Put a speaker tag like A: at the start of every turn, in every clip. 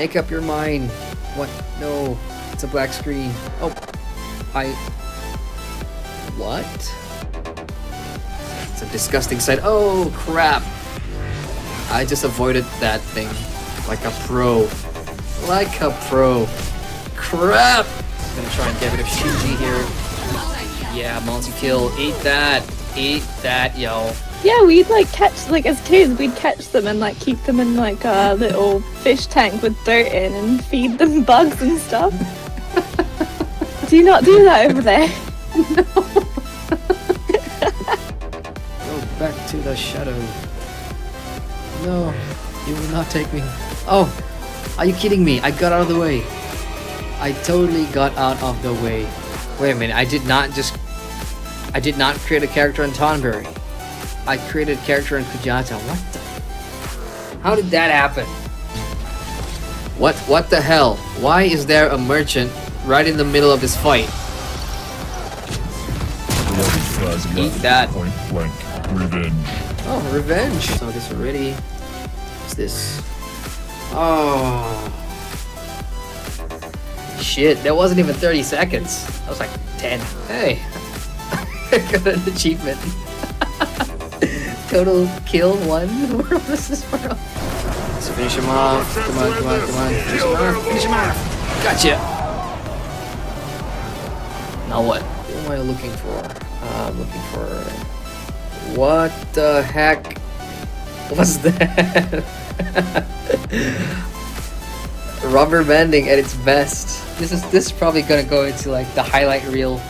A: Make up your mind. What? No. It's a black screen. Oh. What? It's a disgusting sight. Oh, crap. I just avoided that thing. Like a pro. Like a pro. Crap! I'm gonna try and get rid of Shinji here. Yeah, multi-kill. Eat that. Eat that, yo.
B: Yeah, we'd like catch, like as kids, we'd catch them and like keep them in like a little fish tank with dirt in and feed them bugs and stuff. Do you not do that over there?
A: No. Go back to the shadow. No, you will not take me. Oh, are you kidding me? I got out of the way. I totally got out of the way. Wait a minute, I did not create a character in Tonberry. I created a character in Kujata. What the? How did that happen? What the hell? Why is there a merchant right in the middle of this fight? Eat that.
C: Point blank. Revenge.
A: Oh, revenge. So this already. What's this? Oh. Shit, that wasn't even 30 seconds. That was like 10. Hey. I got an achievement. Total kill 1 world versus world. Let's finish him off. Come on, come on, come on. Finish him off. Finish him off. Gotcha. Now what? Who am I looking for? I'm looking for... What the heck was that? Rubber banding at its best. This is probably gonna go into like the highlight reel.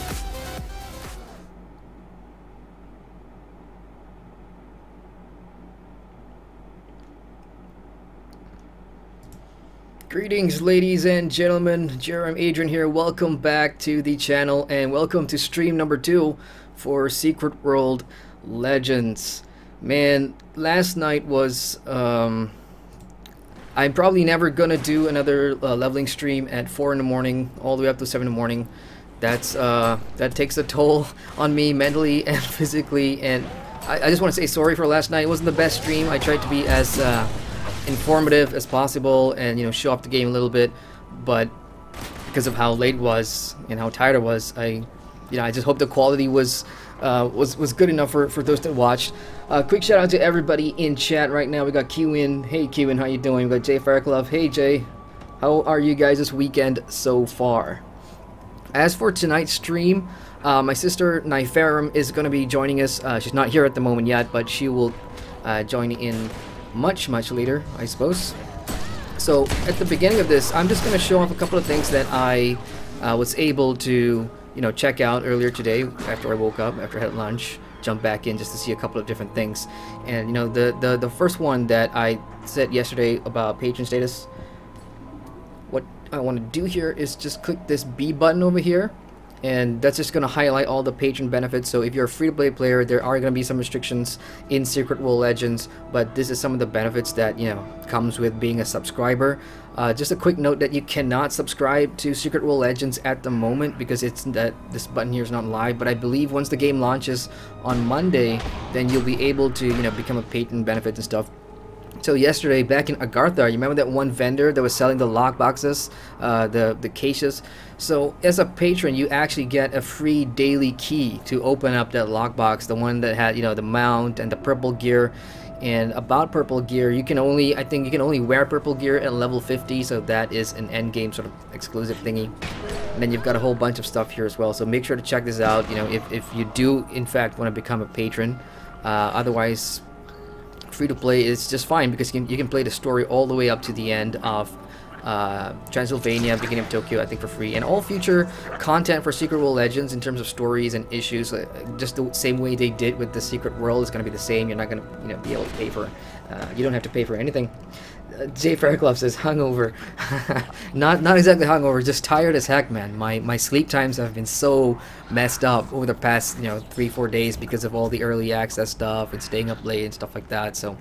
A: Greetings, ladies and gentlemen. Adrian here. Welcome back to the channel and welcome to stream number 2 for Secret World Legends. Man, last night was I'm probably never gonna do another leveling stream at 4 in the morning all the way up to 7 in the morning. That takes a toll on me mentally and physically, and I just want to say sorry for last night. It wasn't the best stream. I tried to be as informative as possible and, you know, show off the game a little bit, but because of how late it was and how tired I was, I just hope the quality was good enough for those that watched. Quick shout out to everybody in chat right now. We got Qin. Hey Qin, how you doing? We got Jay Fireclove. Hey Jay, how are you guys this weekend so far? As for tonight's stream, my sister Nyferum is going to be joining us. She's not here at the moment yet, but she will join in much later, I suppose. So at the beginning of this, I'm just going to show off a couple of things that I was able to, you know, check out earlier today after I woke up, after I had lunch, jump back in just to see a couple of different things. And you know, the first one that I said yesterday about patron status, what I want to do here is just click this B button over here, and that's just going to highlight all the patron benefits. So if you're a free-to-play player, there are going to be some restrictions in Secret World Legends, but this is some of the benefits that, you know, comes with being a subscriber. Just a quick note that you cannot subscribe to Secret World Legends at the moment because it's that this button here is not live, but I believe once the game launches on Monday, then you'll be able to, you know, become a patron benefits and stuff. So yesterday, back in Agartha, you remember that one vendor that was selling the lock boxes, the cases? So as a patron, you actually get a free daily key to open up that lockbox, the one that had, you know, the mount and the purple gear. And about purple gear, you can only, I think you can only wear purple gear at level 50, so that is an end game sort of exclusive thingy. And then you've got a whole bunch of stuff here as well, so make sure to check this out, you know, if you do in fact want to become a patron. Otherwise, free to play is just fine because you can play the story all the way up to the end of Transylvania, beginning of Tokyo, I think, for free. And all future content for Secret World Legends in terms of stories and issues, just the same way they did with the Secret World, is going to be the same. You're not going to, you know, be able to pay for. You don't have to pay for anything. Jay Fairclough says hungover. not exactly hungover, just tired as heck, man. My sleep times have been so messed up over the past, you know, 3-4 days because of all the early access stuff and staying up late and stuff like that. So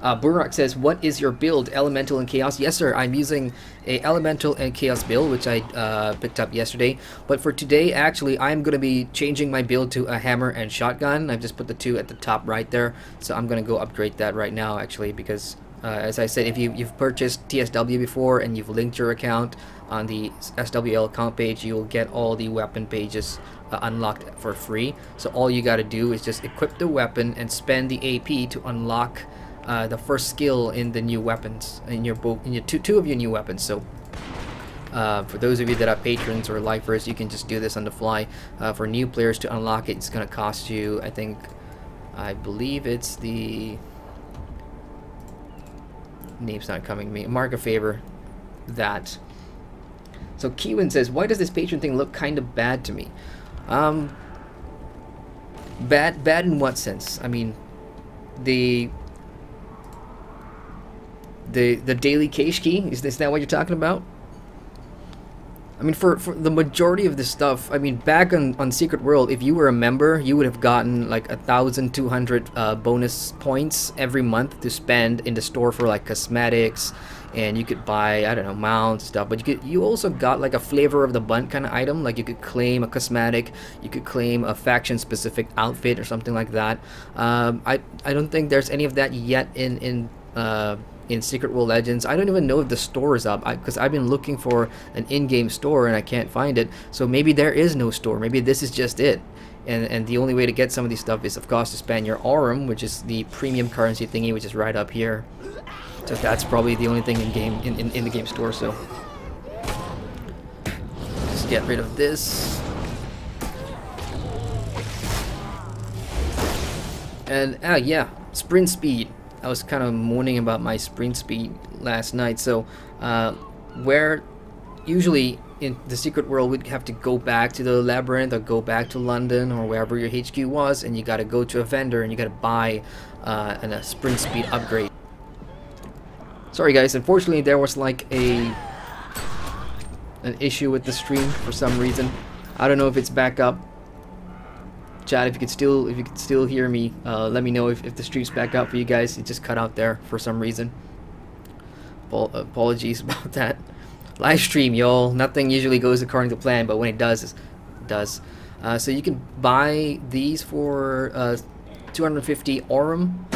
A: Burak says, what is your build, Elemental and Chaos? Yes sir, I'm using a Elemental and Chaos build, which I picked up yesterday. But for today, actually, I'm going to be changing my build to a Hammer and Shotgun. I've just put the two at the top right there. So I'm going to go upgrade that right now, actually, because As I said, if you've purchased TSW before and you've linked your account on the SWL account page, you'll get all the weapon pages unlocked for free. So all you got to do is just equip the weapon and spend the AP to unlock the first skill in the new weapons, in your two of your new weapons. So for those of you that are patrons or lifers, you can just do this on the fly. For new players to unlock it, it's going to cost you, I believe it's the name's not coming to me. Mark a favor that. So Keewin says, why does this patron thing look kind of bad to me? Bad in what sense? I mean, the daily cache key, is that what you're talking about? I mean, for the majority of this stuff, I mean, back on Secret World, if you were a member, you would have gotten like 1,200 bonus points every month to spend in the store for like cosmetics, and you could buy, I don't know, mounts and stuff. But you also got like a flavor of the month kind of item. Like you could claim a cosmetic, you could claim a faction specific outfit or something like that. I don't think there's any of that yet in Secret World Legends. I don't even know if the store is up, because I've been looking for an in-game store and I can't find it. So maybe there is no store. Maybe this is just it. And the only way to get some of these stuff is, of course, to spend your Aurum, which is the premium currency thingy, which is right up here. So that's probably the only thing in the game store. So just get rid of this. And yeah, sprint speed. I was kind of moaning about my sprint speed last night. So where usually in the Secret World we'd have to go back to the labyrinth or go back to London or wherever your HQ was, and you got to go to a vendor and you got to buy a sprint speed upgrade. Sorry guys, unfortunately there was like an issue with the stream for some reason. I don't know if it's back up. Chat, if you could still hear me, let me know if the stream's back up for you guys. It just cut out there for some reason. Apologies about that. Live stream, y'all. Nothing usually goes according to plan, but when it does, it does. So you can buy these for 250 Aurum,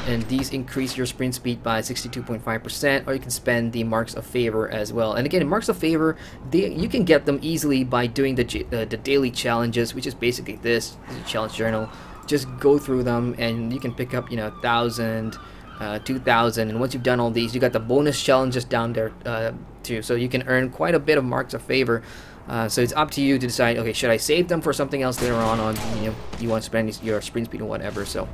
A: and these increase your sprint speed by 62.5%, or you can spend the Marks of Favor as well. And again, Marks of Favor, you can get them easily by doing the daily challenges, which is basically this is a challenge journal. Just go through them and you can pick up, 1,000, 2,000, and once you've done all these, you got the bonus challenges down there too, so you can earn quite a bit of Marks of Favor. So it's up to you to decide, okay, should I save them for something else later on, or you want to spend your sprint speed or whatever. So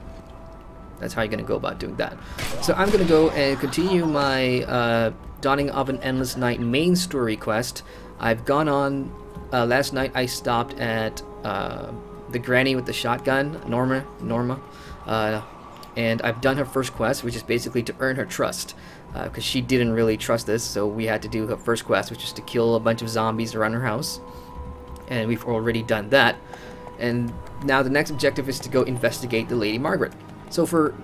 A: that's how you're going to go about doing that. So I'm going to go and continue my Dawning of an Endless Night main story quest. I've gone on, last night I stopped at the granny with the shotgun, Norma, and I've done her first quest, which is basically to earn her trust, because she didn't really trust this, so we had to do her first quest, which is to kill a bunch of zombies around her house, and we've already done that. And now the next objective is to go investigate the Lady Margaret. So for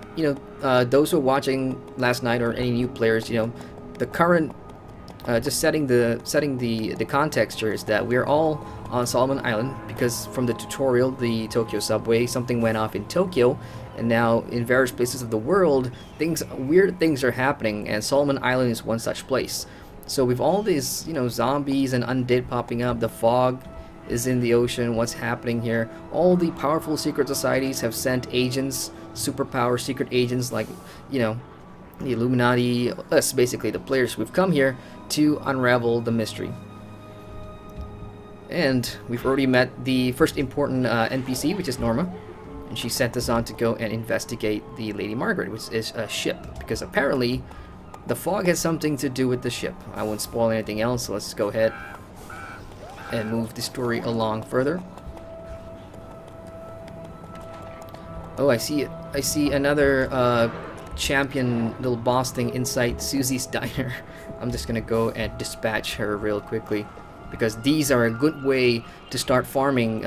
A: those who are watching last night or any new players, the current just setting the context here is that we're all on Solomon Island, because from the tutorial, the Tokyo subway, something went off in Tokyo, and now in various places of the world, weird things are happening, and Solomon Island is one such place. So with all these zombies and undead popping up, the fog is in the ocean, what's happening here? All the powerful secret societies have sent agents, superpower secret agents like, the Illuminati, us basically, the players. We've come here to unravel the mystery. And we've already met the first important NPC, which is Norma. And she sent us on to go and investigate the Lady Margaret, which is a ship. Because apparently, the fog has something to do with the ship. I won't spoil anything else, so let's go ahead and move the story along further. Oh, I see it. I see another champion little boss thing inside Susie's diner. I'm just gonna go and dispatch her real quickly, because these are a good way to start farming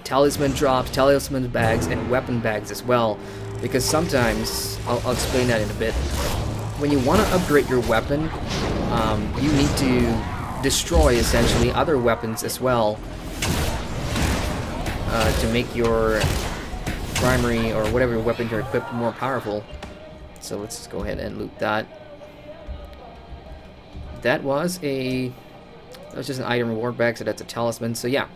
A: talisman drops, talisman bags, and weapon bags as well. Because sometimes, I'll explain that in a bit, when you want to upgrade your weapon, you need to destroy essentially other weapons as well to make your primary or whatever weapon you're equipped more powerful. So let's just go ahead and loot that. That was just an item reward bag, so that's a talisman. So yeah,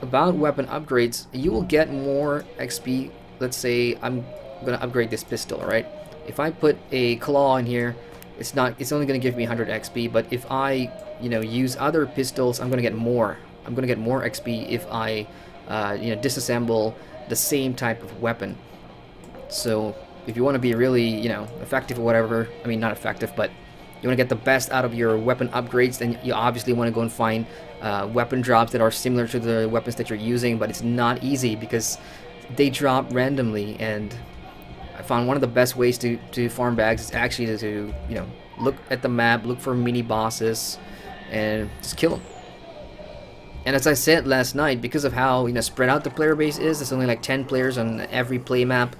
A: about weapon upgrades, you will get more XP. Let's say I'm gonna upgrade this pistol, right? If I put a claw in here, it's only gonna give me 100 XP, but if I, you know, use other pistols, I'm gonna get more. I'm gonna get more XP if I, you know, disassemble the same type of weapon. So if you want to be really, you know, effective or whatever, I mean, not effective, but you want to get the best out of your weapon upgrades, then you obviously want to go and find weapon drops that are similar to the weapons that you're using, but it's not easy because they drop randomly. And I found one of the best ways to farm bags is actually to, you know, look at the map, look for mini bosses, and just kill them. And as I said last night, because of how, you know, spread out the player base is, there's only like 10 players on every play map.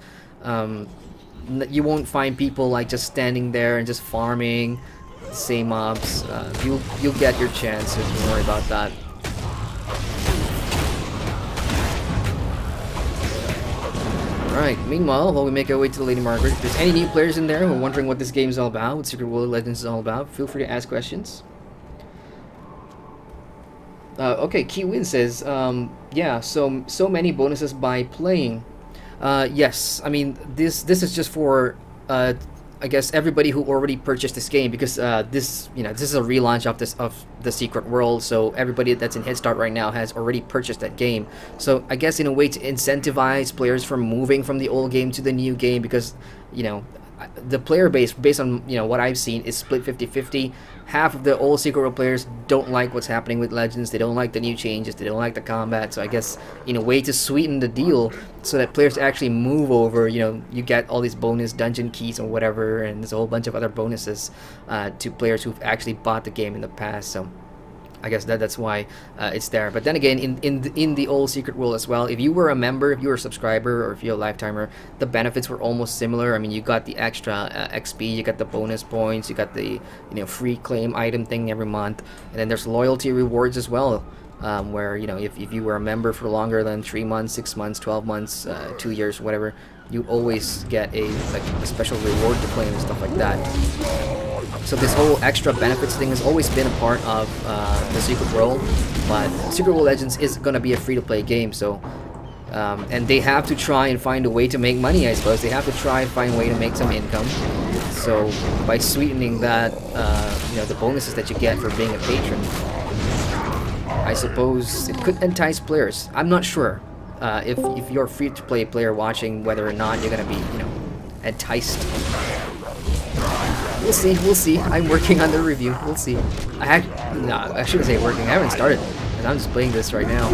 A: You won't find people like just standing there and just farming the same mobs. You'll get your chance, so don't worry about that. Alright, meanwhile, while we make our way to the Lady Margaret, if there's any new players in there who are wondering what this game is all about, what Secret World Legends is all about, feel free to ask questions. Okay, Kiwin says, yeah, so many bonuses by playing. Yes, I mean, this is just for I guess everybody who already purchased this game, because this is a relaunch of the Secret World, so everybody that's in Head Start right now has already purchased that game. So I guess in a way to incentivize players from moving from the old game to the new game, because, you know, the player base, based on, you know, what I've seen, is split 50-50. Half of the old Secret World players don't like what's happening with Legends. They don't like the new changes. They don't like the combat. So I guess in a way to sweeten the deal, so that players actually move over, you know, you get all these bonus dungeon keys or whatever, and there's a whole bunch of other bonuses to players who've actually bought the game in the past. So I guess that's why it's there. But then again, in the old Secret World as well, if you were a member, if you were a subscriber, or if you're a lifetimer, the benefits were almost similar. I mean, you got the extra XP, you got the bonus points, you got the, you know, free claim item thing every month, and then there's loyalty rewards as well, where, you know, if you were a member for longer than 3 months, 6 months, 12 months, 2 years, whatever, you always get a special reward to claim and stuff like that. So this whole extra benefits thing has always been a part of the Secret World, but Secret World Legends is going to be a free-to-play game, so and they have to try and find a way to make money, I suppose. They have to try and find a way to make some income. So by sweetening that, you know, the bonuses that you get for being a patron, I suppose it could entice players. I'm not sure if you're a free-to-play player watching, whether or not you're going to be, you know, enticed. We'll see, we'll see. I'm working on the review. We'll see. No, I shouldn't say working. I haven't started, and I'm just playing this right now.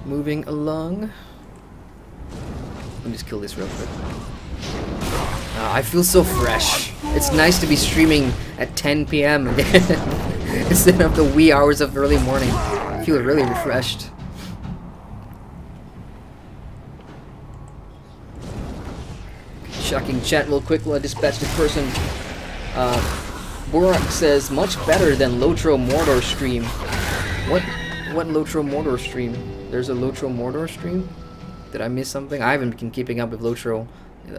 A: Moving along. Let me just kill this real quick. I feel so fresh. It's nice to be streaming at 10 p.m. again instead of the wee hours of early morning. I feel really refreshed. Checking chat real quick while I dispatch this person. Borak says, much better than Lotro Mordor stream. What Lotro Mordor stream? There's a Lotro Mordor stream? Did I miss something? I haven't been keeping up with Lotro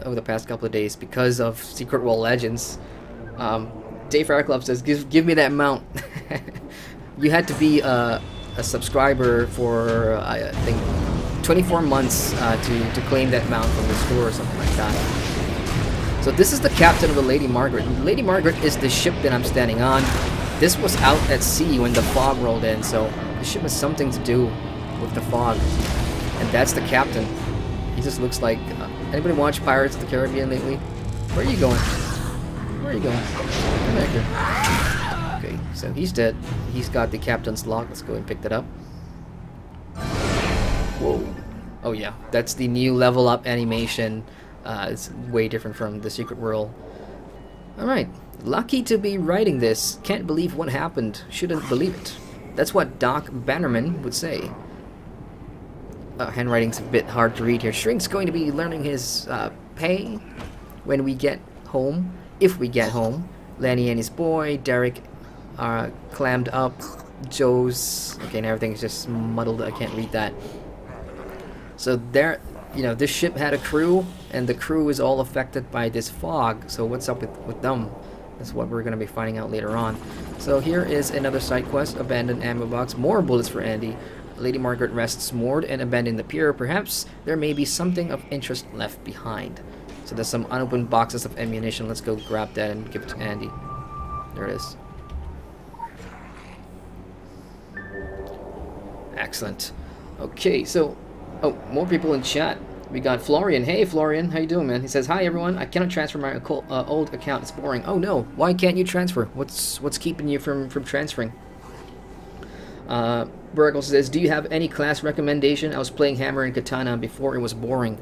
A: over the past couple of days because of Secret World Legends. Dave Fairclub says, give me that mount. You had to be a subscriber for, I think, 24 months to claim that mount from the store or something like that. So this is the captain of the Lady Margaret. Lady Margaret is the ship that I'm standing on. This was out at sea when the fog rolled in, so the ship has something to do with the fog. And that's the captain. He just looks like... anybody watch Pirates of the Caribbean lately? Where are you going? Where are you going? Come back here. Okay, so he's dead. He's got the captain's lock. Let's go and pick that up. Whoa. Oh yeah, that's the new level up animation. It's way different from the Secret World. Alright, lucky to be writing this. Can't believe what happened. Shouldn't believe it. That's what Doc Bannerman would say. Handwriting's a bit hard to read here. Shrink's going to be learning his pay when we get home. If we get home. Lenny and his boy, Derek, are clammed up Joe's. Okay, and everything's just muddled. I can't read that. So there, you know, this ship had a crew, and the crew is all affected by this fog. So what's up with them? That's what we're going to be finding out later on. So here is another side quest, abandoned ammo box, more bullets for Andy. Lady Margaret rests moored and abandoned the pier. Perhaps there may be something of interest left behind. So there's some unopened boxes of ammunition. Let's go grab that and give it to Andy. There it is. Excellent. Okay, so more people in chat. We got Florian. Hey Florian, how you doing, man? He says, "Hi everyone. I cannot transfer my old account. It's boring." Oh no, why can't you transfer? What's keeping you from transferring? Burgle says, "Do you have any class recommendation? I was playing Hammer and Katana before it was boring."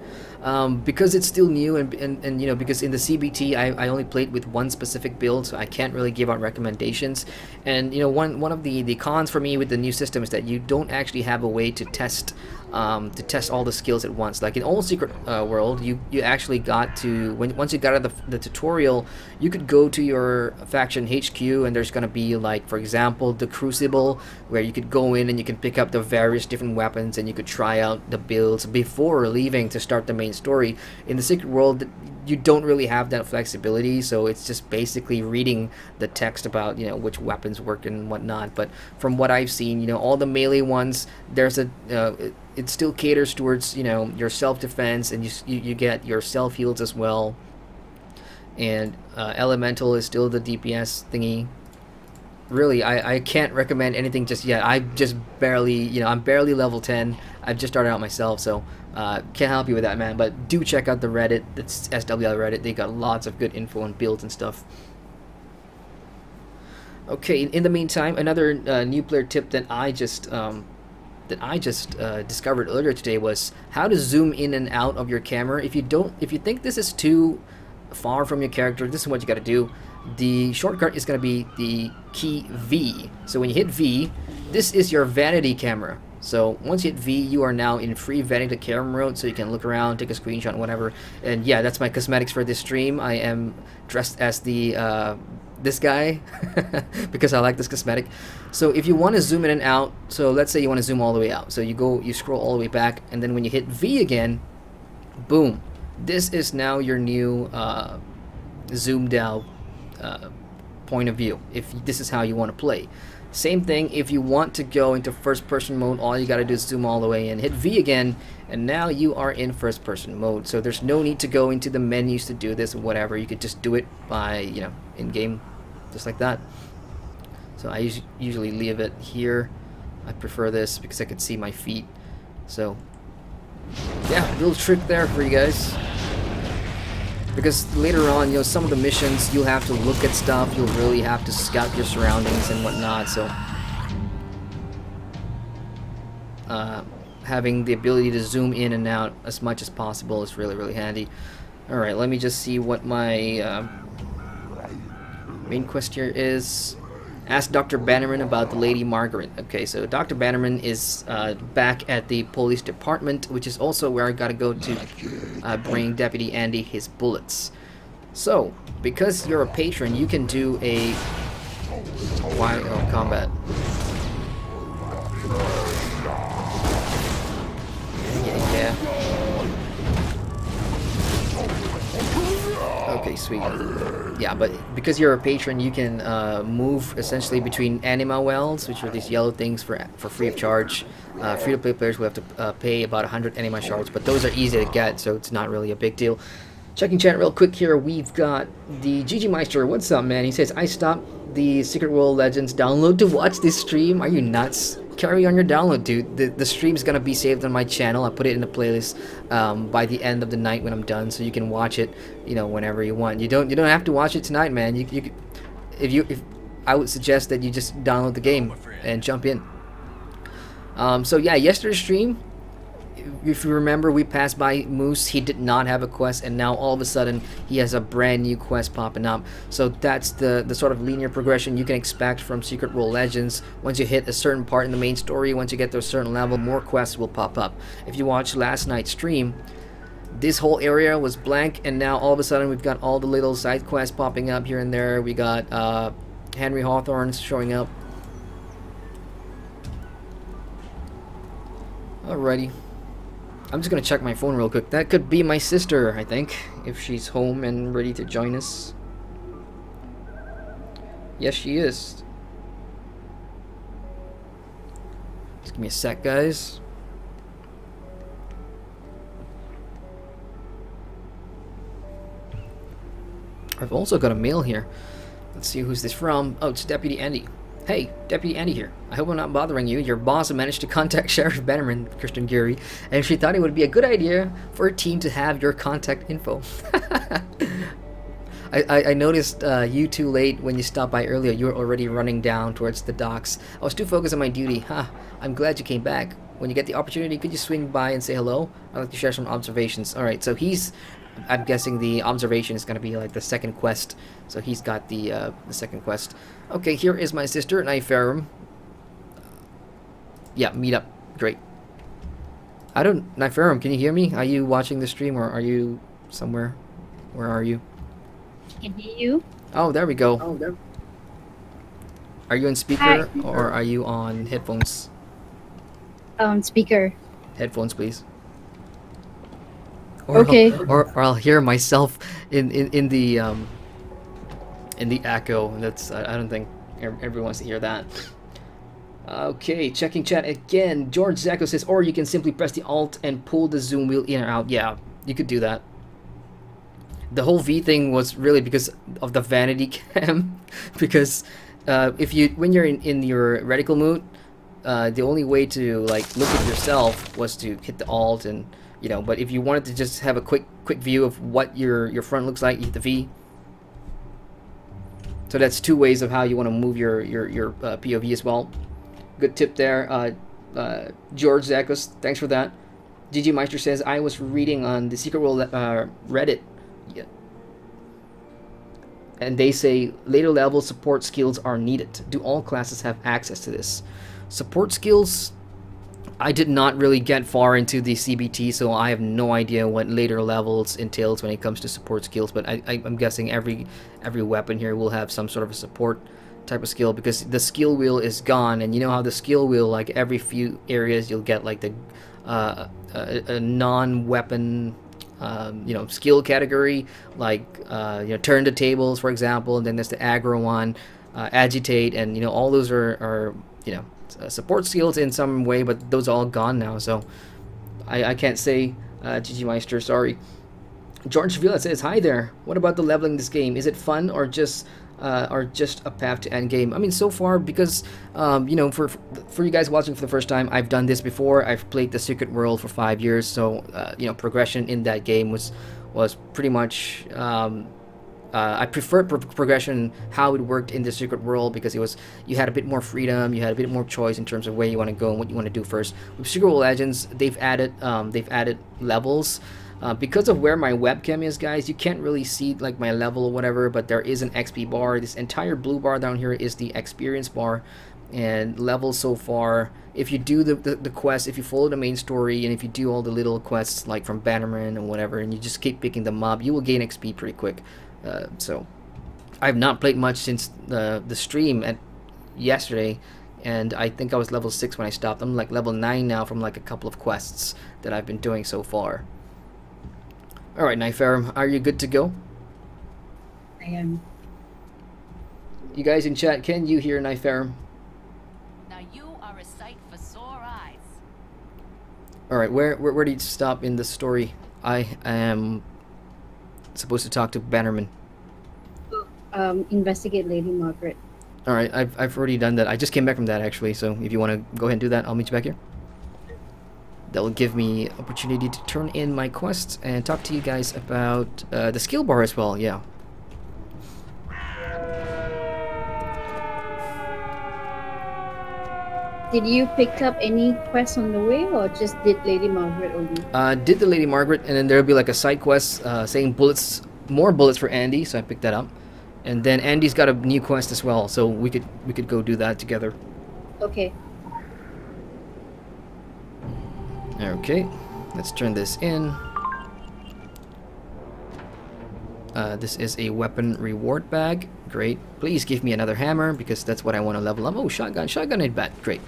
A: Because it's still new, and you know, because in the CBT I only played with one specific build, so I can't really give out recommendations. And you know, one of the cons for me with the new system is that you don't actually have a way to test all the skills at once. Like in old Secret World, you actually got to, once you got out of the tutorial, you could go to your faction HQ, and there's gonna be, like, for example, the Crucible, where you could go in and you can pick up the various different weapons, and you could try out the builds before leaving to start the main story. In the Secret World, you don't really have that flexibility, so it's just basically reading the text about, you know, which weapons work and whatnot. But from what I've seen, you know, all the melee ones, there's a it still caters towards, you know, your self-defense, and you get your self-heals as well. And Elemental is still the DPS thingy. Really, I can't recommend anything just yet. I just barely, you know, I'm barely level 10. I've just started out myself, so can't help you with that, man. But do check out the Reddit. It's SWL Reddit. They got lots of good info and builds and stuff. Okay, in the meantime, another new player tip that I just discovered earlier today was how to zoom in and out of your camera. If you think this is too far from your character, this is what you got to do. The shortcut is going to be the key V. So when you hit V, this is your vanity camera. So once you hit V, you are now in free vanity camera mode, so you can look around, take a screenshot, whatever. And yeah, that's my cosmetics for this stream. I am dressed as the this guy because I like this cosmetic. So if you want to zoom in and out, so let's say you want to zoom all the way out, so you scroll all the way back, and then when you hit V again, boom, this is now your new zoomed out point of view, if this is how you want to play. Same thing if you want to go into first person mode, all you got to do is zoom all the way in, hit V again, and now you are in first person mode. So there's no need to go into the menus to do this or whatever. You could just do it by, you know, in game, just like that. So I usually leave it here. I prefer this because I could see my feet. So yeah, little trick there for you guys. Because later on, you know, some of the missions, you'll have to look at stuff, you'll really have to scout your surroundings and whatnot, so having the ability to zoom in and out as much as possible is really, really handy. Alright, let me just see what my main quest here is. Ask Dr. Bannerman about the Lady Margaret. Okay, so Dr. Bannerman is back at the police department, which is also where I gotta go to bring Deputy Andy his bullets. So, because you're a patron, you can do a combat. Yeah. Okay, sweet. Yeah, but because you're a patron, you can move essentially between anima wells, which are these yellow things for free of charge. Free-to-play players will have to pay about 100 anima shards, but those are easy to get, so it's not really a big deal. Checking chat real quick here, we've got the GG Meister. What's up, man? He says, I stopped the Secret World Legends download to watch this stream. Are you nuts? Carry on your download, dude. The stream's gonna be saved on my channel. I put it in the playlist by the end of the night when I'm done, so you can watch it, you know, whenever you want. You don't have to watch it tonight, man. If I would suggest that you just download the game and jump in. So yeah, yesterday's stream, if you remember, we passed by Moose. He did not have a quest, and now all of a sudden he has a brand new quest popping up. So that's the sort of linear progression you can expect from Secret World Legends. Once you hit a certain part in the main story, once you get to a certain level, more quests will pop up. If you watched last night's stream, this whole area was blank, and now all of a sudden we've got all the little side quests popping up here and there. We got Henry Hawthorne showing up. Alrighty. I'm just gonna check my phone real quick. That could be my sister, I think, if she's home and ready to join us. Yes, she is. Just give me a sec, guys. I've also got a mail here. Let's see who's this from. Oh, it's Deputy Andy. Hey, Deputy Andy here. I hope I'm not bothering you. Your boss managed to contact Sheriff Bannerman, Christian Geary, and she thought it would be a good idea for a team to have your contact info. I noticed you too late when you stopped by earlier. You were already running down towards the docks. I was too focused on my duty. Huh. I'm glad you came back. When you get the opportunity, could you swing by and say hello? I'd like to share some observations. Alright, so he's... I'm guessing the observation is going to be like the second quest. So he's got the second quest. Okay, here is my sister, Nyferum. Yeah, meet up. Great. I don't... Nyferum, can you hear me? Are you watching the stream or are you somewhere? Where are you?
B: I can hear you.
A: Oh, there we go.
B: Oh, there.
A: Are you on speaker or are you on headphones?
B: Speaker.
A: Headphones, please. Or
B: okay.
A: Or I'll hear myself in the echo. That's I don't think everyone wants to hear that. Okay, checking chat again. George Zacko says, or you can simply press the Alt and pull the zoom wheel in or out. Yeah, you could do that. The whole V thing was really because of the vanity cam. Because when you're in your reticle mode, the only way to like look at yourself was to hit the Alt and but if you wanted to just have a quick view of what your front looks like, you hit the V. So that's two ways of how you want to move your POV as well. Good tip there, George Zakos. Thanks for that. GG Meister says, I was reading on the Secret World Reddit, yeah, and they say later level support skills are needed. Do all classes have access to this? Support skills, I did not really get far into the CBT, so I have no idea what later levels entails when it comes to support skills, but I'm guessing every weapon here will have some sort of a support type of skill, because the skill wheel is gone, and you know how the skill wheel, like every few areas you'll get like the a non-weapon skill category, like turn the tables, for example, and then there's the aggro one, agitate, and all those are support skills in some way, but those are all gone now, so I can't say GG Meister, sorry. George Villa says, hi there, what about the leveling this game? Is it fun or just a path to end game? I mean, so far, because for you guys watching for the first time, I've done this before. I've played the Secret World for 5 years, so progression in that game was pretty much I preferred progression how it worked in the Secret World, because you had a bit more freedom, you had a bit more choice in terms of where you want to go and what you want to do first. With Secret World Legends, they've added levels. Because of where my webcam is, guys, you can't really see like my level or whatever, but there is an XP bar. This entire blue bar down here is the experience bar, and levels so far, if you do the quest, if you follow the main story, and if you do all the little quests like from Bannerman and whatever, and you just keep picking them up, you will gain XP pretty quick. So I've not played much since the stream at yesterday, and I think I was level 6 when I stopped. I'm like level 9 now from like a couple of quests that I've been doing so far. Alright, Nyferum, are you good to go?
B: I am.
A: You guys in chat, can you hear Nyferum?
D: Now you are a sight for sore eyes.
A: Alright, where do you stop in the story? I am supposed to talk to Bannerman.
B: Investigate Lady Margaret.
A: Alright, I've already done that. I just came back from that, actually, so if you want to go ahead and do that, I'll meet you back here. That will give me opportunity to turn in my quests and talk to you guys about the skill bar as well, yeah.
B: Did you pick up any quests on the way, or just did Lady Margaret only?
A: Did the Lady Margaret, and then there'll be like a side quest saying more bullets for Andy, so I picked that up. And then Andy's got a new quest as well, so we could go do that together.
B: Okay.
A: Okay, let's turn this in. This is a weapon reward bag. Great. Please give me another hammer, because that's what I want to level up. Oh, shotgun. Shotgun ain't bad. Great.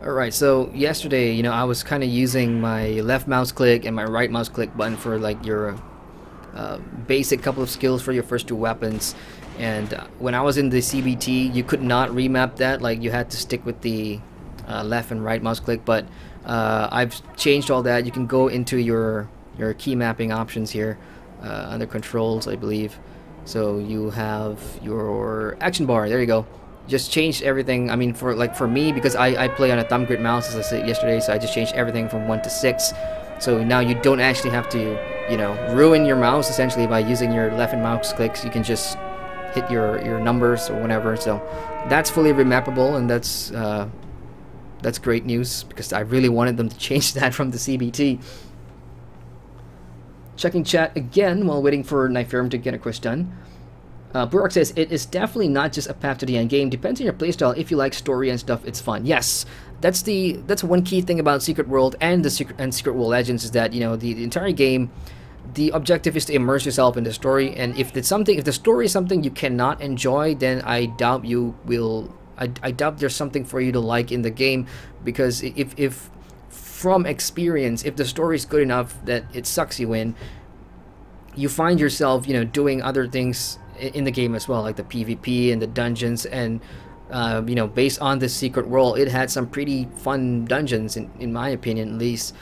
A: Alright, so yesterday, you know, I was kind of using my left mouse click and my right mouse click button for like your basic couple of skills for your first 2 weapons. And when I was in the CBT, you could not remap that, like you had to stick with the left and right mouse click, but I've changed all that. You can go into your key mapping options here under controls, I believe. So you have your action bar, there you go. Just changed everything. I mean, for me, because I play on a thumb grid mouse, as I said yesterday, so I just changed everything from 1 to 6. So now you don't actually have to, you know, ruin your mouse essentially by using your left and mouse clicks. You can just hit your numbers or whatever. So that's fully remappable, and that's great news because I really wanted them to change that from the CBT. Checking chat again while waiting for Nifirm to get a quest done. Burak says, it is definitely not just a path to the end game. Depends on your playstyle. If you like story and stuff, it's fun. Yes, that's one key thing about Secret World and the Secret World Legends is that, you know, the entire game, the objective is to immerse yourself in the story. And if the story is something you cannot enjoy, then I doubt you will. I doubt there's something for you to like in the game, because if from experience, if the story is good enough that it sucks you in, you find yourself, you know, doing other things in the game as well, like the PvP and the dungeons. And you know, based on the Secret World, it had some pretty fun dungeons in my opinion, at least.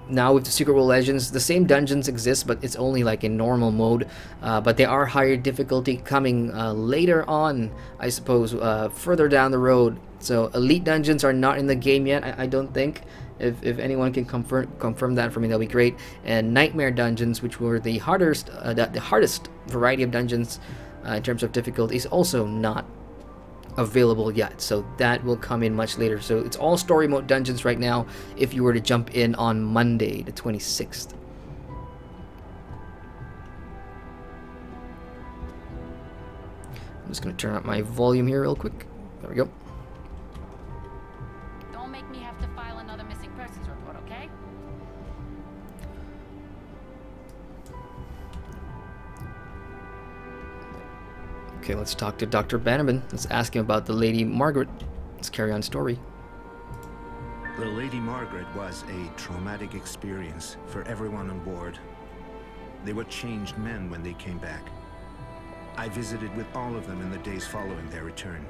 A: Now with the Secret World Legends, the same dungeons exist, but it's only like in normal mode, but they are higher difficulty coming later on, I suppose, further down the road. So elite dungeons are not in the game yet, I don't think. If anyone can confirm that for me, that'll be great. And nightmare dungeons, which were the hardest variety of dungeons in terms of difficulty, is also not available yet. So that will come in much later. So it's all story mode dungeons right now. If you were to jump in on Monday, the 26th. I'm just going to turn up my volume here real quick. There we go.
D: Don't make me have to file another missing persons report, okay?
A: Okay, let's talk to Dr. Bannerman. Let's ask him about the Lady Margaret. Let's carry on story.
E: The Lady Margaret was a traumatic experience for everyone on board. They were changed men when they came back. I visited with all of them in the days following their return.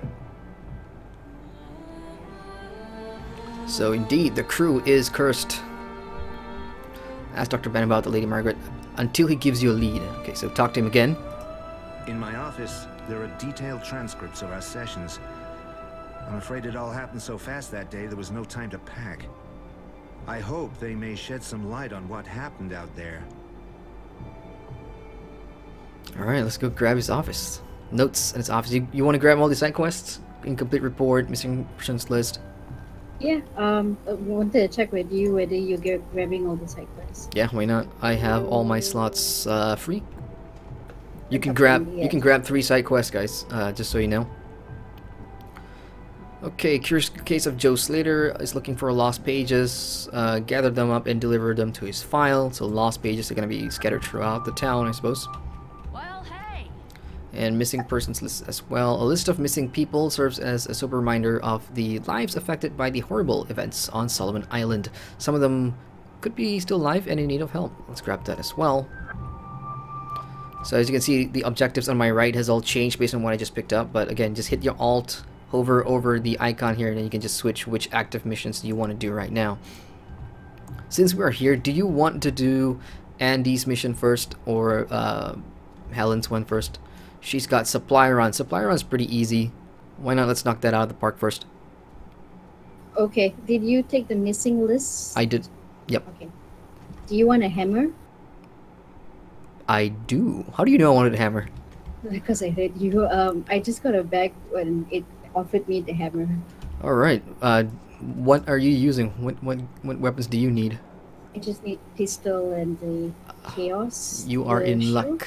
A: So indeed, the crew is cursed. Ask Dr. Ben about the Lady Margaret until he gives you a lead. Okay, so talk to him again.
E: In my office, there are detailed transcripts of our sessions. I'm afraid it all happened so fast that day there was no time to pack. I hope they may shed some light on what happened out there.
A: Alright, let's go grab his office. Notes in his office. You want to grab all the side quests? Incomplete report, missing persons list.
F: Yeah, I wanted to check with you whether you're grabbing all the side quests.
A: Yeah, why not? I have all my slots free. You can grab 3 side quests, guys, just so you know. Okay, curious case of Joe Slater is looking for lost pages. Gather them up and deliver them to his file. So lost pages are going to be scattered throughout the town, I suppose.
D: Well, hey.
A: And missing persons list as well. A list of missing people serves as a sober reminder of the lives affected by the horrible events on Solomon Island. Some of them could be still alive and in need of help. Let's grab that as well. So as you can see, the objectives on my right has all changed based on what I just picked up. But again, just hit your Alt, hover over the icon here, and then you can just switch which active missions you want to do right now. Since we're here, do you want to do Andy's mission first or Helen's one first? She's got Supply Run. Supply Run's pretty easy. Why not? Let's knock that out of the park first.
F: Okay, did you take the missing list?
A: I did. Yep.
F: Okay. Do you want a hammer?
A: I do. How do you know I wanted a hammer?
F: Because I heard you. I just got a bag when it offered me the hammer.
A: All right. What are you using? What weapons do you need?
F: I just need pistol and the chaos.
A: You are in luck.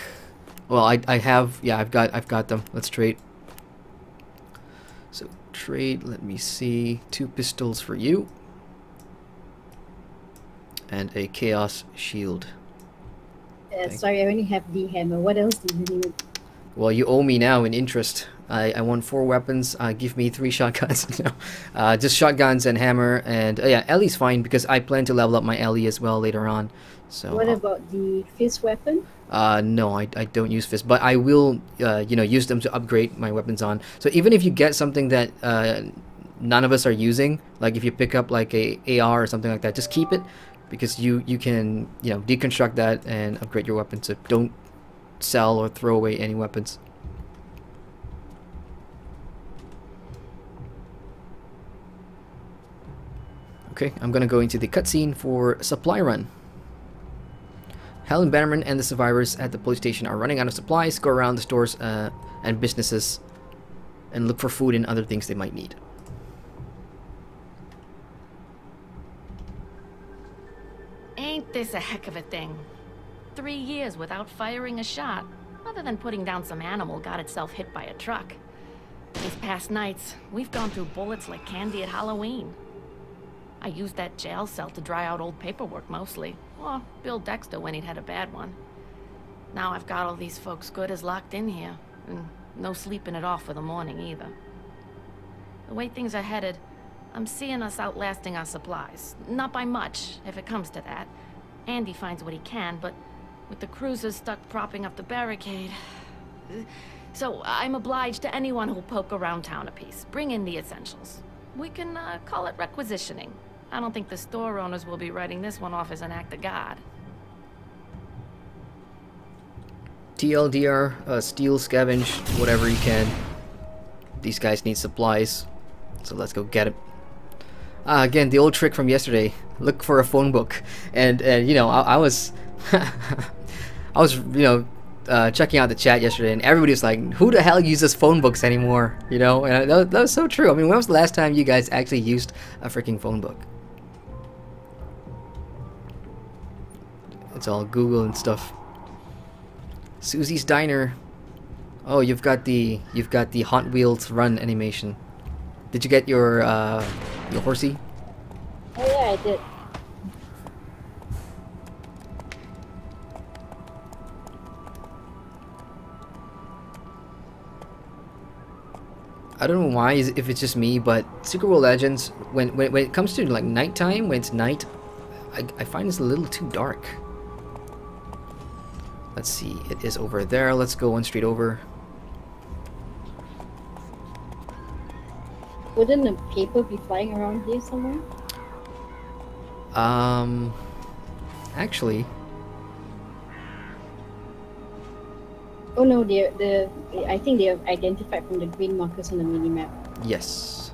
A: Well, I have. Yeah, I've got them. Let's trade. So trade. Let me see. 2 pistols for you, and a chaos shield.
F: Sorry, I only have the hammer. What else do you need?
A: Well, you owe me now in interest. I want 4 weapons. Give me 3 shotguns. No, just shotguns and hammer. And yeah, Ellie's fine because I plan to level up my Ellie as well later on. So.
F: What about the fist weapon?
A: No, I don't use fists, but I will, you know, use them to upgrade my weapons on. So even if you get something that none of us are using, like if you pick up like a AR or something like that, just keep it because you can, you know, deconstruct that and upgrade your weapon. So don't sell or throw away any weapons. Okay, I'm gonna go into the cutscene for supply run. Helen Bannerman and the survivors at the police station are running out of supplies. Go around the stores and businesses and look for food and other things they might need.
D: Ain't this a heck of a thing? 3 years without firing a shot, other than putting down some animal got itself hit by a truck. These past nights, we've gone through bullets like candy at Halloween. I used that jail cell to dry out old paperwork mostly. Or Bill Dexter when he'd had a bad one. Now I've got all these folks good as locked in here. And no sleeping it off for the morning either. The way things are headed, I'm seeing us outlasting our supplies. Not by much, if it comes to that. Andy finds what he can, but with the cruisers stuck propping up the barricade... So I'm obliged to anyone who'll poke around town a piece. Bring in the essentials. We can call it requisitioning. I don't think the store owners will be writing this one off as an act of God.
A: TLDR, steal, scavenge, whatever you can. These guys need supplies, so let's go get it. Again, the old trick from yesterday. Look for a phone book, and you know, I was, I was, you know, checking out the chat yesterday, and everybody was like, "Who the hell uses phone books anymore?" You know, and that was so true. I mean, when was the last time you guys actually used a freaking phone book? It's all Google and stuff. Susie's Diner. Oh, you've got the Hot Wheels run animation. Did you get your horsey?
F: Oh yeah, I did.
A: I don't know why, if it's just me, but Secret World Legends, when it comes to like nighttime, when it's night, I find it's a little too dark. Let's see, it is over there. Let's go one street over.
F: Wouldn't the paper be flying around here somewhere?
A: Actually.
F: Oh no, I think they have identified from the green markers on the mini-map.
A: Yes.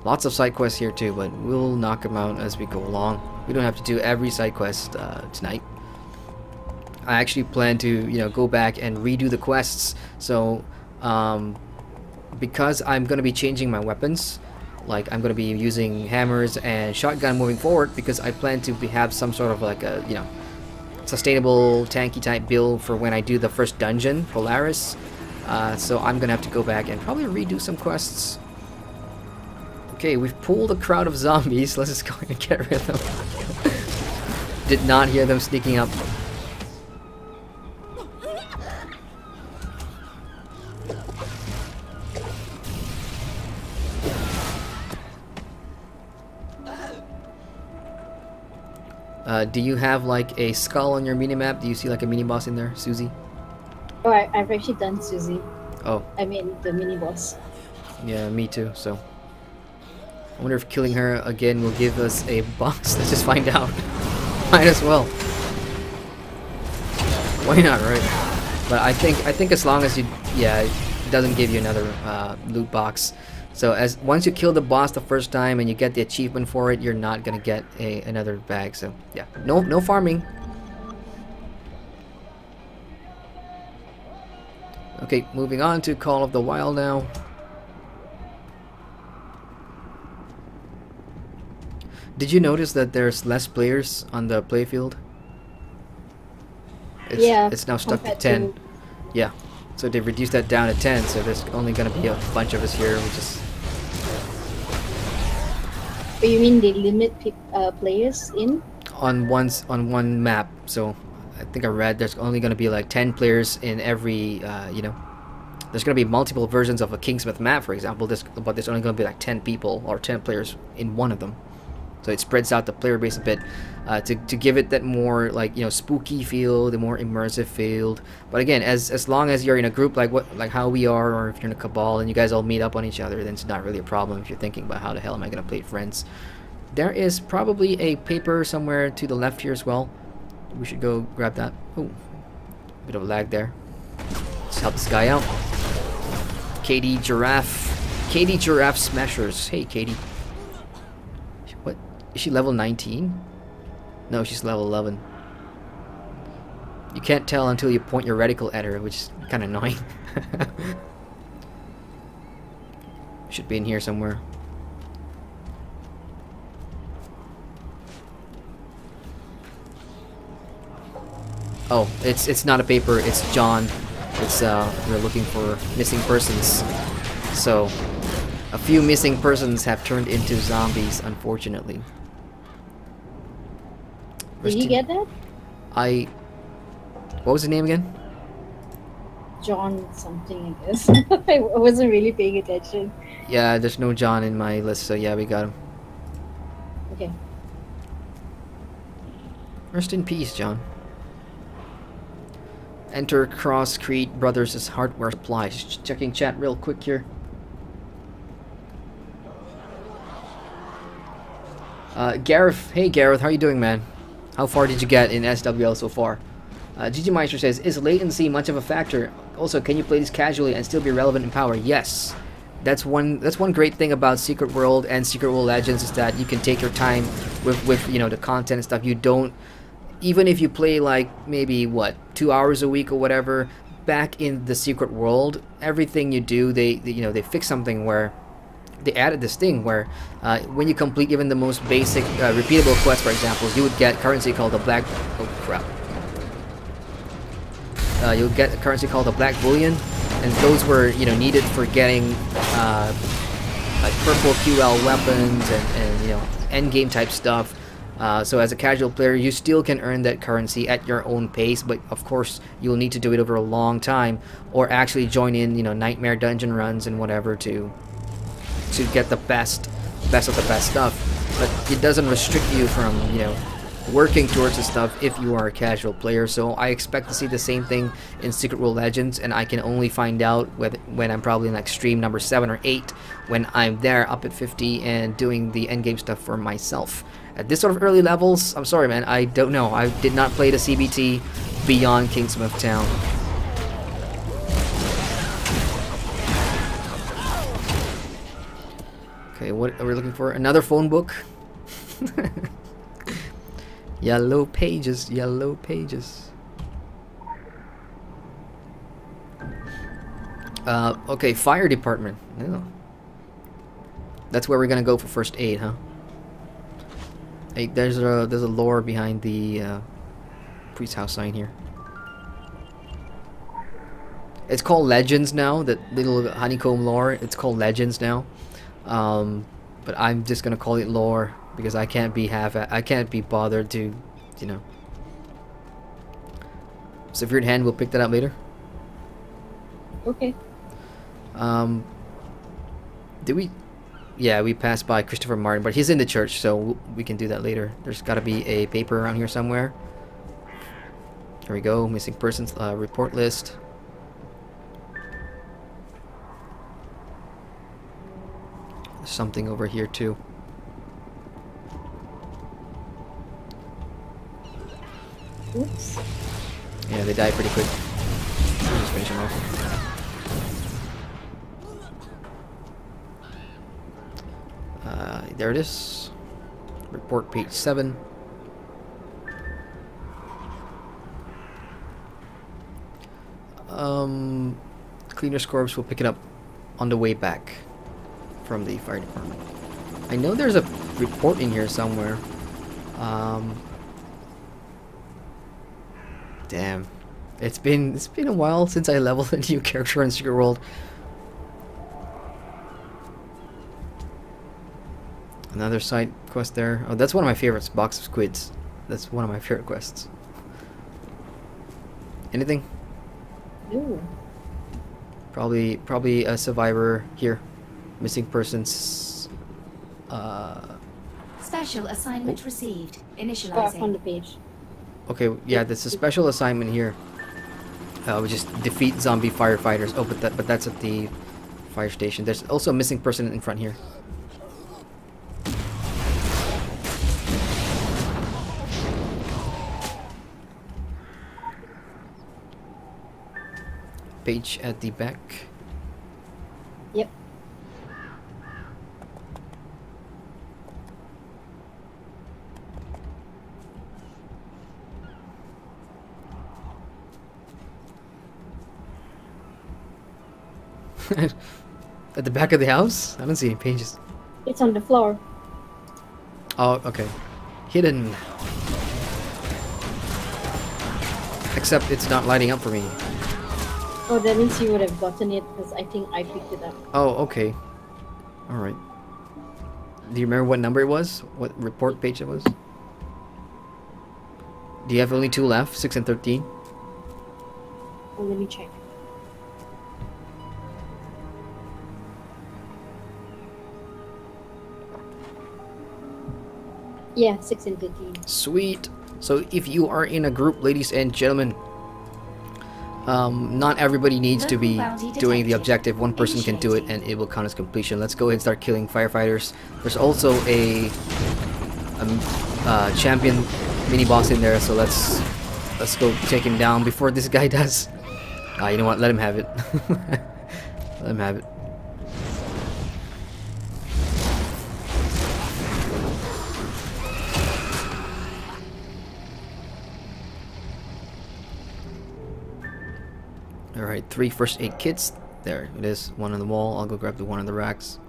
A: Lots of side quests here too, but we'll knock them out as we go along. We don't have to do every side quest tonight. I actually plan to, you know, go back and redo the quests. So, because I'm going to be changing my weapons, like I'm going to be using hammers and shotgun moving forward, because I plan to have some sort of like a, you know, sustainable tanky type build for when I do the first dungeon, Polaris. So I'm going to have to go back and probably redo some quests. Okay, we've pulled a crowd of zombies. Let's just go and get rid of them. Did not hear them sneaking up. Do you have like a skull on your minimap? Do you see like a mini boss in there, Susie?
F: Oh, I've actually done Susie.
A: Oh.
F: I mean the mini boss.
A: Yeah, me too, so. I wonder if killing her again will give us a box. Let's just find out. Might as well. Why not, right? But I think as long as you, yeah, it doesn't give you another loot box. So once you kill the boss the first time and you get the achievement for it, you're not gonna get another bag. So yeah, no farming. Okay, moving on to Call of the Wild now. Did you notice that there's less players on the playfield? It's now stuck to 10. Yeah, so they reduced that down to 10. So there's only gonna be a bunch of us here, which is.
F: You mean they limit players in?
A: On one map, so I think I read there's only going to be like 10 players in every, you know, there's going to be multiple versions of a Kingsmouth map, for example, but there's only going to be like 10 people or 10 players in one of them. So it spreads out the player base a bit to give it that more, like, you know, spooky feel, the more immersive feel. But again, as long as you're in a group like how we are, or if you're in a cabal and you guys all meet up on each other, then it's not really a problem if you're thinking about how the hell am I going to play friends. There is probably a paper somewhere to the left here as well. We should go grab that. Oh, bit of a lag there. Let's help this guy out. Katie Giraffe Smashers. Hey, Katie. What? Is she level 19? No, she's level 11. You can't tell until you point your reticle at her, which is kind of annoying. Should be in here somewhere. Oh, it's not a paper, it's John. It's we're looking for missing persons. So a few missing persons have turned into zombies, unfortunately.
F: Did you get that?
A: What was his name again?
F: John something, I guess. I wasn't really paying attention.
A: Yeah, there's no John in my list, so yeah, we got him.
F: Okay.
A: Rest in peace, John. Enter Cross Creed Brothers' hardware supply. Just checking chat real quick here. Gareth, hey Gareth, how you doing, man? How far did you get in SWL so far? GG Meister says, is latency much of a factor? Also, can you play this casually and still be relevant in power? Yes. That's one great thing about Secret World and Secret World Legends, is that you can take your time with you know, the content and stuff. You don't, even if you play like maybe what 2 hours a week or whatever, back in the Secret World, everything you do, they you know, they fix something where they added this thing where when you complete even the most basic repeatable quest, for example, you would get currency called the black, oh crap, you'll get a currency called the black bullion, and those were, you know, needed for getting like purple QL weapons and you know, end game type stuff. So as a casual player, you still can earn that currency at your own pace, but of course you'll need to do it over a long time, or actually join in, you know, nightmare dungeon runs and whatever to get the best of the best stuff. But it doesn't restrict you from, you know, working towards the stuff if you are a casual player. So I expect to see the same thing in Secret World Legends, and I can only find out when I'm probably in like stream number 7 or 8, when I'm there up at 50 and doing the endgame stuff for myself. At this sort of early levels, I'm sorry, man, I don't know. I did not play the CBT beyond Kingsmouth Town. Okay, what are we looking for? Another phone book? Yellow pages, yellow pages. Okay, fire department. No. That's where we're gonna go for first aid, huh? Hey, there's a lore behind the priest house sign here. It's called Legends now. That little honeycomb lore. It's called Legends now. But I'm just gonna call it lore because I can't be bothered to, you know. Severed Hand, we'll pick that up later.
F: Okay.
A: Did we? Yeah, we passed by Christopher Martin, but he's in the church, so we can do that later. There's got to be a paper around here somewhere. Here we go, missing persons report list. There's something over here too.
F: Oops.
A: Yeah, they die pretty quick. Just finish them off. There it is. Report page 7. Cleaner's corpse will pick it up on the way back from the fire department. I know there's a report in here somewhere. Damn. It's been a while since I leveled a new character in Secret World. Another side quest there. Oh, that's one of my favorites. Box of squids. That's one of my favorite quests. Anything?
F: Ooh.
A: Probably a survivor here. Missing persons.
G: Special assignment received.
F: Back on
G: Initializing.
F: the page.
A: Okay, yeah, there's a special assignment here. We just defeat zombie firefighters. Oh, but that's at the fire station. There's also a missing person in front here. Page at the back.
F: Yep.
A: At the back of the house? I don't see any pages.
F: It's on the floor.
A: Oh, okay. Hidden. Except it's not lighting up for me.
F: Oh, that means you would have gotten it because I think I picked it up.
A: Oh, okay. Alright. Do you remember what number it was? What report page it was? Do you have only 2 left? 6 and 13?
F: Oh, let me check. Yeah, 6 and 13.
A: Sweet. So if you are in a group, ladies and gentlemen, not everybody needs to be doing the objective. One person can do it and it will count as completion. Let's go ahead and start killing firefighters. There's also a champion mini boss in there, so let's go take him down before this guy does. You know what? Let him have it. Let him have it. Alright, 3 first aid kits. There it is. One on the wall. I'll go grab the one on the racks.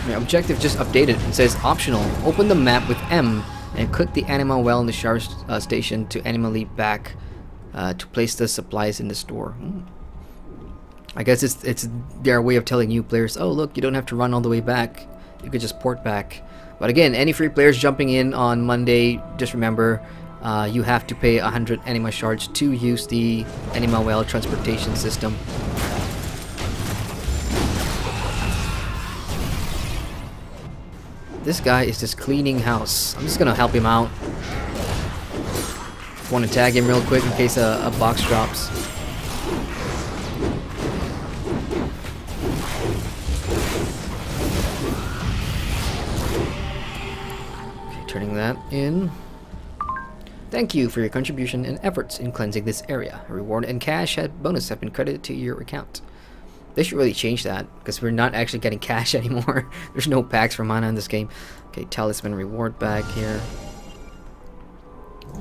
A: My objective just updated. It says optional. Open the map with M and click the animal well in the shower station to animally back to place the supplies in the store. I guess it's their way of telling new players, oh look, you don't have to run all the way back. You could just port back. But again, any free players jumping in on Monday, just remember you have to pay 100 anima shards to use the animal well transportation system. This guy is just cleaning house. I'm just gonna help him out. Want to tag him real quick in case a box drops. Okay, turning that in. Thank you for your contribution and efforts in cleansing this area. A reward and cash bonus have been credited to your account. They should really change that because we're not actually getting cash anymore. There's no packs for mana in this game. Okay, talisman reward bag here.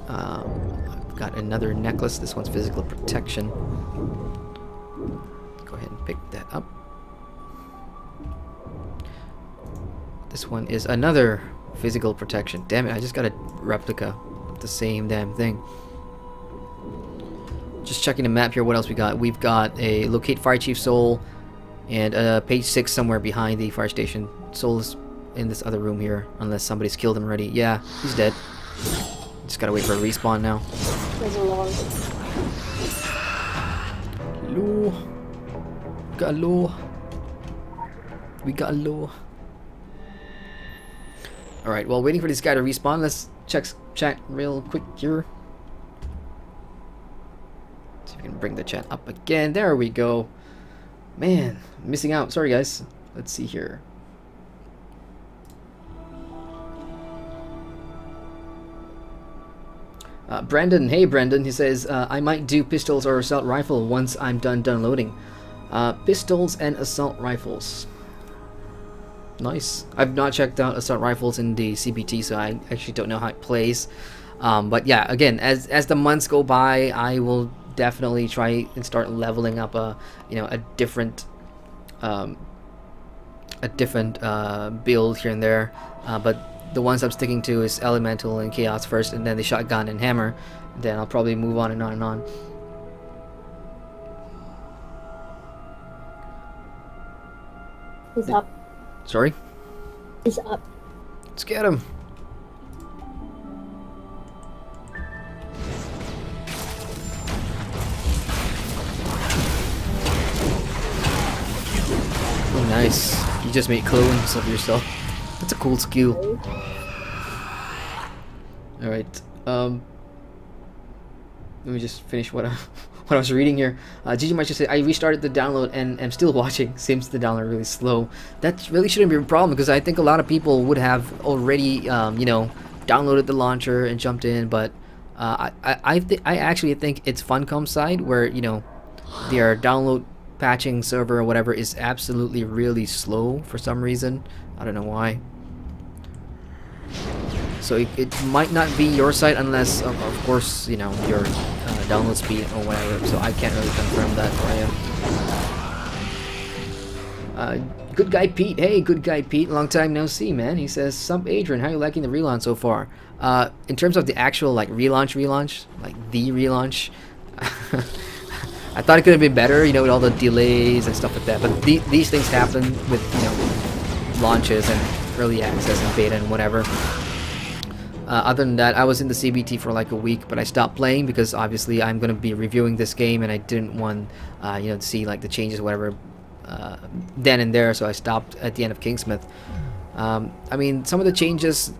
A: I've got another necklace. This one's physical protection. Go ahead and pick that up. This one is another physical protection. Damn it, I just got a replica of the same damn thing. Just checking the map here, what else we got? We've got a locate fire chief soul and page 6 somewhere behind the fire station. Soul is in this other room here, unless somebody's killed him already. Yeah, he's dead. Just gotta wait for a respawn now.
F: There's a lore.
A: Low. Got a low. We got a low. Alright, while waiting for this guy to respawn, let's check chat real quick here. See if we can bring the chat up again. There we go. Man, missing out. Sorry guys. Let's see here. Brandon, hey Brandon, he says, I might do pistols or assault rifle once I'm done downloading. Pistols and assault rifles. Nice. I've not checked out assault rifles in the CBT, so I actually don't know how it plays. But yeah, again, as the months go by, I will definitely try and start leveling up a different build here and there. But the ones I'm sticking to is elemental and chaos first, and then the shotgun and hammer. Then I'll probably move on and on and on.
F: He's up.
A: Sorry?
F: He's up.
A: Let's get him. Oh, nice. You just made clones of yourself. That's a cool skill. Alright. Let me just finish what I was reading here. Gigi might just say, I restarted the download and am still watching. Seems the download really slow. That really shouldn't be a problem because I think a lot of people would have already, you know, downloaded the launcher and jumped in. But I actually think it's Funcom's side where, you know, their download patching server or whatever is absolutely really slow for some reason. I don't know why. So it might not be your site unless, of course, you know, your download speed or whatever. So I can't really confirm that for you. Good guy Pete. Hey, good guy Pete. Long time no see, man. He says, "Sup, Adrian? How you liking the relaunch so far?" In terms of the actual like relaunch, like the relaunch, I thought it could have been better, you know, with all the delays and stuff like that. But these things happen with, you know, launches and early access and beta and whatever. Other than that, I was in the CBT for like a week, but I stopped playing because obviously I'm going to be reviewing this game and I didn't want, you know, to see like the changes or whatever then and there, so I stopped at the end of Kingsmouth. I mean, some of the changes,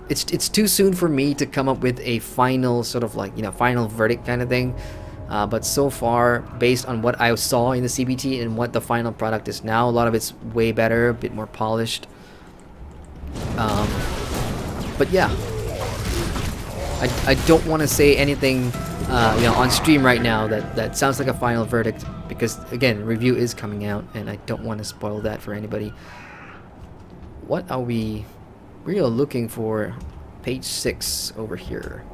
A: it's too soon for me to come up with a final sort of like, you know, final verdict kind of thing. But so far, based on what I saw in the CBT and what the final product is now, a lot of it's way better, a bit more polished. But yeah, I don't want to say anything, you know, on stream right now that sounds like a final verdict because again, review is coming out and I don't want to spoil that for anybody. What are we are looking for? Page 6 over here.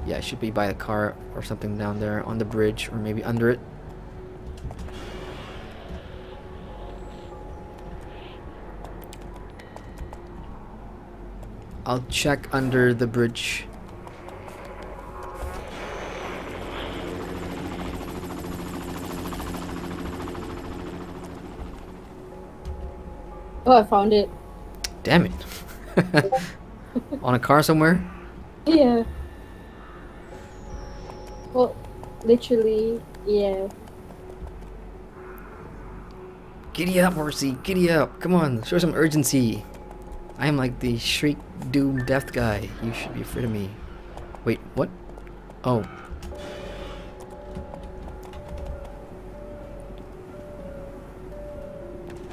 A: Yeah, it should be by the car or something down there on the bridge or maybe under it. I'll check under the bridge.
F: Oh, I found it.
A: Damn it. On a car somewhere?
F: Yeah. Well, literally, yeah.
A: Giddy up, horsey. Giddy up. Come on, show some urgency. I am like the Shriek Doom Death guy. You should be afraid of me. Wait, what? Oh.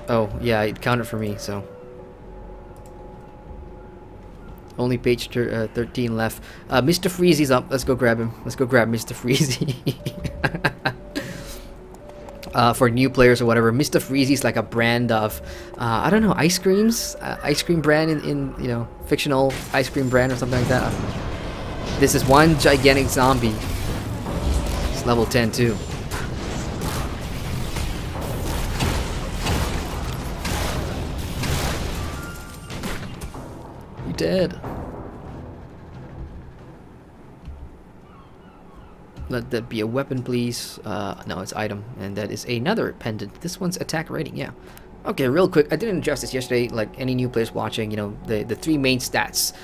A: Oh, yeah, it counted for me, so. Only page 13 left. Mr. Freezy's up. Let's go grab him. Let's go grab Mr. Freezy. For new players or whatever, Mr. Freezy's like a brand of, I don't know, ice creams? Ice cream brand in, you know, fictional ice cream brand or something like that. This is one gigantic zombie. It's level 10 too. You dead. Let that be a weapon, please. No, it's item, and that is another pendant. This one's attack rating, yeah. Okay, real quick, I didn't address this yesterday. Like any new players watching, you know, the three main stats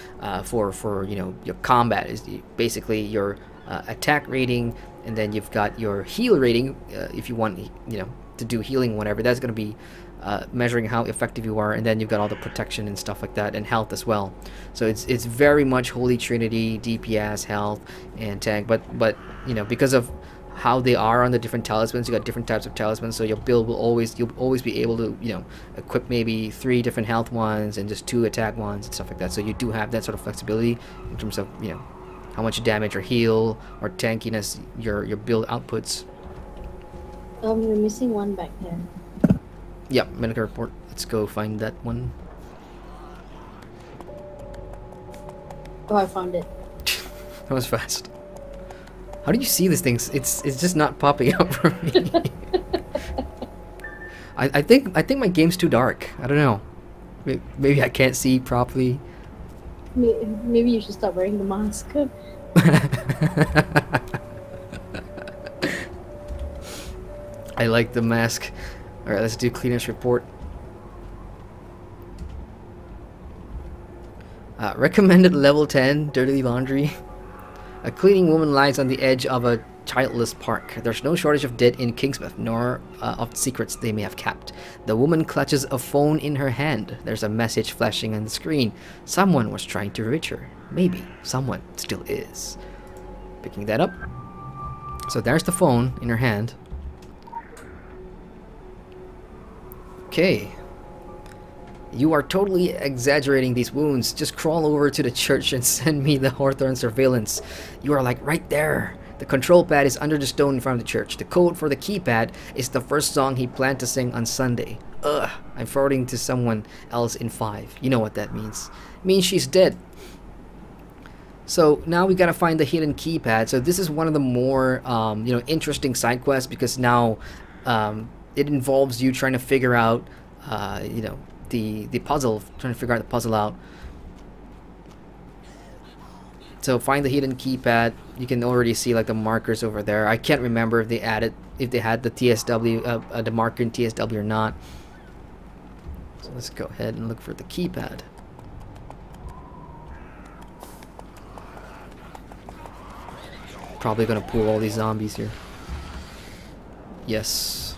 A: for you know, your combat is basically your attack rating, and then you've got your heal rating if you want, you know, to do healing, whatever. That's gonna be measuring how effective you are, and then you've got all the protection and stuff like that, and health as well. So it's very much Holy Trinity, DPS, health, and tank. But you know, because of how they are on the different talismans, you got different types of talismans. So your build will you'll always be able to, you know, equip maybe 3 different health ones and just 2 attack ones and stuff like that. So you do have that sort of flexibility in terms of, you know, how much damage or heal or tankiness your build outputs.
F: We're missing one back there.
A: Yep, medical report. Let's go find that one.
F: Oh, I found it.
A: That was fast. How do you see these things? It's just not popping up for me. I think my game's too dark. I don't know. Maybe I can't see properly.
F: Maybe you should stop wearing the mask.
A: I like the mask. Alright, let's do cleaners report. Recommended level 10 dirty laundry. A cleaning woman lies on the edge of a childless park. There's no shortage of dead in Kingsmouth, nor of secrets they may have kept. The woman clutches a phone in her hand. There's a message flashing on the screen. Someone was trying to reach her. Maybe someone still is. Picking that up. So there's the phone in her hand. Okay. You are totally exaggerating these wounds. Just crawl over to the church and send me the Hawthorne surveillance. You are like right there. The control pad is under the stone in front of the church. The code for the keypad is the first song he planned to sing on Sunday. Ugh, I'm forwarding to someone else in 5. You know what that means. It means she's dead. So now we gotta find the hidden keypad. So this is one of the more you know, interesting side quests, because now it involves you trying to figure out you know, the puzzle, trying to figure out the puzzle out. So find the hidden keypad. You can already see like the markers over there. I can't remember if they added, if they had the TSW, the marker in TSW or not. So let's go ahead and look for the keypad. Probably gonna pull all these zombies here. Yes.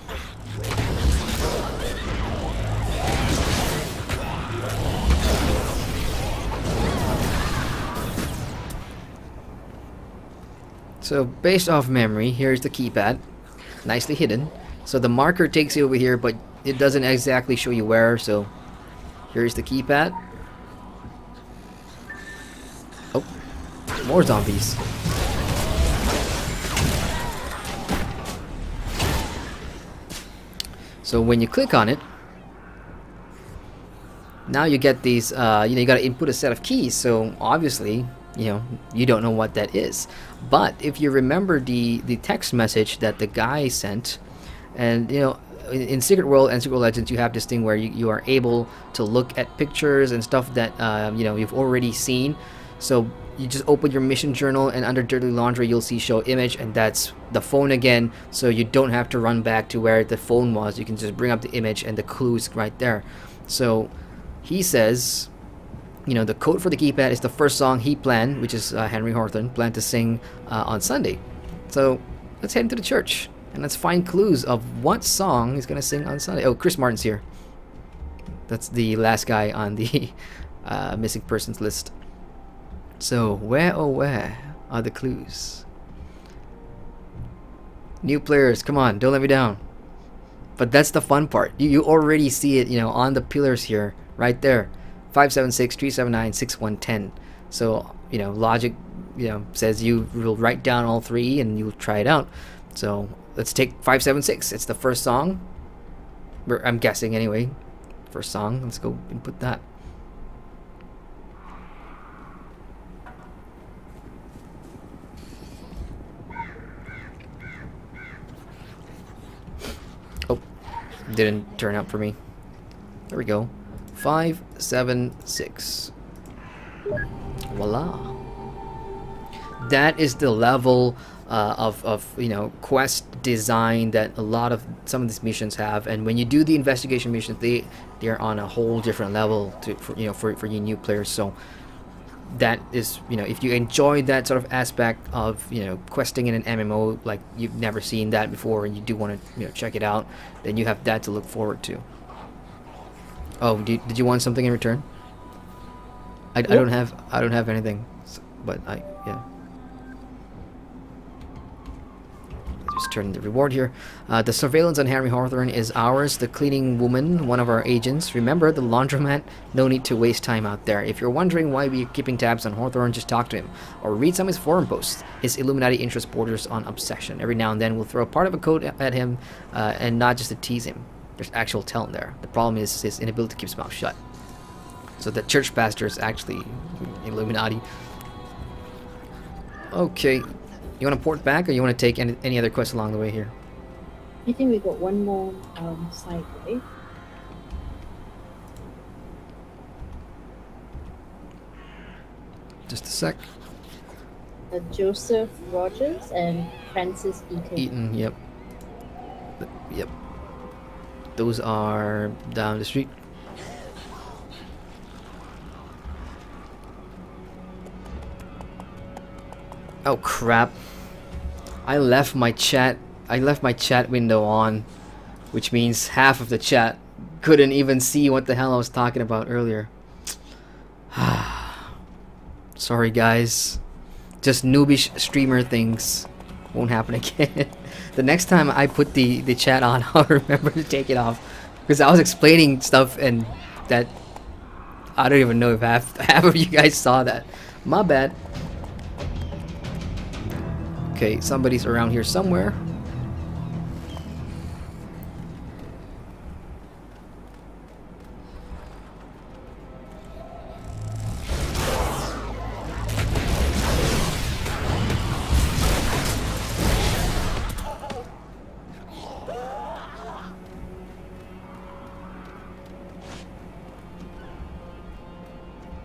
A: So based off memory, here's the keypad, nicely hidden. So the marker takes you over here, but it doesn't exactly show you where. So here's the keypad. Oh, more zombies. So when you click on it, now you get these, you know, you gotta input a set of keys. So obviously, you know, you don't know what that is. But if you remember the text message that the guy sent, and you know, in Secret World and Secret World Legends, you have this thing where you are able to look at pictures and stuff that you know, you've already seen. So you just open your mission journal, and under dirty laundry you'll see show image, and that's the phone again. So you don't have to run back to where the phone was. You can just bring up the image and the clues right there. So he says, you know, the code for the keypad is the first song he planned, which is Henry Hawthorne planned to sing on Sunday. So let's head into the church and let's find clues of what song he's gonna sing on Sunday. Oh, Chris Martin's here. That's the last guy on the missing persons list. So where, oh where are the clues? New players, come on, don't let me down. But that's the fun part. You already see it, you know, on the pillars here, right there. 576 379 6110. So, you know, logic, you know, says you will write down all 3 and you'll try it out. So let's take 576. It's the first song. I'm guessing anyway. First song. Let's go input that. Oh, didn't turn out for me. There we go. 576. Voila. That is the level of you know, quest design that a lot of some of these missions have, and when you do the investigation missions, they're on a whole different level for you new players. So that is, you know, if you enjoy that sort of aspect of, you know, questing in an MMO, like you've never seen that before, and you do want to, you know, check it out, then you have that to look forward to. Oh, did you want something in return? I don't have anything, but yeah. Just turn the reward here. The surveillance on Henry Hawthorne is ours. The cleaning woman, one of our agents. Remember the laundromat? No need to waste time out there. If you're wondering why we're keeping tabs on Hawthorne, just talk to him or read some of his forum posts. His Illuminati interest borders on obsession. Every now and then we'll throw part of a code at him, and not just to tease him. There's actual talent there. The problem is his inability to keep his mouth shut. So the church pastor is actually Illuminati. Okay, you want to port back, or you want to take any other quests along the way here?
F: I think we got one more side, right?
A: Just a sec.
F: Joseph Rogers and Francis Eaton.
A: Eaton, yep. Yep. Those are down the street. Oh crap. I left my chat window on, which means half of the chat couldn't even see what the hell I was talking about earlier. Sorry guys. Just noobish streamer things. Won't happen again. The next time I put the chat on, I'll remember to take it off. Because I was explaining stuff and that I don't even know if half of you guys saw that. My bad. Okay, somebody's around here somewhere.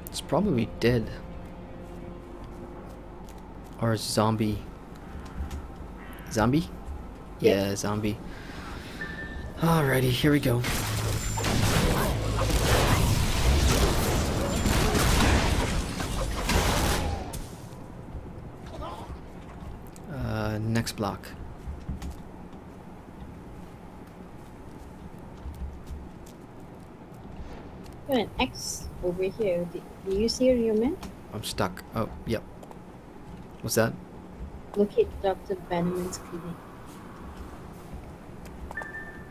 A: It's probably dead. Or a zombie. Zombie? Yeah, zombie. Alrighty, here we go. Next block.
F: Got an X over here. Do you see your man?
A: I'm stuck. Oh, yep. What's that?
F: Locate Dr. Bannerman's clinic.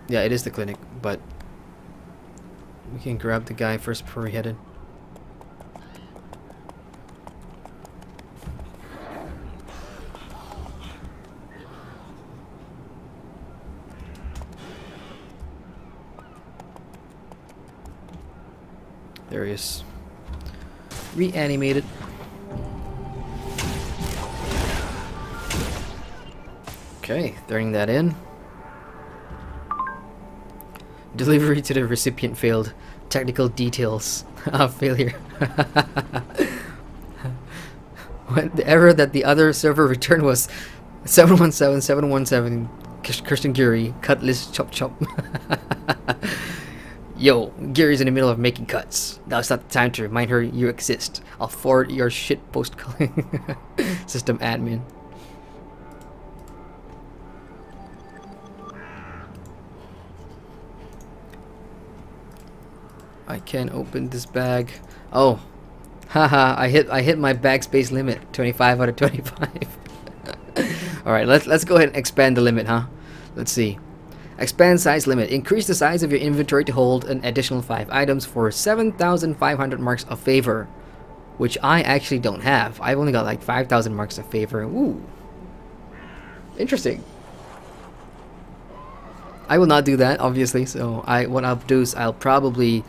A: Yeah, it is the clinic, but we can grab the guy first before we head in. There he is. Reanimated. Okay, throwing that in. Delivery to the recipient failed. Technical details. Failure. When the error that the other server returned was 717 Kirsten Guri, cut list chop chop. Yo, Gary's in the middle of making cuts. Now it's not the time to remind her you exist. I'll forward your shit post calling. System admin. I can't open this bag. Oh, haha! I hit my bag space limit. 25 out of 25. All right, let's go ahead and expand the limit, huh? Let's see. Expand size limit. Increase the size of your inventory to hold an additional 5 items for 7,500 marks of favor, which I actually don't have. I've only got like 5,000 marks of favor. Ooh, interesting. I will not do that, obviously. So what I'll do is I'll probably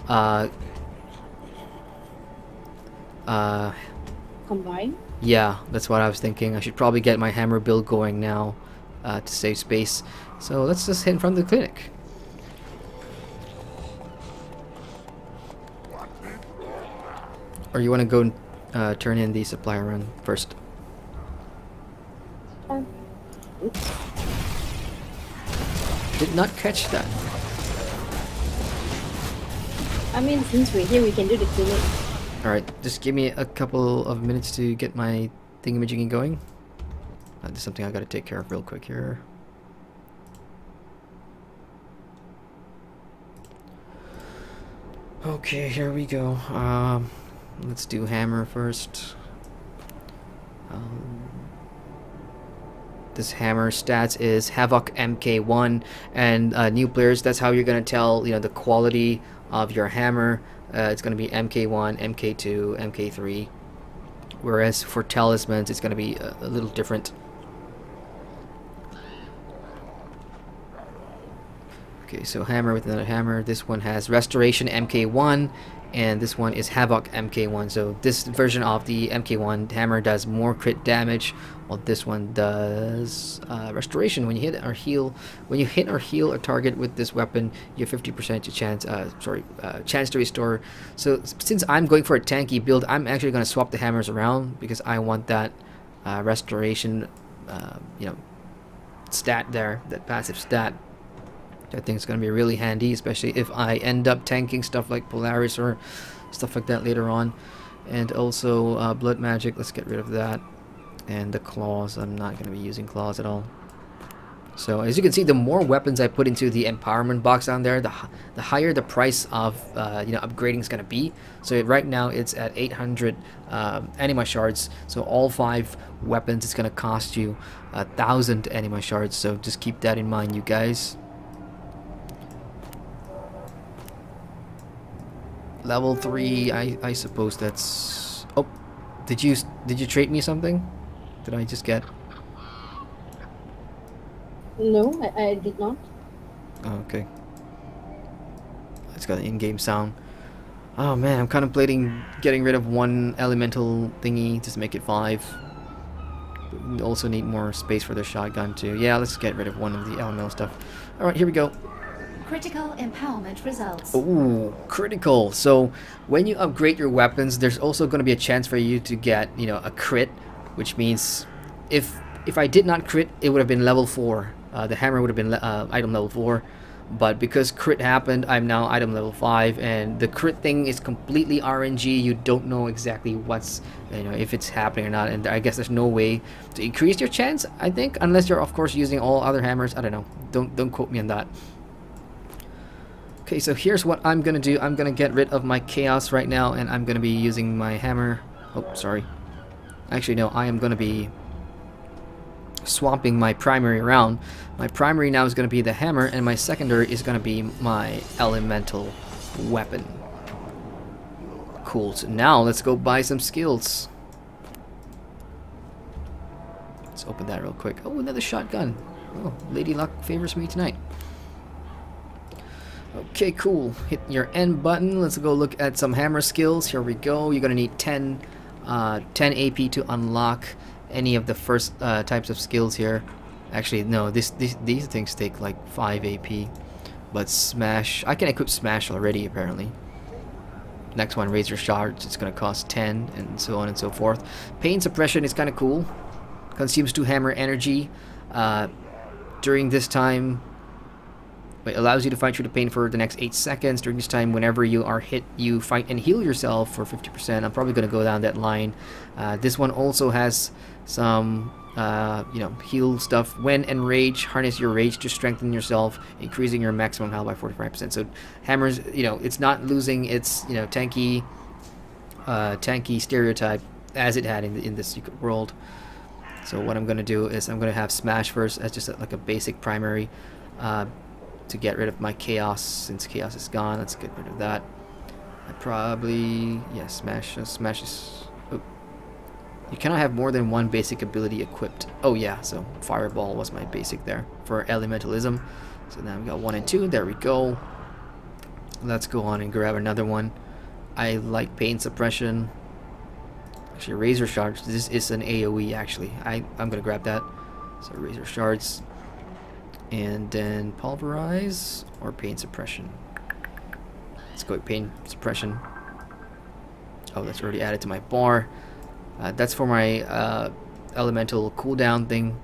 F: combine.
A: Yeah, that's what I was thinking. I should probably get my hammer build going now to save space. So let's just hit in front of the clinic. Or you want to go and turn in the supply run first? Did not catch that.
F: I mean, since we're here, we can do the clinic.
A: Alright, just give me a couple of minutes to get my thingamajiggy going. There's something I gotta take care of real quick here. Okay, here we go. Let's do hammer first. This hammer stats is Havoc MK1, and new players, that's how you're gonna tell, you know, the quality of your hammer. It's gonna be MK1, MK2, MK3, whereas for talismans it's gonna be a little different. Okay, so hammer with another hammer. This one has Restoration MK1, and this one is Havoc MK1. So this version of the MK1 hammer does more crit damage, while this one does Restoration. When you hit or heal, a target with this weapon, you have 50% chance to restore. So since I'm going for a tanky build, I'm actually going to swap the hammers around because I want that Restoration, you know, stat there, that passive stat. I think it's going to be really handy, especially if I end up tanking stuff like Polaris or stuff like that later on. And also blood magic, let's get rid of that. And the claws, I'm not going to be using claws at all. So as you can see, the more weapons I put into the empowerment box down there, the higher the price of upgrading is going to be. So right now it's at 800 anima shards. So all 5 weapons, it's going to cost you 1,000 anima shards. So just keep that in mind, you guys. Level 3, I suppose that's... Oh, did you trade me something? Did I just get...
F: No, I did not.
A: Oh, okay. It's got an in-game sound. Oh man, I'm contemplating getting rid of 1 elemental thingy just to make it 5. But we also need more space for the shotgun too. Yeah, let's get rid of 1 of the elemental stuff. Alright, here we go.
G: Critical empowerment results.
A: Ooh, critical. So when you upgrade your weapons, there's also going to be a chance for you to get, a crit, which means if I did not crit, it would have been level 4. The hammer would have been item level 4, but because crit happened, I'm now item level 5, and the crit thing is completely RNG. You don't know exactly what's, if it's happening or not, and I guess there's no way to increase your chance, I think, unless you're of course using all other hammers. I don't know. Don't quote me on that. Okay, so here's what I'm gonna do. I'm gonna get rid of my chaos right now, and I'm gonna be using my hammer. Oh, sorry. Actually, no, I am gonna be swapping my primary around. My primary now is going to be the hammer, and my secondary is going to be my elemental weapon. Cool. So now let's go buy some skills. Let's open that real quick. Oh, another shotgun. Oh, Lady Luck favors me tonight. Okay, cool. Hit your N button. Let's go look at some hammer skills. Here we go. You're going to need 10 AP to unlock any of the first types of skills here. Actually, no, these things take like 5 AP. But Smash, I can equip Smash already apparently. Next one, Razor Shards, it's gonna cost 10, and so on and so forth. Pain Suppression is kind of cool. Consumes 2 hammer energy during this time. It allows you to fight through the pain for the next 8 seconds. During this time, whenever you are hit, you fight and heal yourself for 50%. I'm probably going to go down that line. This one also has some, heal stuff. When enraged, harness your rage to strengthen yourself, increasing your maximum health by 45%. So hammers, it's not losing its, tanky stereotype as it had in the Secret World. So what I'm going to do is I'm going to have Smash first as just like a basic primary. To get rid of my chaos, since chaos is gone. Let's get rid of that. I probably, yeah, Smash is, oh. You cannot have more than 1 basic ability equipped. Oh yeah, so Fireball was my basic there for elementalism. So now we got 1 and 2, there we go. Let's go on and grab another one. I like Pain Suppression. Actually, Razor Shards, this is an AoE actually. I'm gonna grab that. So Razor Shards. And then Pulverize or Pain Suppression. Let's go with Pain Suppression. Oh, that's already added to my bar. That's for my elemental cooldown thing.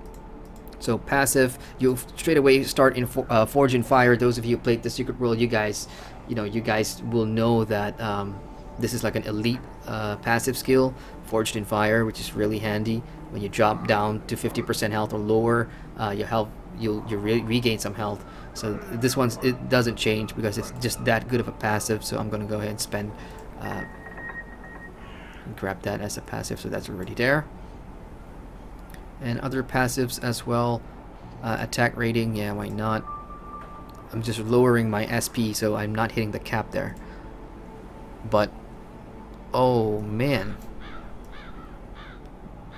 A: So passive, you'll straight away start in Forge in Fire. Those of you who played the Secret World, you guys will know that this is like an elite passive skill, Forged in Fire, which is really handy. When you drop down to 50% health or lower, you'll regain some health. So this one, it doesn't change because it's just that good of a passive. So I'm gonna go ahead and spend and grab that as a passive. So that's already there. And other passives as well. Attack rating, yeah, why not? I'm just lowering my SP, so I'm not hitting the cap there. But oh man.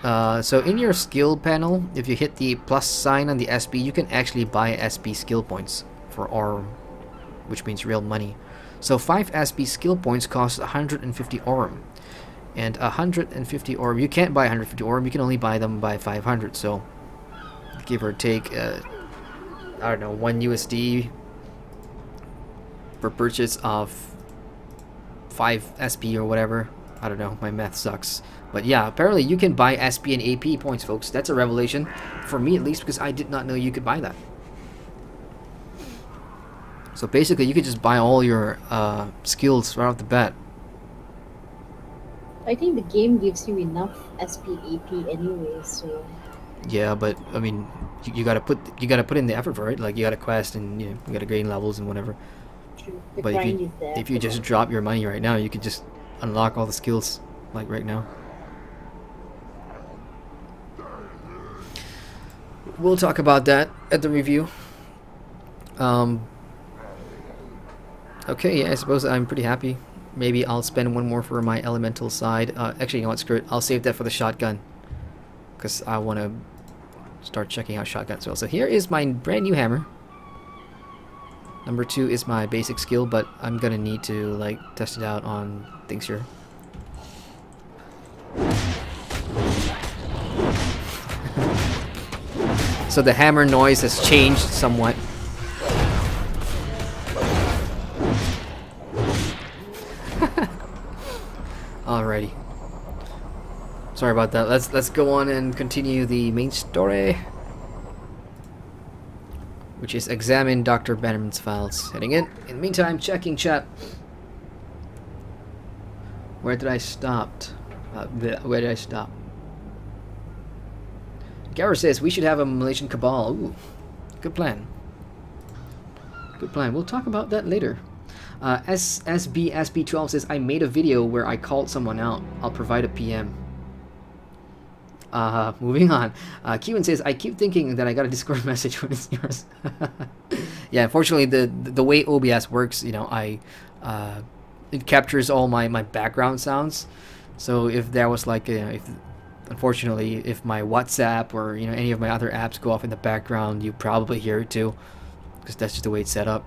A: So in your skill panel, if you hit the plus sign on the SP, you can actually buy SP skill points for Aurum, which means real money. So 5 SP skill points cost 150 Aurum. And 150 Aurum, you can't buy 150 Aurum, you can only buy them by 500. So give or take, I don't know, 1 USD per purchase of 5 SP or whatever. I don't know, my math sucks. But yeah, apparently you can buy SP and AP points, folks. That's a revelation, for me at least, because I did not know you could buy that. So basically, you could just buy all your skills right off the bat.
F: I think the game gives you enough SP AP anyway, so
A: Yeah, but I mean, you gotta put in the effort for it. Like you gotta quest and you gotta gain levels and whatever.
F: true. The
A: But
F: grind is there.
A: if you just drop your money right now, you could just unlock all the skills like right now. We'll talk about that at the review. Okay, yeah, I suppose I'm pretty happy. Maybe I'll spend one more for my elemental side. Actually, you know what, screw it. I'll save that for the shotgun. Because I want to start checking out shotguns as well. So here is my brand new hammer. Number 2 is my basic skill, but I'm going to need to like test it out on things here. So the hammer noise has changed somewhat. Alrighty. Sorry about that. Let's go on and continue the main story, which is examine Dr. Bannerman's files. Heading in. In the meantime, checking chat. Where did I stop? Where did I stop? Garrett says we should have a Malaysian cabal. Ooh, good plan. Good plan. We'll talk about that later. SB12 says I made a video where I called someone out. I'll provide a PM. Moving on. Kewan says I keep thinking that I got a Discord message when it's yours. Yeah, unfortunately the way OBS works, you know, it captures all my background sounds. So if there was like unfortunately if my WhatsApp or any of my other apps go off in the background, you probably hear it too, because that's just the way it's set up.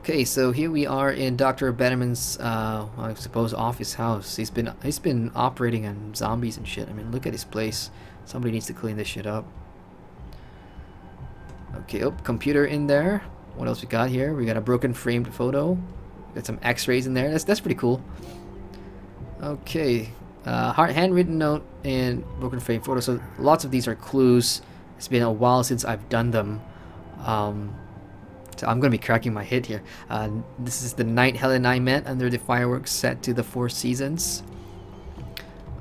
A: Okay, so here we are in Dr. Bannerman's, I suppose, office house. He's been operating on zombies and shit. I mean, look at his place. Somebody needs to clean this shit up. Okay, oh, computer in there. What else we got here? We got a broken framed photo. Got some X-rays in there. That's pretty cool. Okay, handwritten note and broken frame photo. So lots of these are clues. It's been a while since I've done them. So I'm going to be cracking my head here. This is the night Helen and I met under the fireworks set to the Four Seasons.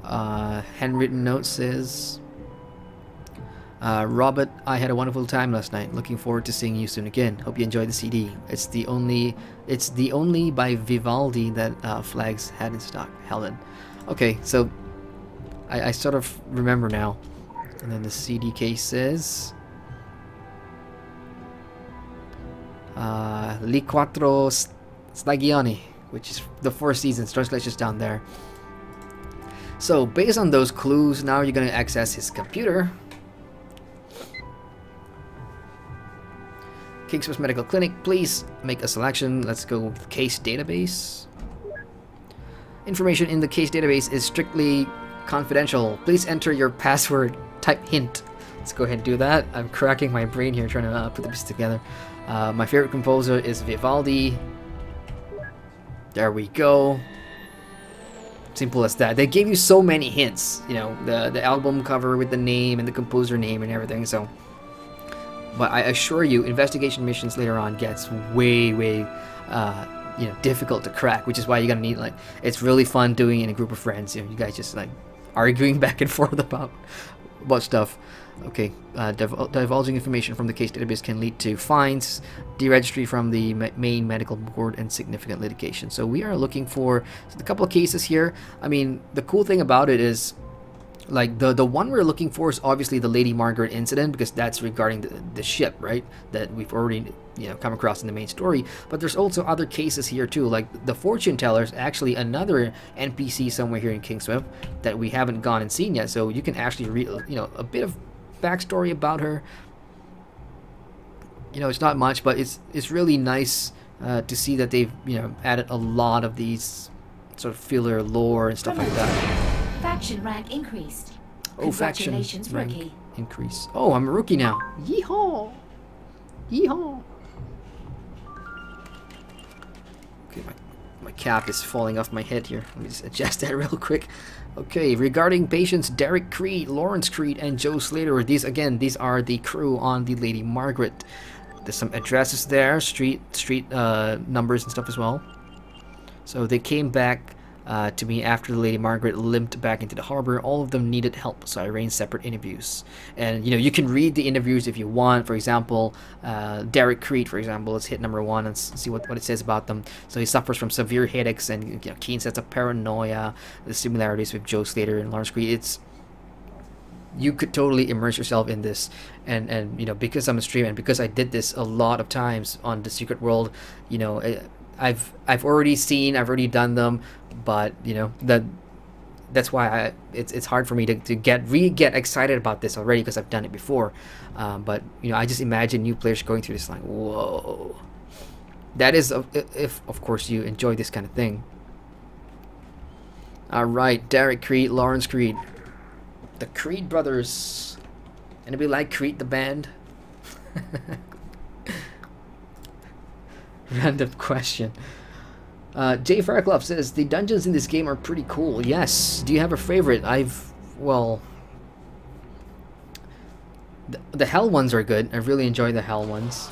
A: Handwritten note says, Robert, I had a wonderful time last night. Looking forward to seeing you soon again. Hope you enjoyed the CD. It's the only by Vivaldi that Flags had in stock. Helen. Okay, so I sort of remember now. And then the CD case says, Li Quattro Stagioni, which is the Four Seasons. Translation's down there. So based on those clues, now you're going to access his computer. Kingsmouth Medical Clinic, please make a selection. Let's go with case database. Information in the case database is strictly confidential. Please enter your password, type hint. Let's go ahead and do that. I'm cracking my brain here trying to put the pieces together. My favorite composer is Vivaldi. There we go. Simple as that. They gave you so many hints. You know, the album cover with the name and the composer name and everything. So, but I assure you, investigation missions later on gets way difficult to crack. Which is why you're gonna need it's really fun doing it in a group of friends. You know, you guys just arguing back and forth about stuff. Okay, divulging information from the case database can lead to fines, deregistry from the main medical board, and significant litigation. So we are looking for a couple of cases here. I mean, the cool thing about it is, the one we're looking for is obviously the Lady Margaret incident, because that's regarding the ship, right? That we've already come across in the main story. But there's also other cases here too, like the fortune teller is actually another NPC somewhere here in Kingsmouth that we haven't gone and seen yet. So you can actually read a bit of backstory about her. It's not much, but it's really nice to see that they've added a lot of these sort of filler lore and stuff like that.
G: Faction rank increased.
A: Oh, faction
G: Congratulations,
A: rank
G: rookie.
A: increase. Oh, I'm a rookie now. Yeehaw! Yeehaw! Okay, my cap is falling off my head here. Let me just adjust that real quick. Okay, regarding patients Derek Creed, Lawrence Creed, and Joe Slater. These are the crew on the Lady Margaret. There's some addresses there, street numbers and stuff as well. So they came back to me after the Lady Margaret limped back into the harbor. All of them needed help, so I arranged separate interviews. And you know, you can read the interviews if you want. For example, Derek Creed, for example, let's hit number 1 and see what it says about them. So he suffers from severe headaches and, you know, keen sense of paranoia. The similarities with Joe Slater and Lawrence Creed. You could totally immerse yourself in this, and you know, because I'm a streamer and because I did this a lot of times on the Secret World, you know, I've already done them, but you know, that's why it's hard for me to get excited about this already, because I've done it before. But you know, I just imagine new players going through this like, whoa. That is if of course you enjoy this kind of thing. All right, Derek Creed, Lawrence Creed, the Creed brothers. Anybody like Creed the band? Random question. Jay Fairclough says the dungeons in this game are pretty cool. Yes. Do you have a favorite? Well, the hell ones are good. I really enjoy the hell ones.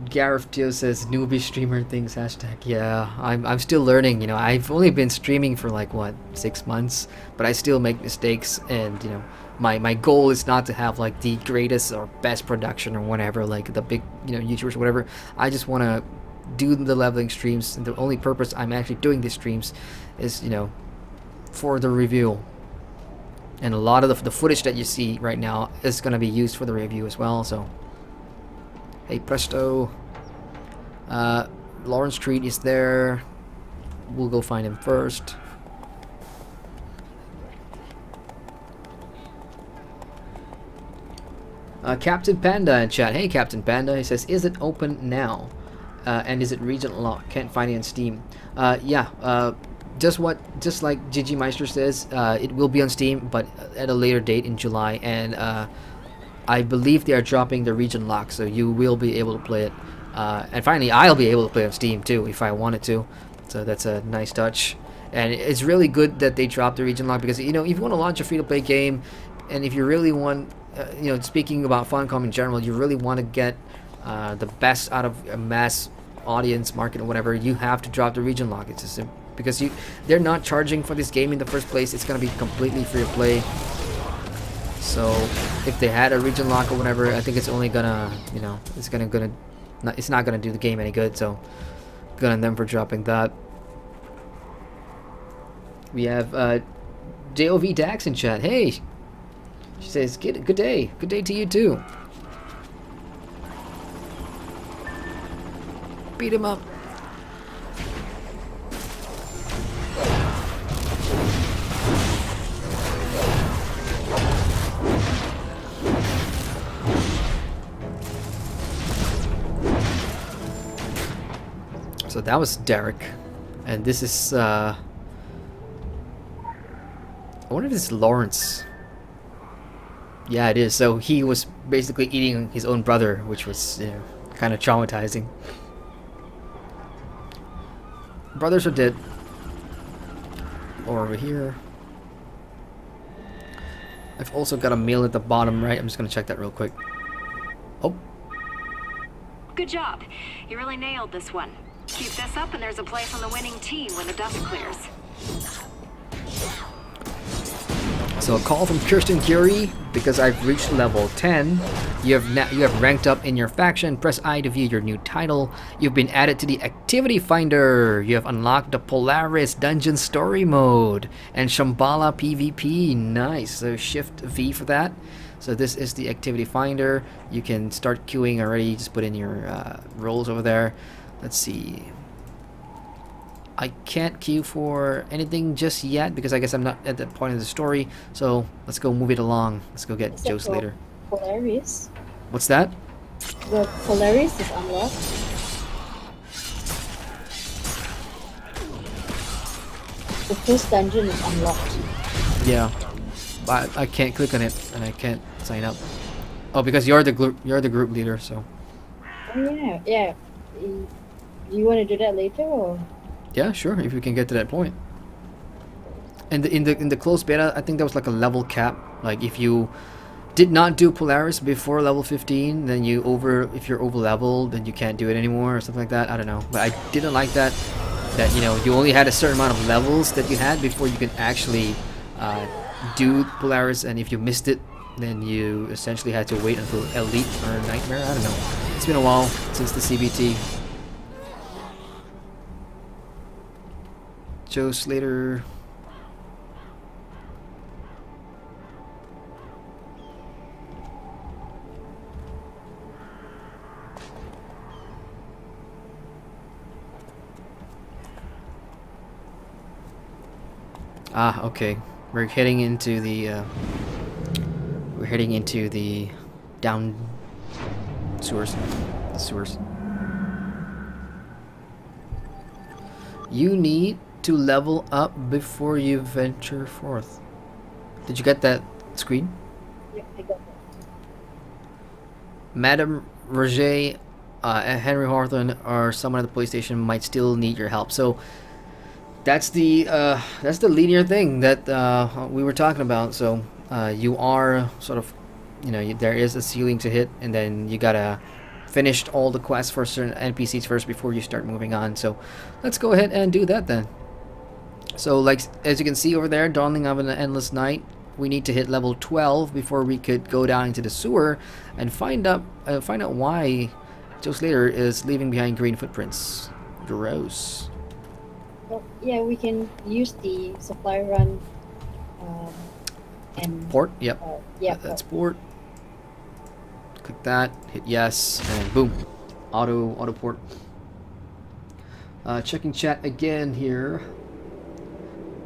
A: Gareth Teo says newbie streamer things hashtag. Yeah, I'm still learning. You know, I've only been streaming for like what, 6 months, but I still make mistakes, and you know, my goal is not to have like the greatest or best production or whatever, like the big, you know, YouTubers or whatever. I just want to do the leveling streams, and the only purpose I'm actually doing these streams is, you know, for the review. And a lot of the footage that you see right now is going to be used for the review as well. So hey presto. Lawrence Creed is there. We'll go find him first. Captain Panda in chat. Hey Captain Panda, he says, is it open now? And is it region locked? Can't find it on Steam. Yeah, just like Gigi Meister says, it will be on Steam, but at a later date in July, and I believe they are dropping the region lock, so you will be able to play it. And finally, I'll be able to play on Steam too if I wanted to. So that's a nice touch, and it's really good that they dropped the region lock, because you know, if you want to launch a free-to-play game, and if you really want, you know, speaking about Funcom in general, you really want to get the best out of a mass audience market or whatever, you have to drop the region lock. It's just because they're not charging for this game in the first place. It's gonna be completely free to play. So if they had a region lock or whatever, I think it's only gonna, you know, it's not gonna do the game any good. So good on them for dropping that. We have JOV Dax in chat. Hey, she says good day to you too. Beat him up. So that was Derek, and this is I wonder if this is Lawrence. Yeah, it is. So he was basically eating his own brother, which was, you know, kind of traumatizing. Brothers are dead. Or over here. I've also got a meal at the bottom right. I'm just gonna check that real quick. Oh.
H: Good job. You really nailed this one. Keep this up and there's a place on the winning team when the dust clears.
A: So a call from Kirsten Curie, because I've reached level 10. You have ranked up in your faction. Press I to view your new title. You've been added to the activity finder. You have unlocked the Polaris Dungeon Story Mode and Shambhala PvP. Nice. So shift V for that. So this is the activity finder. You can start queuing already. Just put in your roles over there. Let's see. I can't queue for anything just yet because I guess I'm not at that point of the story. So let's go move it along. Let's go get Joe Slater.
F: Polaris.
A: What's that?
F: The Polaris is unlocked. The first dungeon is unlocked.
A: Yeah, but I can't click on it and I can't sign up. Oh, because you're the group leader, so.
F: Oh yeah. You want to do that later, or?
A: Yeah, sure. If we can get to that point. And in the closed beta, I think there was like a level cap. Like if you did not do Polaris before level 15, then if you're over leveled, then you can't do it anymore or something like that. I don't know, but I didn't like that you know, you only had a certain amount of levels that you had before you could actually do Polaris, and if you missed it, then you essentially had to wait until Elite or Nightmare. I don't know. It's been a while since the CBT. Joe Slater. Ah, okay. We're heading into the down sewers. The sewers. You need to level up before you venture forth. Did you get that screen?
F: Yeah, I got that.
A: Madam Roger, Henry Hawthorne, or someone at the police station might still need your help. So that's the linear thing that we were talking about. So you are sort of, you know, there is a ceiling to hit, and then you gotta finish all the quests for certain NPCs first before you start moving on. So let's go ahead and do that then. So like as you can see over there, Dawning of an Endless Night, we need to hit level 12 before we could go down into the sewer and find out why Joe Slater is leaving behind green footprints. Gross.
F: Well, yeah, we can use the supply run and
A: Port? Yep.
F: Yeah,
A: that's port. Click that, hit yes, and boom. Auto port. Checking chat again here.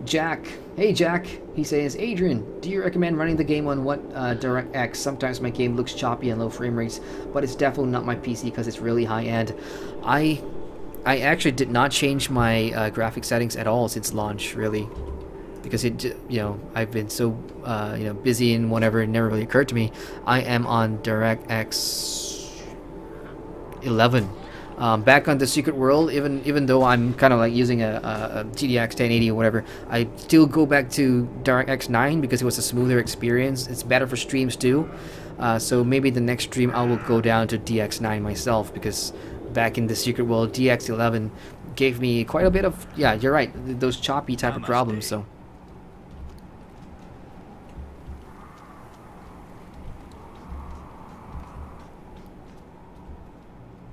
A: Jack. Hey Jack. He says, Adrian, do you recommend running the game on what DirectX? Sometimes my game looks choppy and low frame rates, but it's definitely not my PC because it's really high end. I actually did not change my graphic settings at all since launch, really, because it, you know, I've been so you know, busy and whatever, it never really occurred to me. I am on DirectX 11. Back on the Secret World, even though I'm kind of like using a GTX 1080 or whatever, I still go back to DirectX 9 because it was a smoother experience. It's better for streams too. So maybe the next stream I will go down to DX9 myself, because back in the Secret World, DX11 gave me quite a bit of, yeah, you're right, those choppy type of problems. So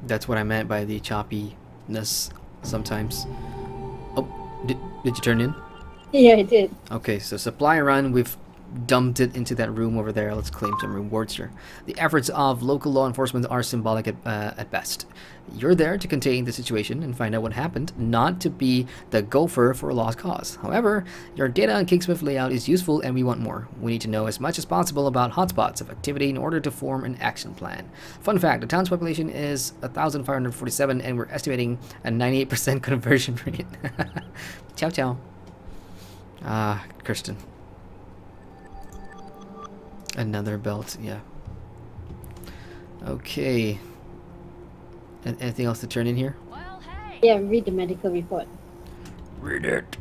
A: that's what I meant by the choppiness sometimes. Oh, did you turn in?
F: Yeah, I did.
A: Okay, so supply run, we've dumped it into that room over there. Let's claim some rewards here. The efforts of local law enforcement are symbolic at best. You're there to contain the situation and find out what happened, not to be the gopher for a lost cause. However, your data on Kingsmouth layout is useful and we want more. We need to know as much as possible about hotspots of activity in order to form an action plan. Fun fact, the town's population is 1,547 and we're estimating a 98% conversion rate. Ciao ciao. Ah, Kirsten. Another belt, yeah. Okay. Anything else to turn in here?
D: Well, hey.
F: Yeah, read the medical report.
A: Read it.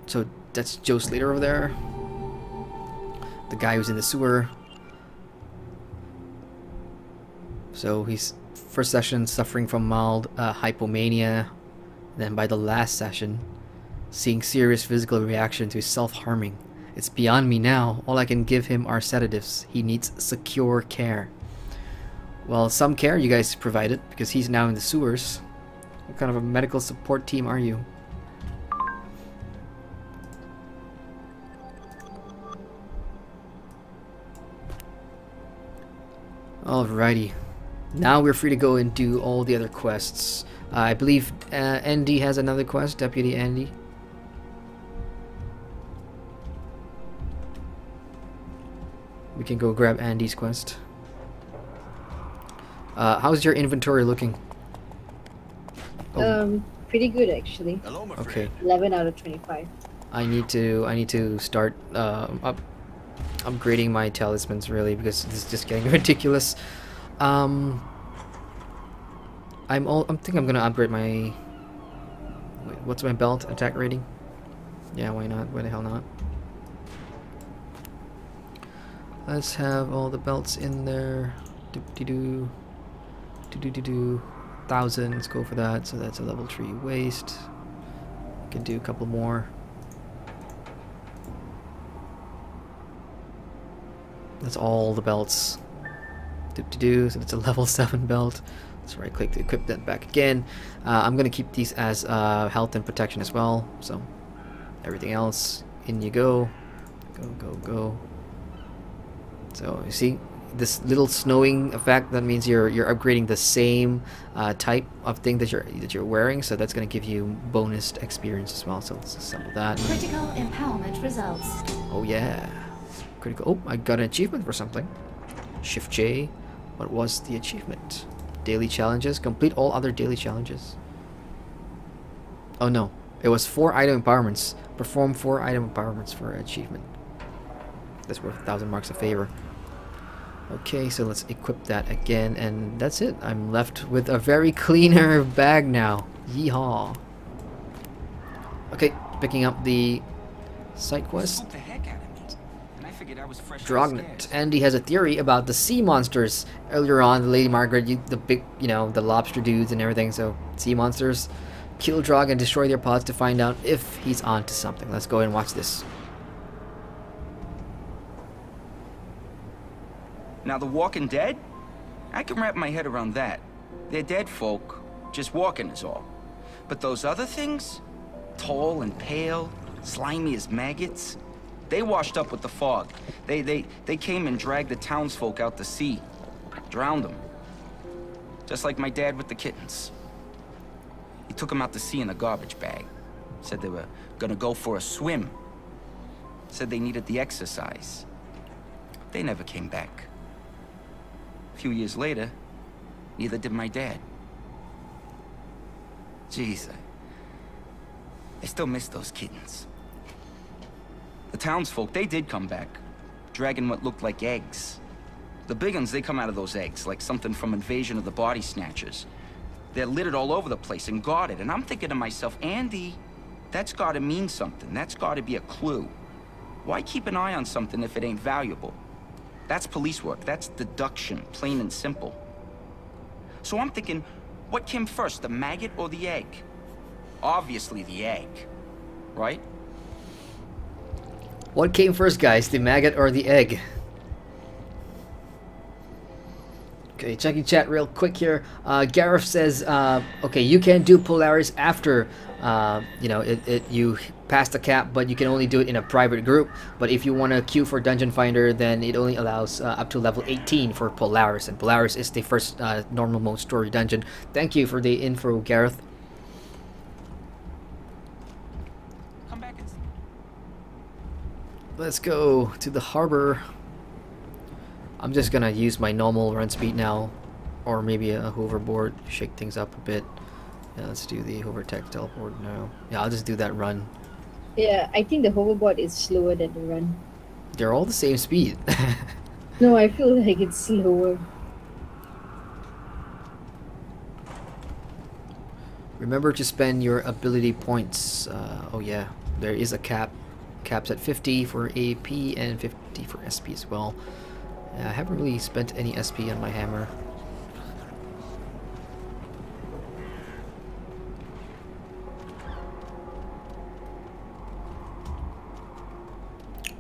A: So that's Joe Slater over there. The guy who's in the sewer. So he's first session suffering from mild hypomania. Then by the last session, seeing serious physical reaction to self-harming. It's beyond me now. All I can give him are sedatives. He needs secure care. Well, some care you guys provided, because he's now in the sewers. What kind of a medical support team are you? Alrighty. Now we're free to go and do all the other quests. I believe Andy has another quest, Deputy Andy. We can go grab Andy's quest. How's your inventory looking? Oh.
F: Pretty good actually.
A: Okay.
F: 11 out of 25.
A: I need to start upgrading my talismans, really, because this is just getting ridiculous. I think I'm gonna upgrade my. Wait, what's my belt attack rating? Yeah, why not? Why the hell not? Let's have all the belts in there. Do-do-do. Do-do-do-do. 1,000, let's go for that. So that's a level 3 waste. Can do a couple more. That's all the belts. Do-do-do. So that's a level 7 belt. Let's right click to equip that back again. I'm gonna keep these as health and protection as well. So everything else, in you go. Go, go, go. So you see this little snowing effect, that means you're upgrading the same type of thing that you're wearing, so that's going to give you bonus experience as well. So let's assemble that.
G: Critical empowerment results.
A: Oh yeah, critical. Oh, I got an achievement for something. Shift J. What was the achievement? Daily challenges. Complete all other daily challenges. Oh no, it was 4 item empowerments. Perform 4 item empowerments for achievement. That's worth 1,000 marks of favor. Okay, so let's equip that again, and that's it. I'm left with a very cleaner bag now. Yeehaw. Okay, picking up the side quest. Drognet. Andy has a theory about the sea monsters. Earlier on, Lady Margaret, the big, the lobster dudes and everything. So, sea monsters. Kill Drog and destroy their pods to find out if he's onto something. Let's go and watch this.
I: Now the Walking Dead? I can wrap my head around that. They're dead folk, just walking is all. But those other things? Tall and pale, slimy as maggots? They washed up with the fog. They came and dragged the townsfolk out to sea. Drowned them. Just like my dad with the kittens. He took them out to sea in a garbage bag. Said they were gonna go for a swim. Said they needed the exercise. They never came back. A few years later, neither did my dad. Jeez, I still miss those kittens. The townsfolk, they did come back, dragging what looked like eggs. The big ones, they come out of those eggs, like something from Invasion of the Body Snatchers. They're littered all over the place and guarded, and I'm thinking to myself, Andy, that's gotta mean something. That's gotta be a clue. Why keep an eye on something if it ain't valuable? That's police work. That's deduction, plain and simple. So I'm thinking, what came first, the maggot or the egg? Obviously the egg, right?
A: What came first, guys? The maggot or the egg? Okay, checking chat real quick here. Gareth says, okay, you can do Polaris after, you pass the cap, but you can only do it in a private group. But if you want to queue for Dungeon Finder, then it only allows up to level 18 for Polaris, and Polaris is the first normal mode story dungeon. Thank you for the info, Gareth.
I: Come back and see.
A: Let's go to the harbor. I'm just gonna use my normal run speed now, or maybe a hoverboard, shake things up a bit. Yeah, let's do the hovertech teleport now. Yeah, I'll just do that run.
F: Yeah, I think the hoverboard is slower than the run.
A: They're all the same speed.
F: No, I feel like it's slower.
A: Remember to spend your ability points. Oh yeah, there is a cap. Caps at 50 for AP and 50 for SP as well. I haven't really spent any SP on my hammer.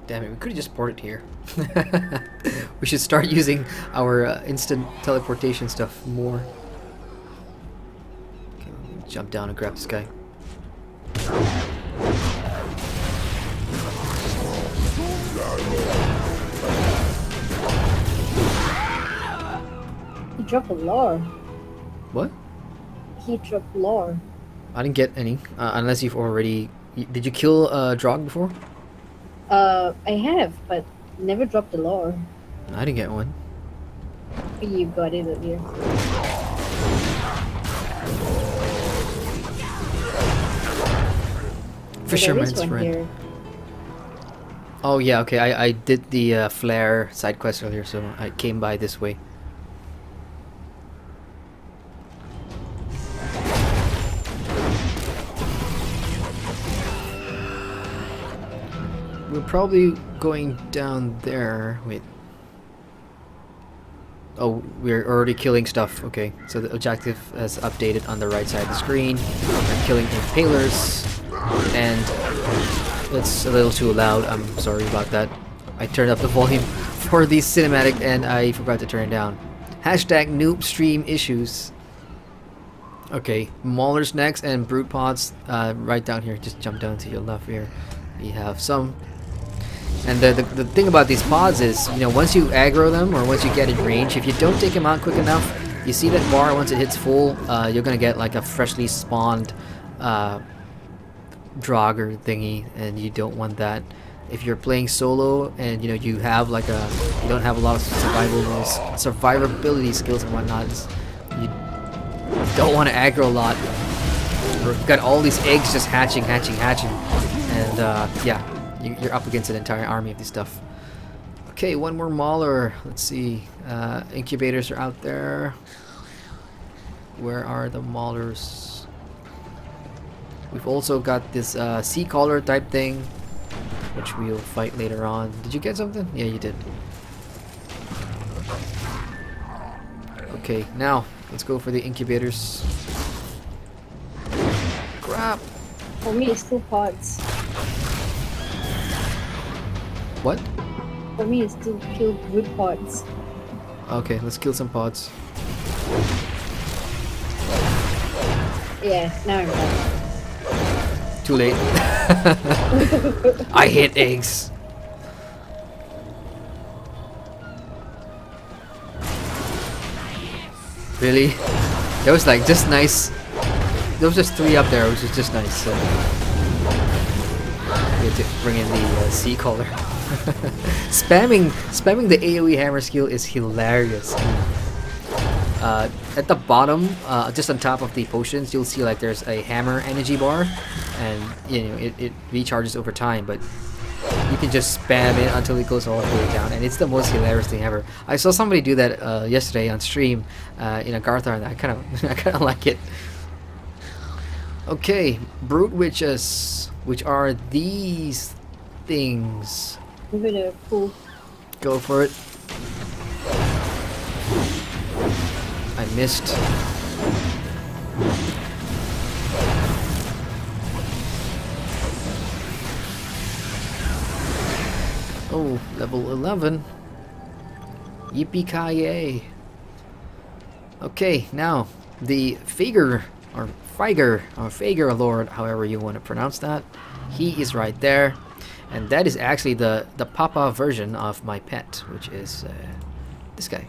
A: Damn it, we could have just ported here. We should start using our instant teleportation stuff more. Okay, let me jump down and grab this guy.
F: He dropped a lore.
A: What?
F: He dropped lore.
A: I didn't get any, unless you've already... Did you kill Drog before?
F: I have, but never dropped the lore.
A: I didn't get one.
F: You got it earlier.
A: Fisherman's friend. Here. Oh yeah, okay, I did the flare side quest earlier, so I came by this way. We're probably going down there. Wait, Oh, we're already killing stuff. Okay, so the objective has updated on the right side of the screen. I'm killing impalers, and it's a little too loud. I'm sorry about that. I turned up the volume for the cinematic and I forgot to turn it down. Hashtag noob stream issues. Okay, Maulers next and Brute Pods right down here. Just jump down to your left here. We have some. And the thing about these pods is, you know, once you aggro them or once you get in range, if you don't take them out quick enough, you see that bar once it hits full, you're gonna get like a freshly spawned Draugr thingy, and you don't want that. If you're playing solo and you know you have like you don't have a lot of survivability skills and whatnot, you don't want to aggro a lot. You've got all these eggs just hatching, and yeah. You're up against an entire army of this stuff. Okay, one more Mauler. Let's see. Incubators are out there. Where are the Maulers? We've also got this sea collar type thing, which we'll fight later on. Did you get something? Yeah, you did. Okay, now let's go for the incubators. Crap!
F: For me, it's 2 pods.
A: What?
F: For me, it's to kill good pods.
A: Okay, let's kill some pods.
F: Yeah, now I'm done.
A: Too late. I hate eggs. Really? That was like just nice. There was just 3 up there, which was just nice. So we had to bring in the sea collar. Spamming the AoE hammer skill is hilarious. At the bottom, just on top of the potions, you'll see like there's a hammer energy bar, and you know it recharges over time. But you can just spam it until it goes all the way down, and it's the most hilarious thing ever. I saw somebody do that yesterday on stream in a Garthar, and I kind of like it. Okay, Brute Witches, which are these things.
F: I'm gonna pull.
A: Go for it. I missed. Oh, level 11. Yippee-ki-yay. Okay, now the Fager or Fager Lord, however you want to pronounce that, he is right there. And that is actually the Papa version of my pet, which is this guy.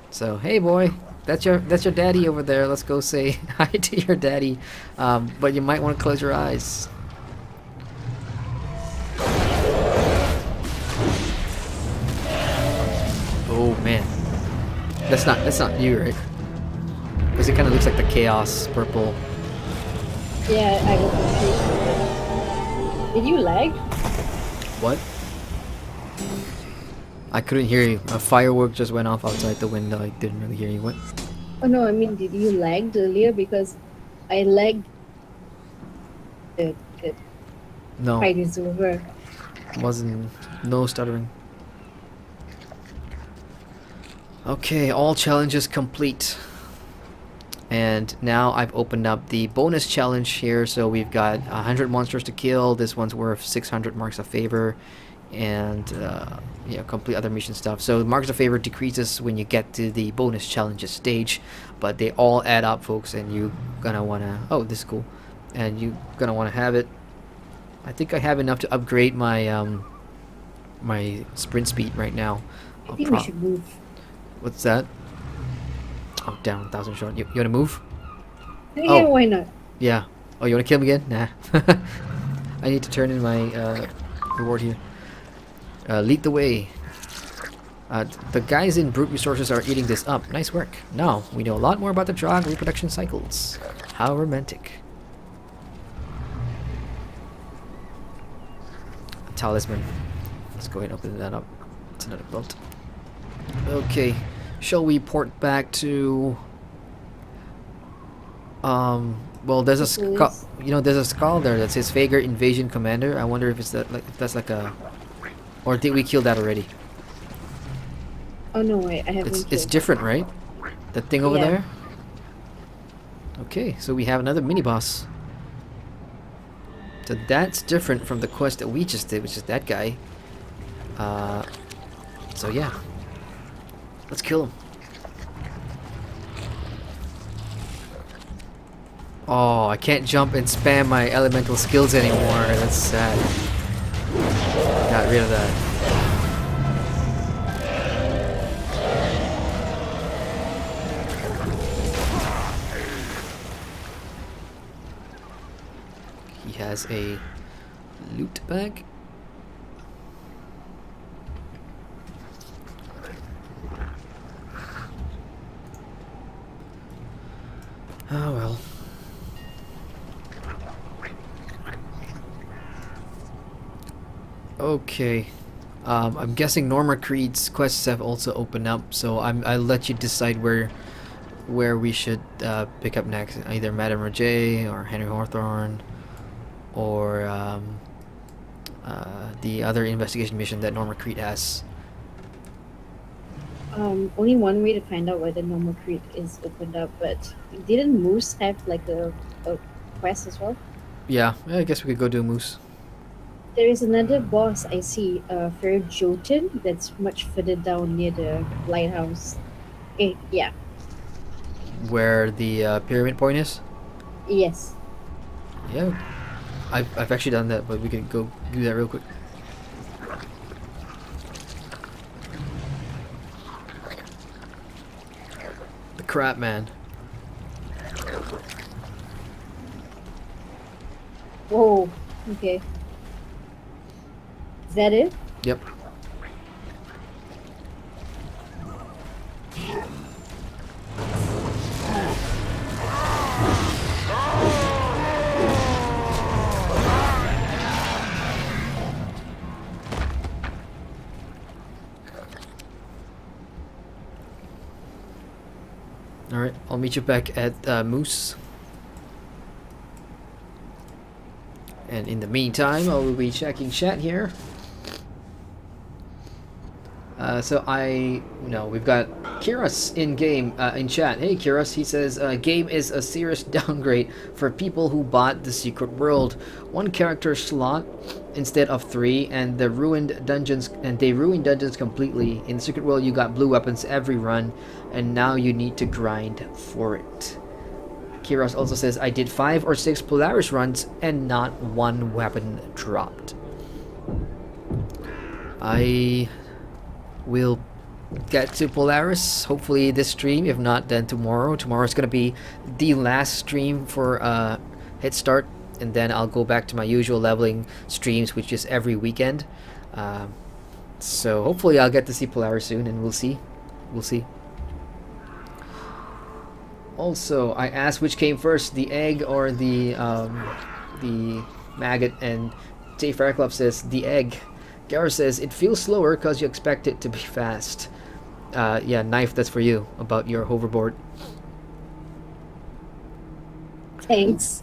A: So hey boy, that's your daddy over there. Let's go say hi to your daddy. But you might want to close your eyes. Oh man, that's not you, right? Because it kind of looks like the chaos purple.
F: Yeah, I got confused. Did you lag?
A: What? I couldn't hear you. A firework just went off outside the window. I didn't really hear you. What?
F: Oh no, I mean, did you lag earlier? Because I lagged. Good.
A: No.
F: Fight is over.
A: Wasn't. No stuttering. Okay, all challenges complete. And now I've opened up the bonus challenge here, so we've got 100 monsters to kill. This one's worth 600 marks of favor, and yeah, complete other mission stuff. So marks of favor decreases when you get to the bonus challenges stage, but they all add up, folks, and you gonna wanna. Oh, this is cool, and you gonna wanna have it. I think I have enough to upgrade my my sprint speed right now.
F: I think we should move.
A: What's that? Oh, down 1,000 short. You wanna move?
F: Yeah,
A: oh.
F: Why not?
A: Yeah. Oh, you wanna kill him again? Nah. I need to turn in my reward here. Lead the way. The guys in Brute Resources are eating this up. Nice work. Now, we know a lot more about the Draugr reproduction cycles. How romantic. A talisman. Let's go ahead and open that up. It's another belt. Okay. Shall we port back to well, there's a skull, you know, there's a skull there that says Fager Invasion Commander. I wonder if it's that, like, if that's like a, or did we kill that already?
F: Oh no, wait, I haven't.
A: It's different, right? That thing over there? Okay, so we have another mini-boss. So that's different from the quest that we just did, which is that guy. So yeah. Let's kill him. Oh, I can't jump and spam my elemental skills anymore. That's sad. Got rid of that. He has a loot bag. Oh well. Okay. I'm guessing Norma Creed's quests have also opened up, so I'll let you decide where we should pick up next. Either Madame Roget or Henry Hawthorne, or the other investigation mission that Norma Creed has.
F: Only one way to find out whether Normal Creek is opened up, but didn't Moose have like a quest as well?
A: Yeah, I guess we could go do Moose.
F: There is another boss I see, Fair Jotun, that's much further down near the lighthouse. Yeah.
A: Where the pyramid point is?
F: Yes.
A: Yeah. I've actually done that, but we can go do that real quick. The crap man.
F: Whoa, okay. Is that it?
A: Yep. Alright, I'll meet you back at Moose. And in the meantime, I will be checking chat here. We've got Kiros in game, in chat. Hey Kiros, he says, game is a serious downgrade for people who bought the Secret World. 1 character slot instead of 3, and they ruined dungeons completely. In Secret World, you got blue weapons every run, and now you need to grind for it. Kiros also says, I did 5 or 6 Polaris runs, and not 1 weapon dropped. I will get to Polaris hopefully this stream, if not then tomorrow. Tomorrow's gonna be the last stream for Head Start, and then I'll go back to my usual leveling streams, which is every weekend. So hopefully I'll get to see Polaris soon, and we'll see. Also, I asked which came first, the egg or the maggot, and J Fairclough says the egg. Gareth says it feels slower because you expect it to be fast. Yeah, Knife, that's for you about your hoverboard.
F: Thanks.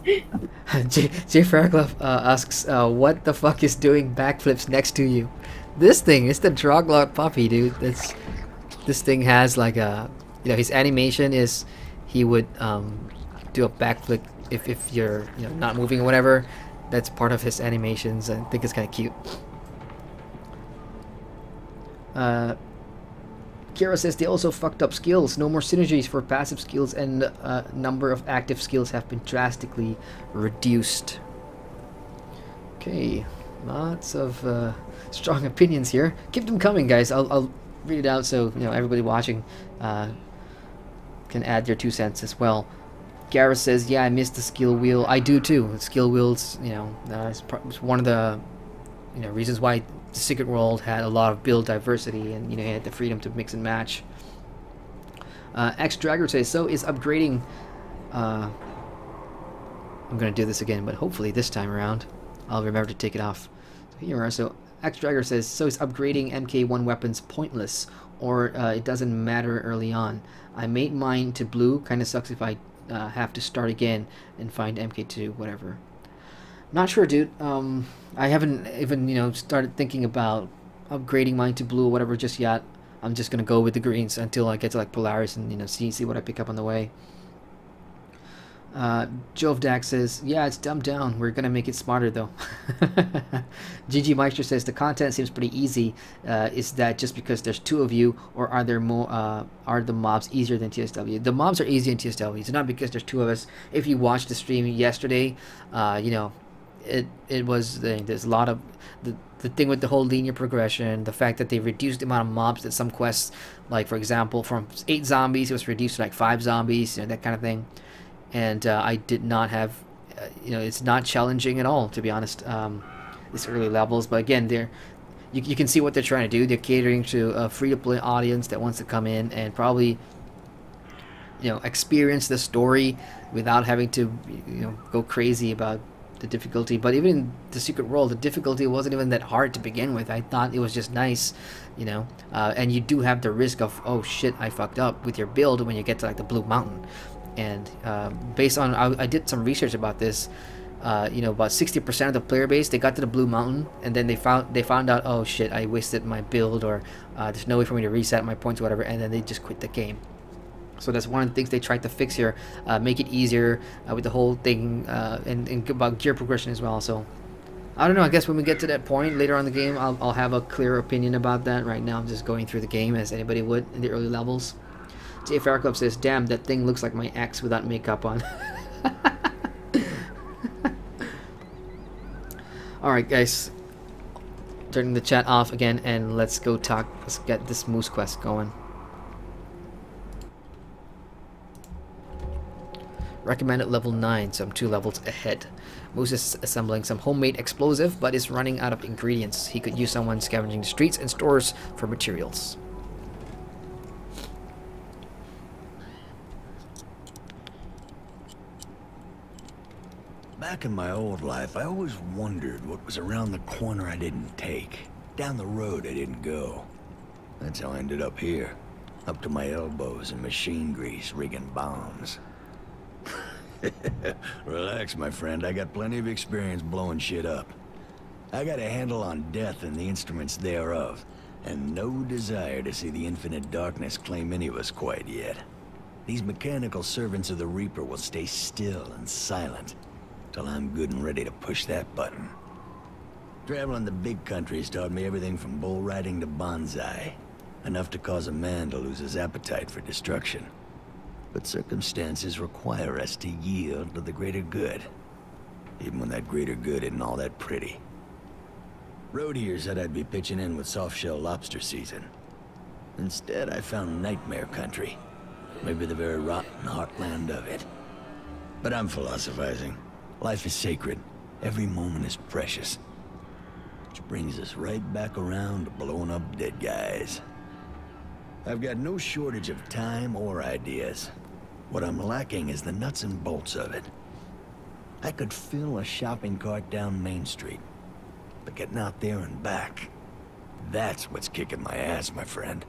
A: J Fairclough asks, what the fuck is doing backflips next to you? This thing, it's the Droglot puppy, dude. This thing has like a, his animation is he would do a backflip if you're not moving or whatever. That's part of his animations. I think it's kind of cute. Kira says they also fucked up skills. No more synergies for passive skills, and number of active skills have been drastically reduced. Okay, lots of strong opinions here. Keep them coming, guys. I'll read it out so everybody watching can add their 2 cents as well. Gareth says, yeah, I missed the skill wheel. I do too. The skill wheels, it's one of the reasons why the Secret World had a lot of build diversity, and you had the freedom to mix and match. X Dragger says, so is upgrading. I'm gonna do this again, but hopefully this time around I'll remember to take it off. So here we are. So X Dragger says, so is upgrading MK1 weapons pointless, or it doesn't matter early on? I made mine to blue. Kinda sucks if I have to start again and find MK2, whatever. Not sure, dude. I haven't even started thinking about upgrading mine to blue or whatever just yet. I'm just gonna go with the greens until I get to like Polaris and, you know, see what I pick up on the way. Jove Dax says, yeah, it's dumbed down. We're gonna make it smarter though. GG Meister says the content seems pretty easy. Is that just because there's 2 of you, or are there more? Are the mobs easier than TSW? The mobs are easier in TSW. It's not because there's 2 of us. If you watched the stream yesterday, you know, it was there's a lot of the thing with the whole linear progression, the fact that they reduced the amount of mobs that some quests, like for example, from 8 zombies, it was reduced to like 5 zombies, you know, that kind of thing. And I did not have, you know, it's not challenging at all, to be honest, these early levels. But again, you can see what they're trying to do. They're catering to a free-to-play audience that wants to come in and probably, you know, experience the story without having to, you know, go crazy about the difficulty. But even in the Secret World, the difficulty wasn't even that hard to begin with. I thought it was just nice, you know. And you do have the risk of, oh shit, I fucked up with your build when you get to like the Blue Mountain. And based on, I did some research about this, you know, about 60% of the player base, they got to the Blue Mountain and then they found out, oh shit, I wasted my build, or there's no way for me to reset my points or whatever, and then they just quit the game. So that's one of the things they tried to fix here, make it easier with the whole thing, and about gear progression as well. So I don't know, I guess when we get to that point later on in the game, I'll have a clear opinion about that. Right now I'm just going through the game as anybody would in the early levels. J. Fairclub says, damn, that thing looks like my ex without makeup on. Alright guys, turning the chat off again and let's go talk. Let's get this moose quest going. Recommended level 9, so I'm 2 levels ahead. Moose is assembling some homemade explosive but is running out of ingredients. He could use someone scavenging the streets and stores for materials.
J: Back in my old life, I always wondered what was around the corner I didn't take, down the road I didn't go. That's how I ended up here, up to my elbows in machine grease, rigging bombs. Relax, my friend, I got plenty of experience blowing shit up. I got a handle on death and the instruments thereof, and no desire to see the infinite darkness claim any of us quite yet. These mechanical servants of the Reaper will stay still and silent till I'm good and ready to push that button. Traveling the big countries taught me everything from bull riding to bonsai, enough to cause a man to lose his appetite for destruction. But circumstances require us to yield to the greater good, even when that greater good isn't all that pretty. Road here said I'd be pitching in with soft-shell lobster season. Instead, I found nightmare country, maybe the very rotten heartland of it. But I'm philosophizing. Life is sacred. Every moment is precious. Which brings us right back around to blowing up dead guys. I've got no shortage of time or ideas. What I'm lacking is the nuts and bolts of it. I could fill a shopping cart down Main Street, but getting out there and back, that's what's kicking my ass, my friend.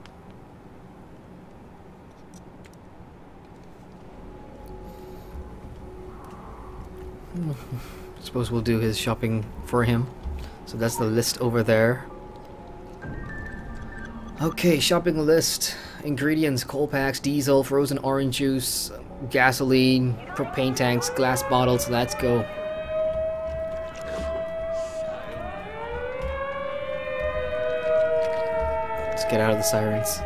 A: Suppose we'll do his shopping for him. So that's the list over there. Okay, shopping list. Ingredients: coal packs, diesel, frozen orange juice, gasoline, propane tanks, glass bottles. Let's go. Let's get out of the sirens.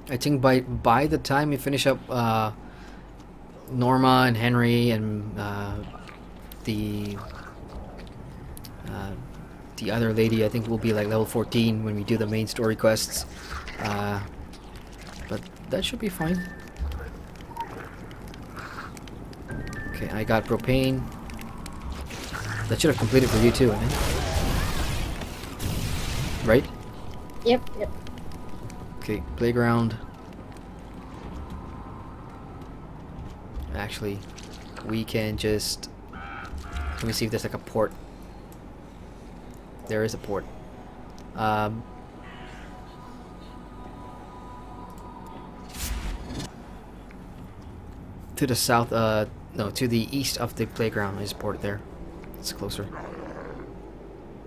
A: I think by the time we finish up Norma and Henry and the other lady, I think we'll be like level 14 when we do the main story quests. But that should be fine. Okay, I got propane. That should have completed for you too, I think. Right?
F: Yep.
A: Okay, playground. Actually, we can just... Let me see if there's like a port. There is a port. To the south, no, to the east of the playground. I just poured it there. It's closer.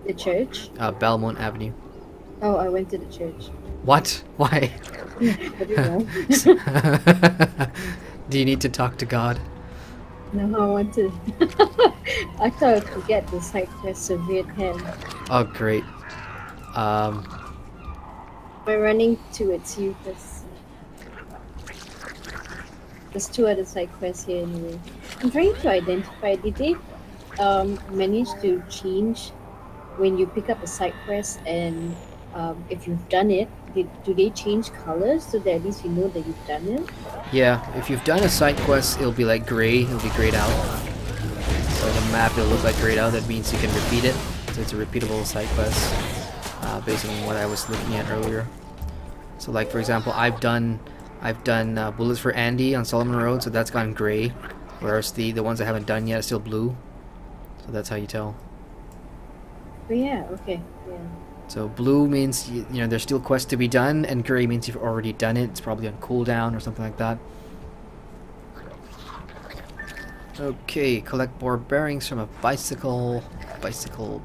F: The church?
A: Belmont Avenue.
F: Oh, I went to the church.
A: What? Why?
F: I don't know.
A: Do you need to talk to God?
F: No, I want to. I thought I could get the side quest Soviet hand.
A: Oh, great.
F: I'm running towards you because there's 2 other side quests here anyway. I'm trying to identify. Did they manage to change when you pick up a side quest and if you've done it? Do they change colors so that at least you know that you've done it?
A: Yeah, if you've done a side quest, it'll be like gray. It'll be grayed out. So the map, it'll look like grayed out. That means you can repeat it. So it's a repeatable side quest, based on what I was looking at earlier. So, like for example, I've done Bullets for Andy on Solomon Road, so that's gone gray, whereas the ones I haven't done yet are still blue. So that's how you tell.
F: Oh yeah. Okay. Yeah.
A: So blue means you know there's still quests to be done, and gray means you've already done it. It's probably on cooldown or something like that. Okay, collect more bearings from a bicycle. Bicycle.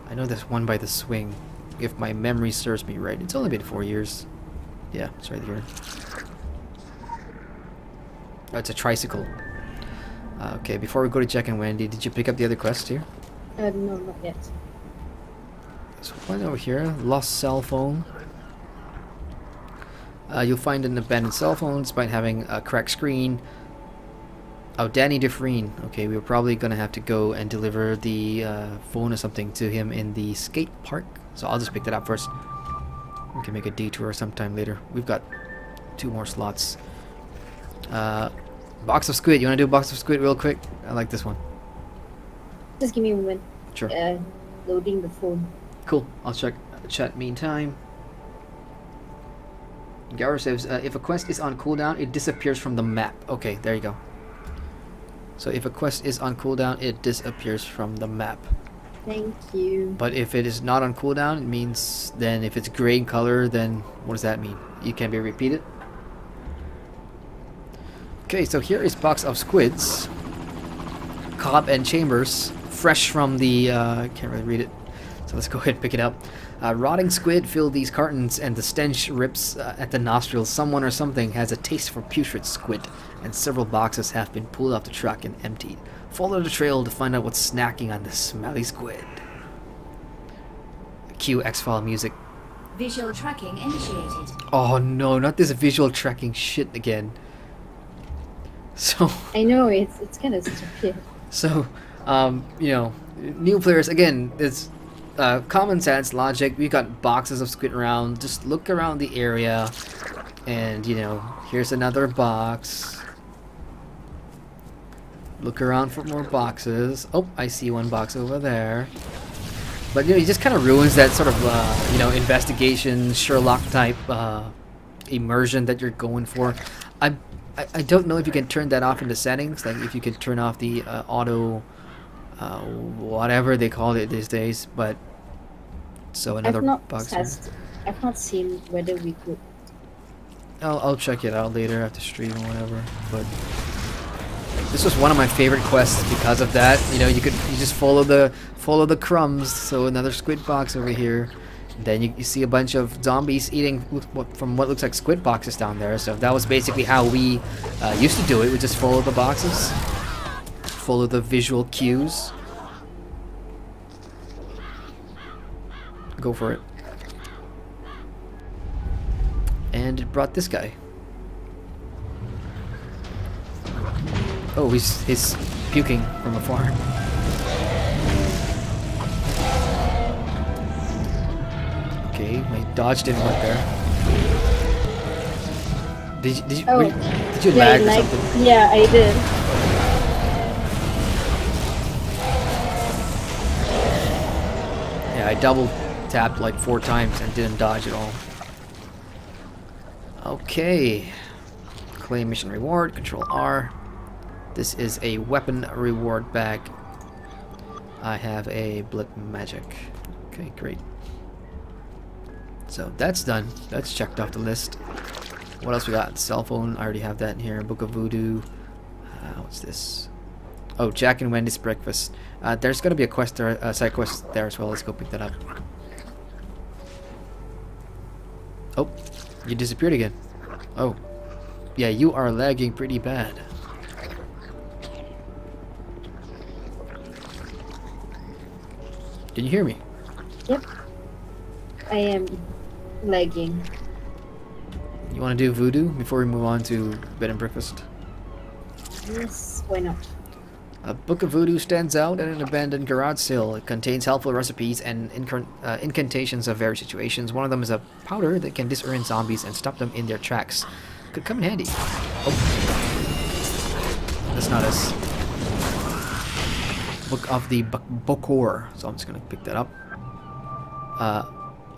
A: I know there's one by the swing, if my memory serves me right. It's only been 4 years. Yeah, it's right here. Oh, it's a tricycle. Okay, before we go to Jack and Wendy, did you pick up the other quest here?
F: No, not yet.
A: There's one over here. Lost cell phone. You'll find an abandoned cell phone despite having a cracked screen. Oh, Danny Deciphering. Okay, we're probably gonna have to go and deliver the phone or something to him in the skate park. So I'll just pick that up first. We can make a detour sometime later. We've got 2 more slots. Box of squid. You wanna do a box of squid real quick? I like this one.
F: Just give me a moment.
A: Sure.
F: Loading the phone.
A: Cool. I'll check chat meantime. Gara says, if a quest is on cooldown, it disappears from the map. Okay, there you go. So if a quest is on cooldown, it disappears from the map.
F: Thank you.
A: But if it is not on cooldown, it means then if it's gray in color, then what does that mean? It can be repeated. Okay, so here is box of squids. Cobb and Chambers, fresh from the, can't really read it, so let's go ahead and pick it up. Rotting squid fill these cartons and the stench rips at the nostrils. Someone or something has a taste for putrid squid, and several boxes have been pulled off the truck and emptied. Follow the trail to find out what's snacking on this smelly squid. Cue X-File music.
G: Visual tracking initiated.
A: Oh no, not this visual tracking shit again. So
F: I know it's kind of stupid.
A: So, you know, new players, again, it's common sense, logic. We got boxes of squid around. Just look around the area, and, you know, here's another box. Look around for more boxes. Oh, I see one box over there. But, you know, it just kind of ruins that sort of, you know, investigation, Sherlock type immersion that you're going for. I don't know if you can turn that off in the settings, like if you can turn off the auto whatever they call it these days, but so another box here.
F: I've not seen whether we could.
A: I'll check it out later after stream or whatever, but this was one of my favorite quests because of that. You know, you just follow the crumbs. So another squid box over here. Then you see a bunch of zombies eating from what looks like squid boxes down there. So that was basically how we used to do it. We just follow the boxes, follow the visual cues. Go for it. And it brought this guy. Oh, he's puking from afar. Okay, my dodge didn't work there. Did you lag or something?
F: Yeah, I did.
A: Yeah, I double tapped like 4 times and didn't dodge at all. Okay. Claim mission reward, control R. This is a weapon reward bag. I have a blood magic. Okay, great. So that's done. That's checked off the list. What else we got? Cell phone. I already have that in here. Book of Voodoo. What's this? Oh, Jack and Wendy's breakfast. There's gonna be a quest there, side quest there as well. Let's go pick that up. Oh, you disappeared again. Oh, yeah, you are lagging pretty bad. Can you hear me?
F: Yep. I am lagging.
A: You want to do Voodoo before we move on to bed and breakfast?
F: Yes, why not?
A: A Book of Voodoo stands out at an abandoned garage sale. It contains helpful recipes and incantations of various situations. One of them is a powder that can disorient zombies and stop them in their tracks. Could come in handy. Oh. That's not us. Book of the Bokor. So I'm just going to pick that up.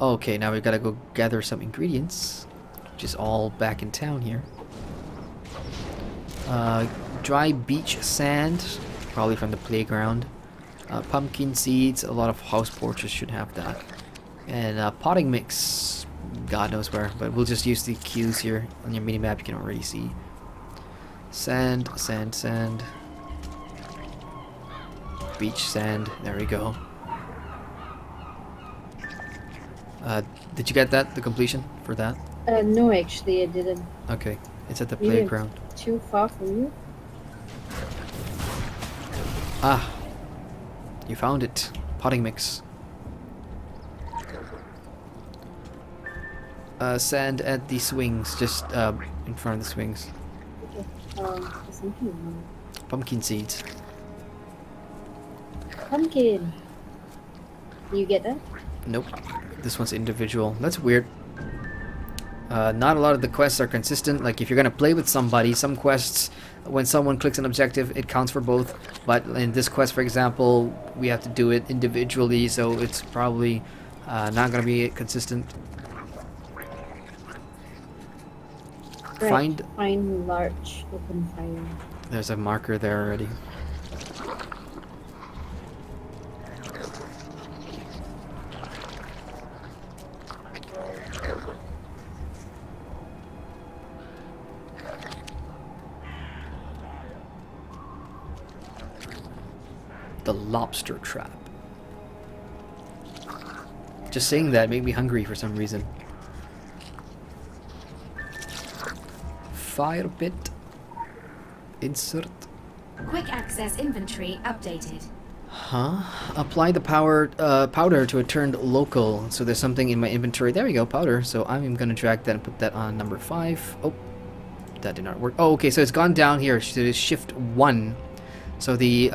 A: Okay, now we've got to go gather some ingredients. Which is all back in town here. Dry beach sand. Probably from the playground. Pumpkin seeds. A lot of house porches should have that. And potting mix. God knows where. But we'll just use the cues here. On your minimap you can already see. Sand, sand, sand. Beach sand. There we go. Did you get that? The completion for that?
F: No, actually I didn't.
A: Okay. It's at the playground.
F: Too far from you?
A: Ah, you found it. Potting mix. Sand at the swings, just in front of the swings.
F: Okay. Something.
A: Pumpkin seeds.
F: Pumpkin. You get that?
A: Nope. This one's individual. That's weird. Not a lot of the quests are consistent. Like if you're gonna play with somebody, some quests, when someone clicks an objective, it counts for both. But in this quest, for example, we have to do it individually, so it's probably not gonna be consistent.
F: Right. Find large open fire.
A: There's a marker there already. The lobster trap. Just saying that made me hungry for some reason. Fire pit. Insert.
G: Quick access inventory updated.
A: Huh? Apply the powder to a turned local. So there's something in my inventory. There we go, powder. So I'm gonna drag that and put that on number 5. Oh, that did not work. Oh, okay, so it's gone down here to shift 1. So the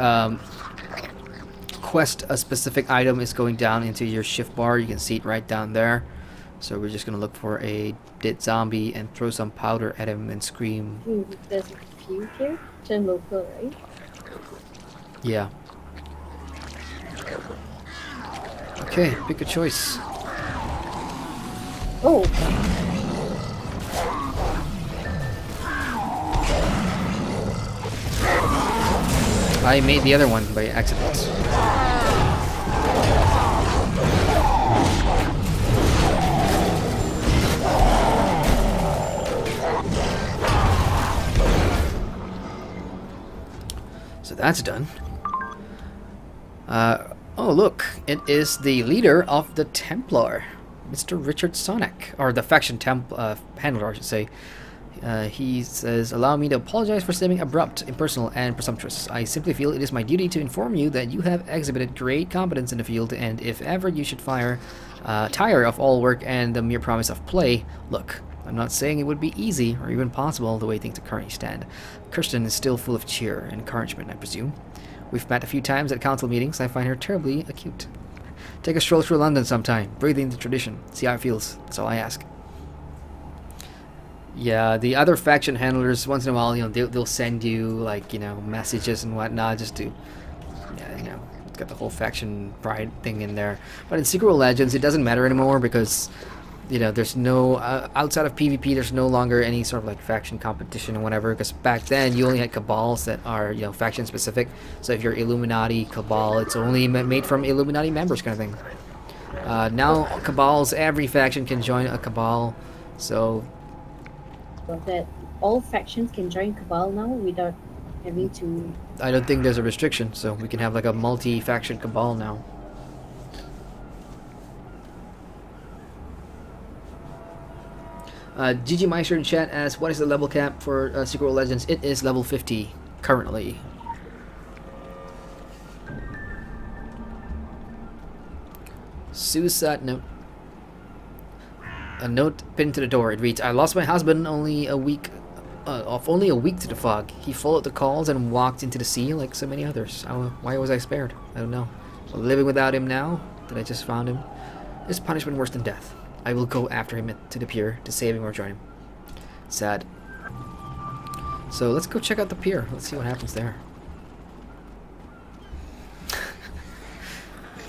A: quest a specific item is going down into your shift bar. You can see it right down there. So we're just gonna look for a dead zombie and throw some powder at him and scream.
F: There's a few here. Turn local, right?
A: Yeah. Okay, pick a choice.
F: Oh.
A: I made the other one by accident. So that's done. Oh look, it is the leader of the Templar, Mr. Richard Sonic, or the faction handler, I should say. He says, allow me to apologize for seeming abrupt, impersonal, and presumptuous. I simply feel it is my duty to inform you that you have exhibited great competence in the field, and if ever you should tire of all work and the mere promise of play, look, I'm not saying it would be easy or even possible the way things currently stand. Kirsten is still full of cheer and encouragement, I presume. We've met a few times at council meetings. I find her terribly acute. Take a stroll through London sometime. Breathe in the tradition. See how it feels. That's all I ask. Yeah, the other faction handlers, once in a while, you know, they'll send you, like, you know, messages and whatnot just to, yeah, you know, it's got the whole faction pride thing in there. But in Secret World Legends, it doesn't matter anymore because, you know, there's no, outside of PvP, there's no longer any sort of, like, faction competition or whatever, because back then, you only had cabals that are, you know, faction specific. So if you're Illuminati, cabal, it's only made from Illuminati members kind of thing. Now, cabals, every faction can join a cabal, so
F: that all factions can join Cabal now without having to...
A: I don't think there's a restriction, so we can have like a multi-faction Cabal now. GG Meister in chat asks, what is the level cap for Secret World Legends? It is level 50 currently. Suicide note. A note pinned to the door. It reads, I lost my husband only a week to the fog. He followed the calls and walked into the sea like so many others. Why was I spared? I don't know. Living without him now that I just found him is punishment worse than death. I will go after him to the pier to save him or join him. Sad. So let's go check out the pier. Let's see what happens there.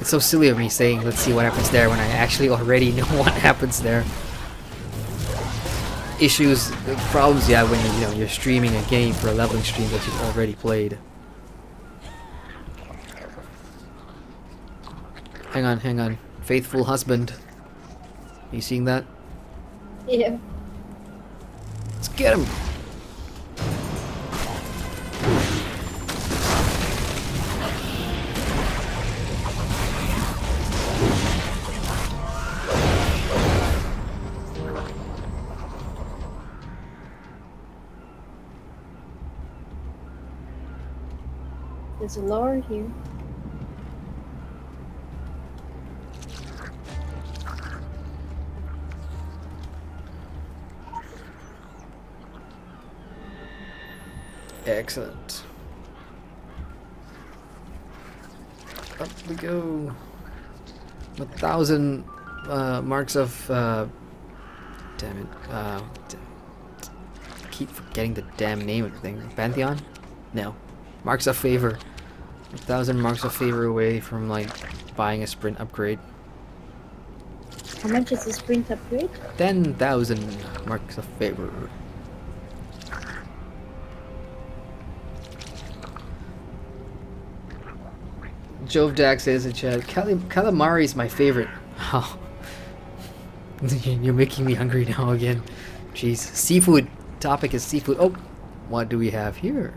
A: It's so silly of me saying let's see what happens there when I actually already know what happens there. Issues, problems, yeah, when you're streaming a game for a leveling stream that you've already played. Hang on. Faithful husband. You seeing that?
F: Yeah.
A: Let's get him!
F: There's a lore here.
A: Excellent. Up we go. 1,000 marks of damn it. I keep forgetting the damn name of the thing. Pantheon? No. Marks of favor. 1,000 marks of favor away from like buying a sprint upgrade.
F: How much is the sprint upgrade?
A: 10,000 marks of favor. Jove Dax says in chat, calamari is my favorite. Oh. You're making me hungry now again. Jeez. Seafood. Topic is seafood. Oh, what do we have here?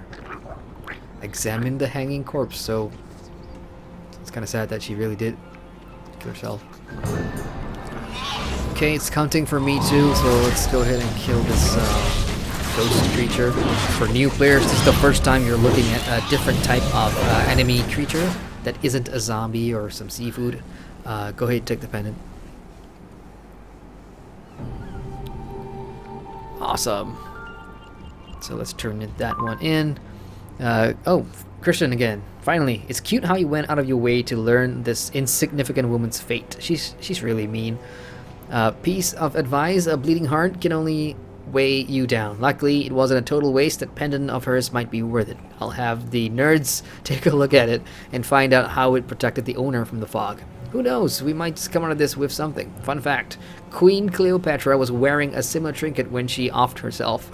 A: Examine the hanging corpse. So it's kind of sad that she really did kill herself. Okay, it's counting for me too, so let's go ahead and kill this ghost creature. For new players, this is the first time you're looking at a different type of enemy creature that isn't a zombie or some seafood. Go ahead and take the pendant. Awesome. So let's turn that one in. Oh, Christian again. Finally, it's cute how you went out of your way to learn this insignificant woman's fate. She's really mean. Piece of advice: a bleeding heart can only weigh you down. Luckily, it wasn't a total waste. That pendant of hers might be worth it. I'll have the nerds take a look at it and find out how it protected the owner from the fog. Who knows? We might just come out of this with something. Fun fact: Queen Cleopatra was wearing a similar trinket when she offed herself.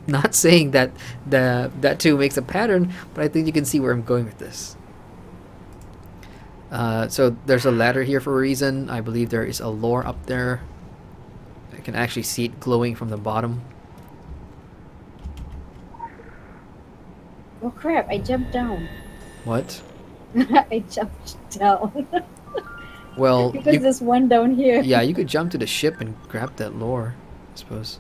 A: Not saying that that too makes a pattern, but I think you can see where I'm going with this. So there's a ladder here for a reason. I believe there is a lore up there. I can actually see it glowing from the bottom.
F: Oh crap, I jumped down.
A: What?
F: I jumped down.
A: Well,
F: because there's one down here.
A: Yeah, you could jump to the ship and grab that lore, I suppose.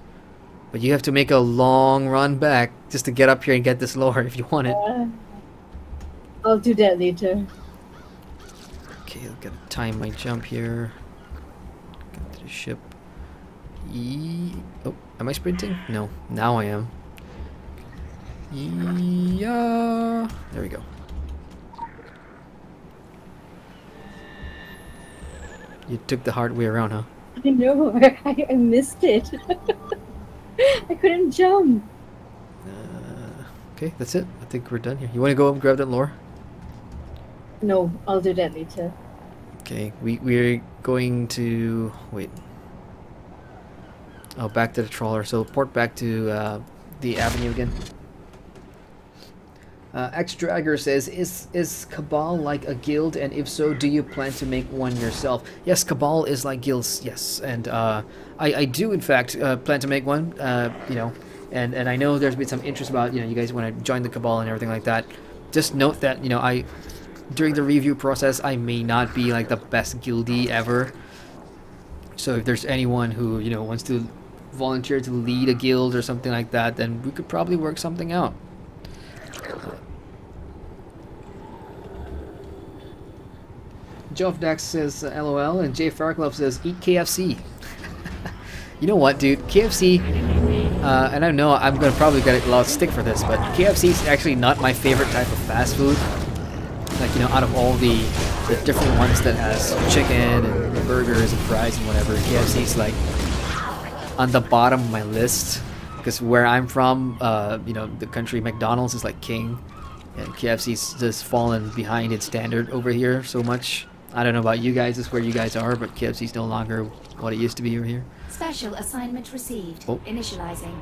A: But you have to make a long run back just to get up here and get this lore if you want it.
F: I'll do that later.
A: Okay, I've got to time my jump here. Get to the ship. Oh, am I sprinting? No, now I am. Yeah, there we go. You took the hard way around, huh?
F: I know, I missed it. I couldn't jump.
A: Okay, that's it. I think we're done here. You want to go up and grab that lore?
F: No, I'll do that later.
A: Okay, we're going to... wait. Oh, back to the trawler. So port back to the avenue again. X-Dragger says, is Cabal like a guild, and if so, do you plan to make one yourself? Yes, Cabal is like guilds, yes, and I do in fact plan to make one, you know, and I know there's been some interest about, you know, you guys want to join the Cabal and everything like that. Just note that, you know, during the review process, I may not be like the best guildie ever, so if there's anyone who, you know, wants to volunteer to lead a guild or something like that, then we could probably work something out. Joff Dax says LOL, and Jay Farclub says eat KFC. You know what, dude? KFC, and I know I'm gonna probably get a lot of stick for this, but KFC is actually not my favorite type of fast food. Like, you know, out of all the different ones that has chicken and burgers and fries and whatever, KFC is like on the bottom of my list, because where I'm from, you know, the country, McDonald's is like king, and KFC's just fallen behind its standard over here so much. I don't know about you guys, it's where you guys are, but KFC's no longer what it used to be over here.
G: Special assignment received.
A: Oh.
G: Initializing.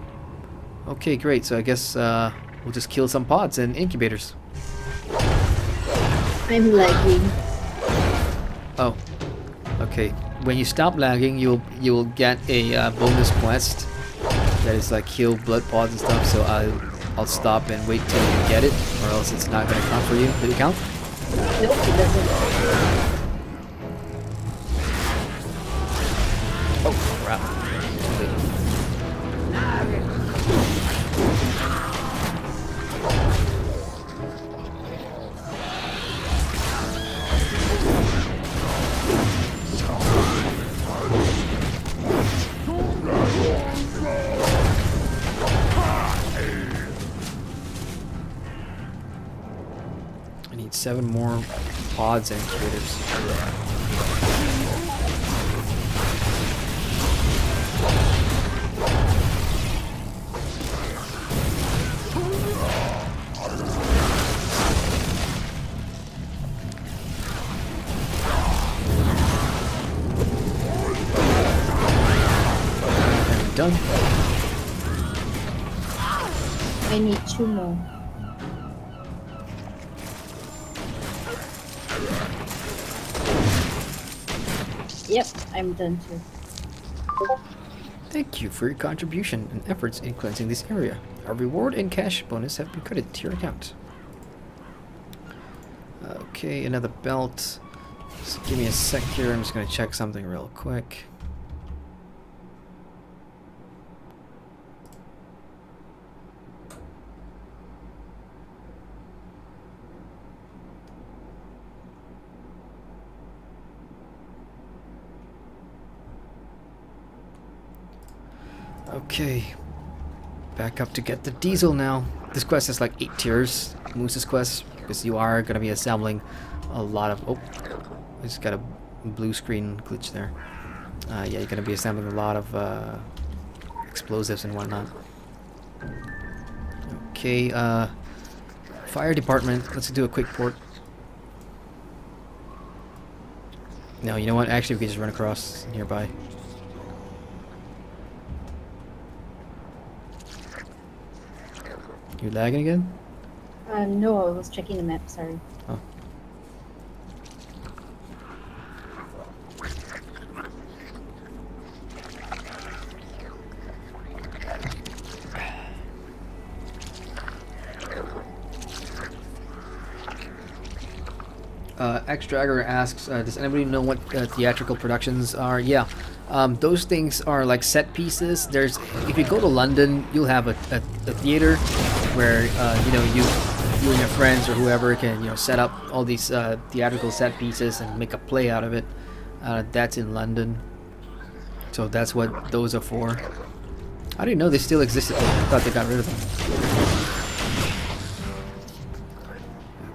A: Okay, great. So I guess we'll just kill some pods and incubators.
F: I'm lagging.
A: Oh, okay. When you stop lagging, you'll get a bonus quest that is like kill blood pods and stuff. So I'll stop and wait till you get it, or else it's not gonna count for you. Did it count?
F: Nope, it doesn't.
A: Oh crap! Too late. I need 7 more pods and incubators. Done.
F: I need 2 more. Yep, I'm done too.
A: Thank you for your contribution and efforts in cleansing this area. A reward and cash bonus have been credited to your account. Okay, another belt. Just give me a sec here. I'm just going to check something real quick. Okay, back up to get the diesel now. This quest is like 8 tiers, Moose's quest, because you are going to be assembling a lot of... Oh, I just got a blue screen glitch there. Yeah, you're going to be assembling a lot of explosives and whatnot. Okay, fire department, let's do a quick port. No, you know what, actually we can just run across nearby. You lagging again?
F: No, I was checking the map, sorry.
A: Oh. X-Dragger asks, does anybody know what theatrical productions are? Yeah. Those things are like set pieces. If you go to London, you'll have a theater where you know, you and your friends or whoever can, you know, set up all these theatrical set pieces and make a play out of it. That's in London, so that's what those are for. I didn't know they still existed. I thought they got rid of them.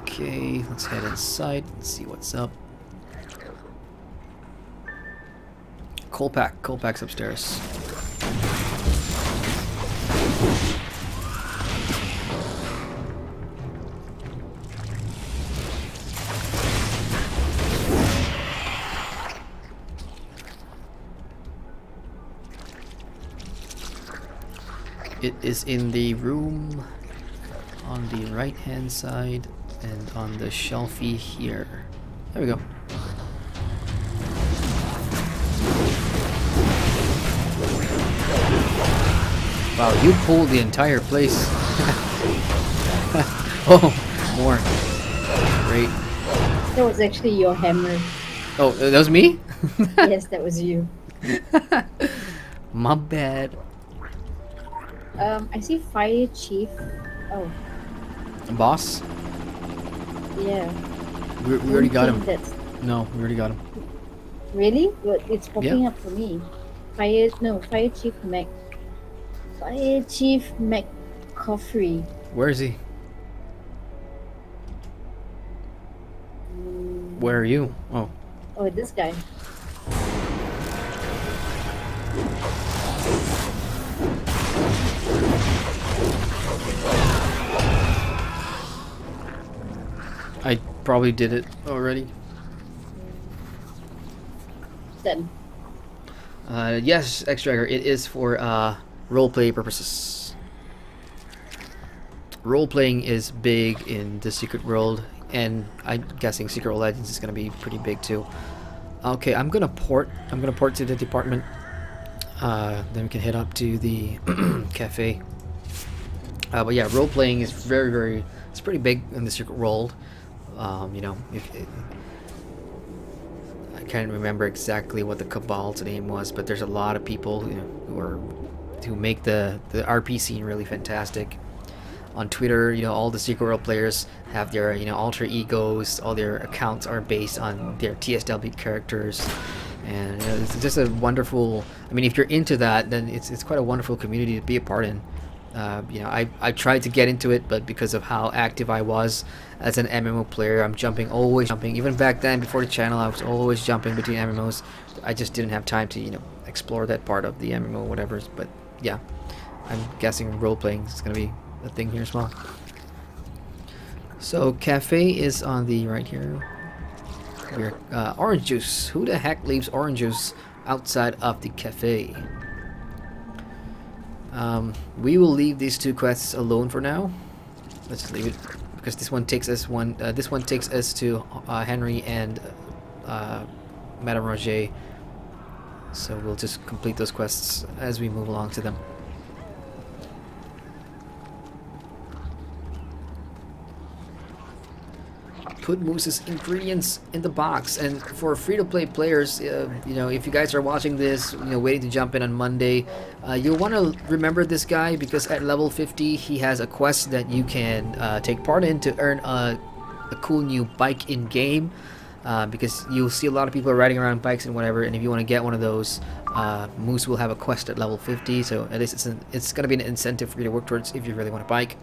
A: Okay, let's head inside and see what's up. Coalpack's upstairs. It is in the room on the right hand side and on the shelfie here. There we go. Wow, you pulled the entire place. Oh, more. Great.
F: That was actually your hammer.
A: Oh, that was me?
F: Yes, that was you.
A: My bad.
F: I see Fire Chief. Oh.
A: Boss?
F: Yeah.
A: We already got him.
F: That's...
A: No, we already got him.
F: Really? Well, it's popping
A: Yeah.
F: up for me. Fire Chief Mac. Fire Chief McCoffrey.
A: Where is he? Where are you? Oh.
F: Oh, this guy.
A: I probably did it already.
F: Done.
A: Yes, Extractor, it is for roleplay purposes. Roleplaying is big in the Secret World, and I'm guessing Secret World Legends is going to be pretty big too. Okay, I'm gonna port to the department. Then we can head up to the cafe. But yeah, roleplaying is it's pretty big in the Secret World. You know, I can't remember exactly what the Cabal's name was, but there's a lot of people, you know, who make the RP scene really fantastic. On Twitter, you know, all the Secret World players have their, you know, alter egos. All their accounts are based on their TSW characters, and you know, it's just a wonderful. I mean, if you're into that, then it's quite a wonderful community to be a part in. You know, I tried to get into it, but because of how active I was as an MMO player, I'm always jumping. Even back then, before the channel, I was always jumping between MMOs. I just didn't have time to, you know, explore that part of the MMO, whatever. But yeah, I'm guessing role playing is gonna be a thing here as well. So cafe is on the right here. We're orange juice. Who the heck leaves orange juice outside of the cafe? We will leave these two quests alone for now. Let's just leave it because this one takes us to Henry and Madame Roger. So we'll just complete those quests as we move along to them. Put Moose's ingredients in the box. And for free-to-play players, you know, if you guys are watching this, you know, waiting to jump in on Monday, you'll want to remember this guy because at level 50 he has a quest that you can take part in to earn a cool new bike in game. Because you'll see a lot of people riding around bikes and whatever, and if you want to get one of those, Moose will have a quest at level 50. So at least it's going to be an incentive for you to work towards if you really want a bike.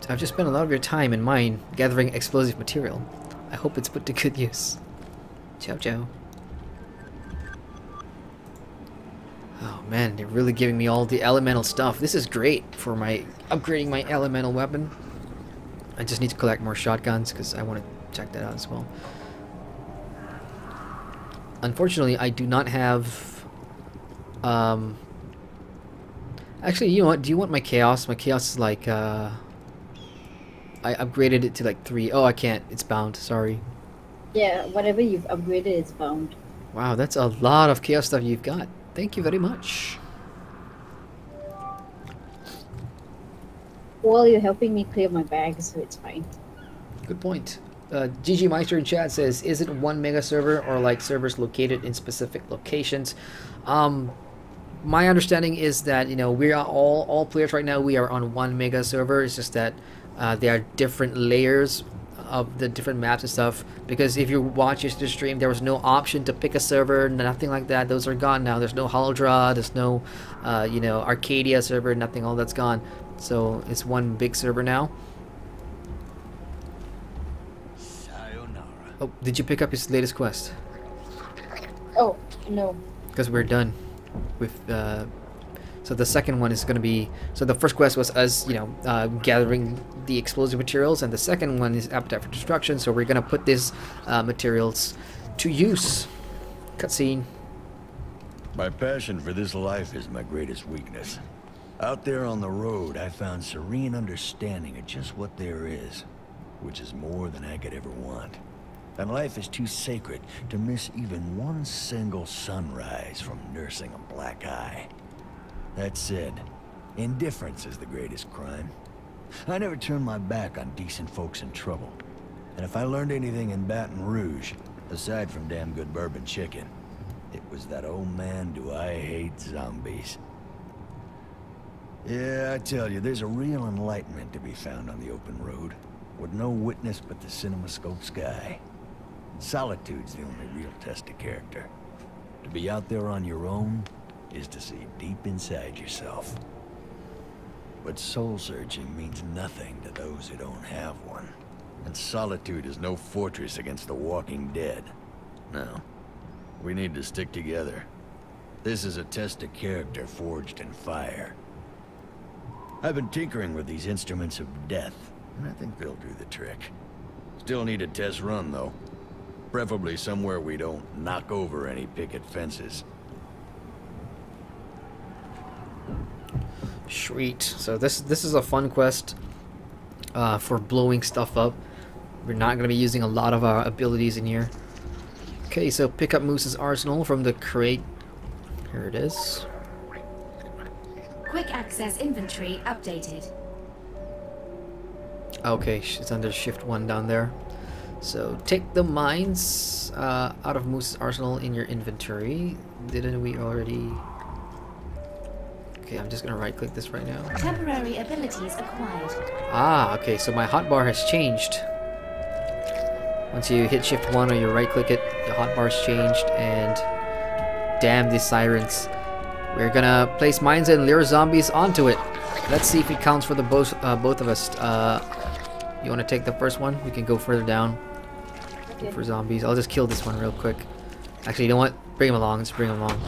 A: I've just spent a lot of your time and mine gathering explosive material. I hope it's put to good use. Ciao, ciao. Oh man, they're really giving me all the elemental stuff. This is great for upgrading my elemental weapon. I just need to collect more shotguns because I want to check that out as well. Unfortunately, I do not have... Actually, you know what? Do you want my chaos? My chaos is like... I upgraded it to like 3. Oh, I can't. It's bound. Sorry.
F: Yeah, whatever you've upgraded is bound.
A: Wow, that's a lot of chaos stuff you've got. Thank you very much.
F: Well, you're helping me clear my bag, so it's fine.
A: Good point. GG Meister in chat says, is it one mega server or like servers located in specific locations? My understanding is that, you know, we are all players right now. We are on one mega server. It's just that there are different layers of the different maps and stuff, because if you watch the stream, there was no option to pick a server, nothing like that. Those are gone now. There's no Holodra, there's no you know, Arcadia server, nothing. All that's gone. So it's one big server now.
J: Sayonara.
A: Oh, did you pick up his latest quest?
F: Oh, no.
A: Because we're done with so the second one is going to be, so the first quest was us, you know, gathering the explosive materials, and the second one is Appetite for Destruction, so we're going to put these materials to use. Cutscene.
J: My passion for this life is my greatest weakness. Out there on the road, I found serene understanding of just what there is, which is more than I could ever want. And life is too sacred to miss even one single sunrise from nursing a black eye. That said, indifference is the greatest crime. I never turn my back on decent folks in trouble. And if I learned anything in Baton Rouge, aside from damn good bourbon chicken, it was that, oh man, do I hate zombies. Yeah, I tell you, there's a real enlightenment to be found on the open road, with no witness but the cinemascope sky. Solitude's the only real test of character. To be out there on your own is to see deep inside yourself. But soul-searching means nothing to those who don't have one. And solitude is no fortress against the walking dead. No. We need to stick together. This is a test of character forged in fire. I've been tinkering with these instruments of death, and I think they'll do the trick. Still need a test run, though. Preferably somewhere we don't knock over any picket fences.
A: Sweet. So this is a fun quest for blowing stuff up. We're not going to be using a lot of our abilities in here. Okay, so pick up Moose's arsenal from the crate. Here it is.
G: Quick access inventory updated.
A: Okay, it's under shift 1 down there. So take the mines out of Moose's arsenal in your inventory. Didn't we already? Okay, I'm just gonna right click this right now.
G: Temporary abilities acquired.
A: Ah, okay, so my hotbar has changed. Once you hit shift 1 or you right click it, the hotbar's changed, and damn these sirens. We're gonna place mines and lure zombies onto it. Let's see if it counts for the both of us. You wanna take the first one? We can go further down. Go for zombies. I'll just kill this one real quick. Actually, you know what? Bring him along. Let's bring him along.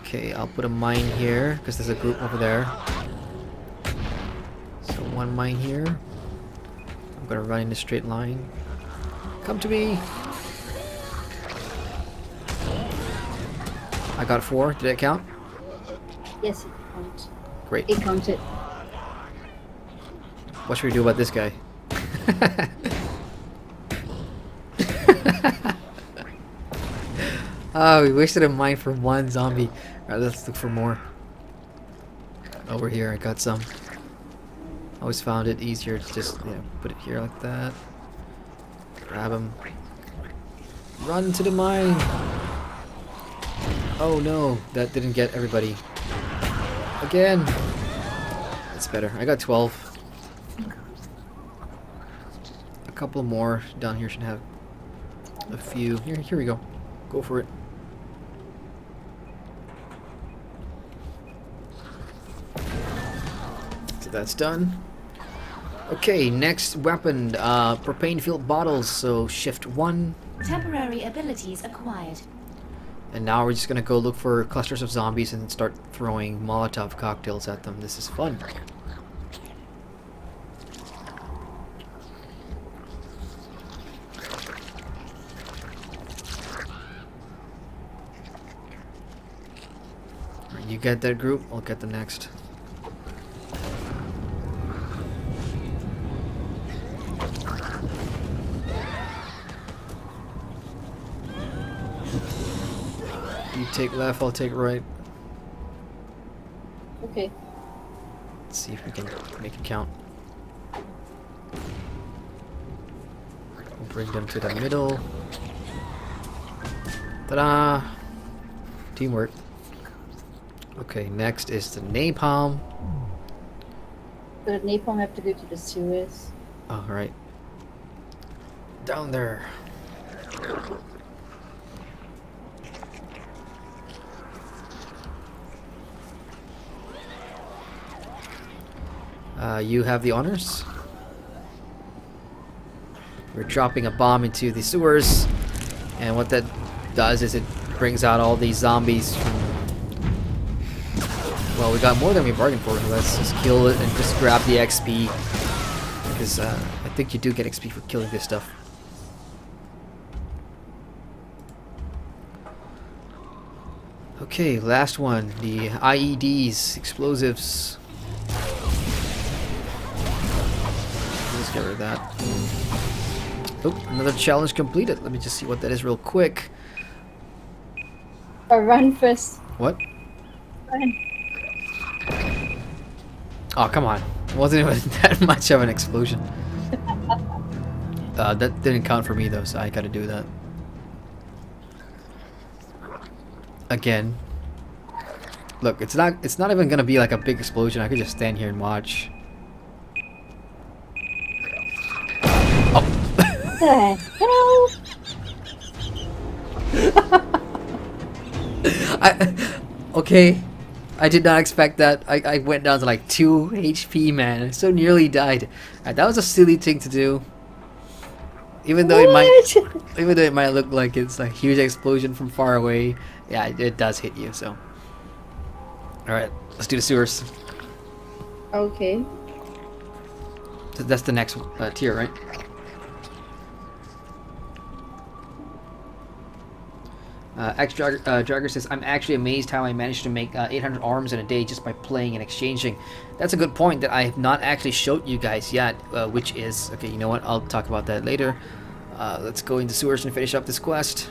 A: Okay, I'll put a mine here because there's a group over there. So one mine here. I'm gonna run in a straight line. Come to me. I got 4. Did it count?
F: Yes, it counts.
A: Great.
F: It counted.
A: What should we do about this guy? Oh, we wasted a mine for one zombie. Alright, let's look for more. Over here, I got some. Always found it easier to just put it here like that. Grab him. Run to the mine! Oh no, that didn't get everybody. Again! That's better. I got 12. A couple more down here should have a few. Here we go. Go for it. So that's done. Okay, next weapon, propane-filled bottles. So shift 1.
G: Temporary abilities acquired.
A: And now we're just gonna go look for clusters of zombies and start throwing Molotov cocktails at them. This is fun. You get that group, I'll get the next. You take left, I'll take right.
F: Okay.
A: Let's see if we can make it count. We'll bring them to the middle. Ta-da! Teamwork. Okay, next is the napalm.
F: The napalm have to go to the sewers.
A: Oh, right. Down there. You have the honors. We're dropping a bomb into the sewers, and what that does is it brings out all these zombies from. Well, we got more than we bargained for. Let's just kill it and just grab the XP. Because I think you do get XP for killing this stuff. Okay, last one. The IEDs, explosives. Let's get rid of that. Oh, another challenge completed. Let me just see what that is real quick.
F: Run first.
A: What?
F: Run.
A: Oh, come on. It wasn't even that much of an explosion. That didn't count for me though, so I gotta do that. Again. Look, it's not even gonna be like a big explosion. I could just stand here and watch. Oh. Okay. I did not expect that. I went down to like 2 HP, man. I so nearly died. That was a silly thing to do. Even though it might look like it's a huge explosion from far away, yeah, it does hit you. So, all right, let's do the sewers.
F: Okay.
A: So that's the next tier, right? Jagger says, I'm actually amazed how I managed to make 800 arms in a day just by playing and exchanging. That's a good point that I have not actually showed you guys yet, which is... Okay, you know what? I'll talk about that later. Let's go into sewers and finish up this quest.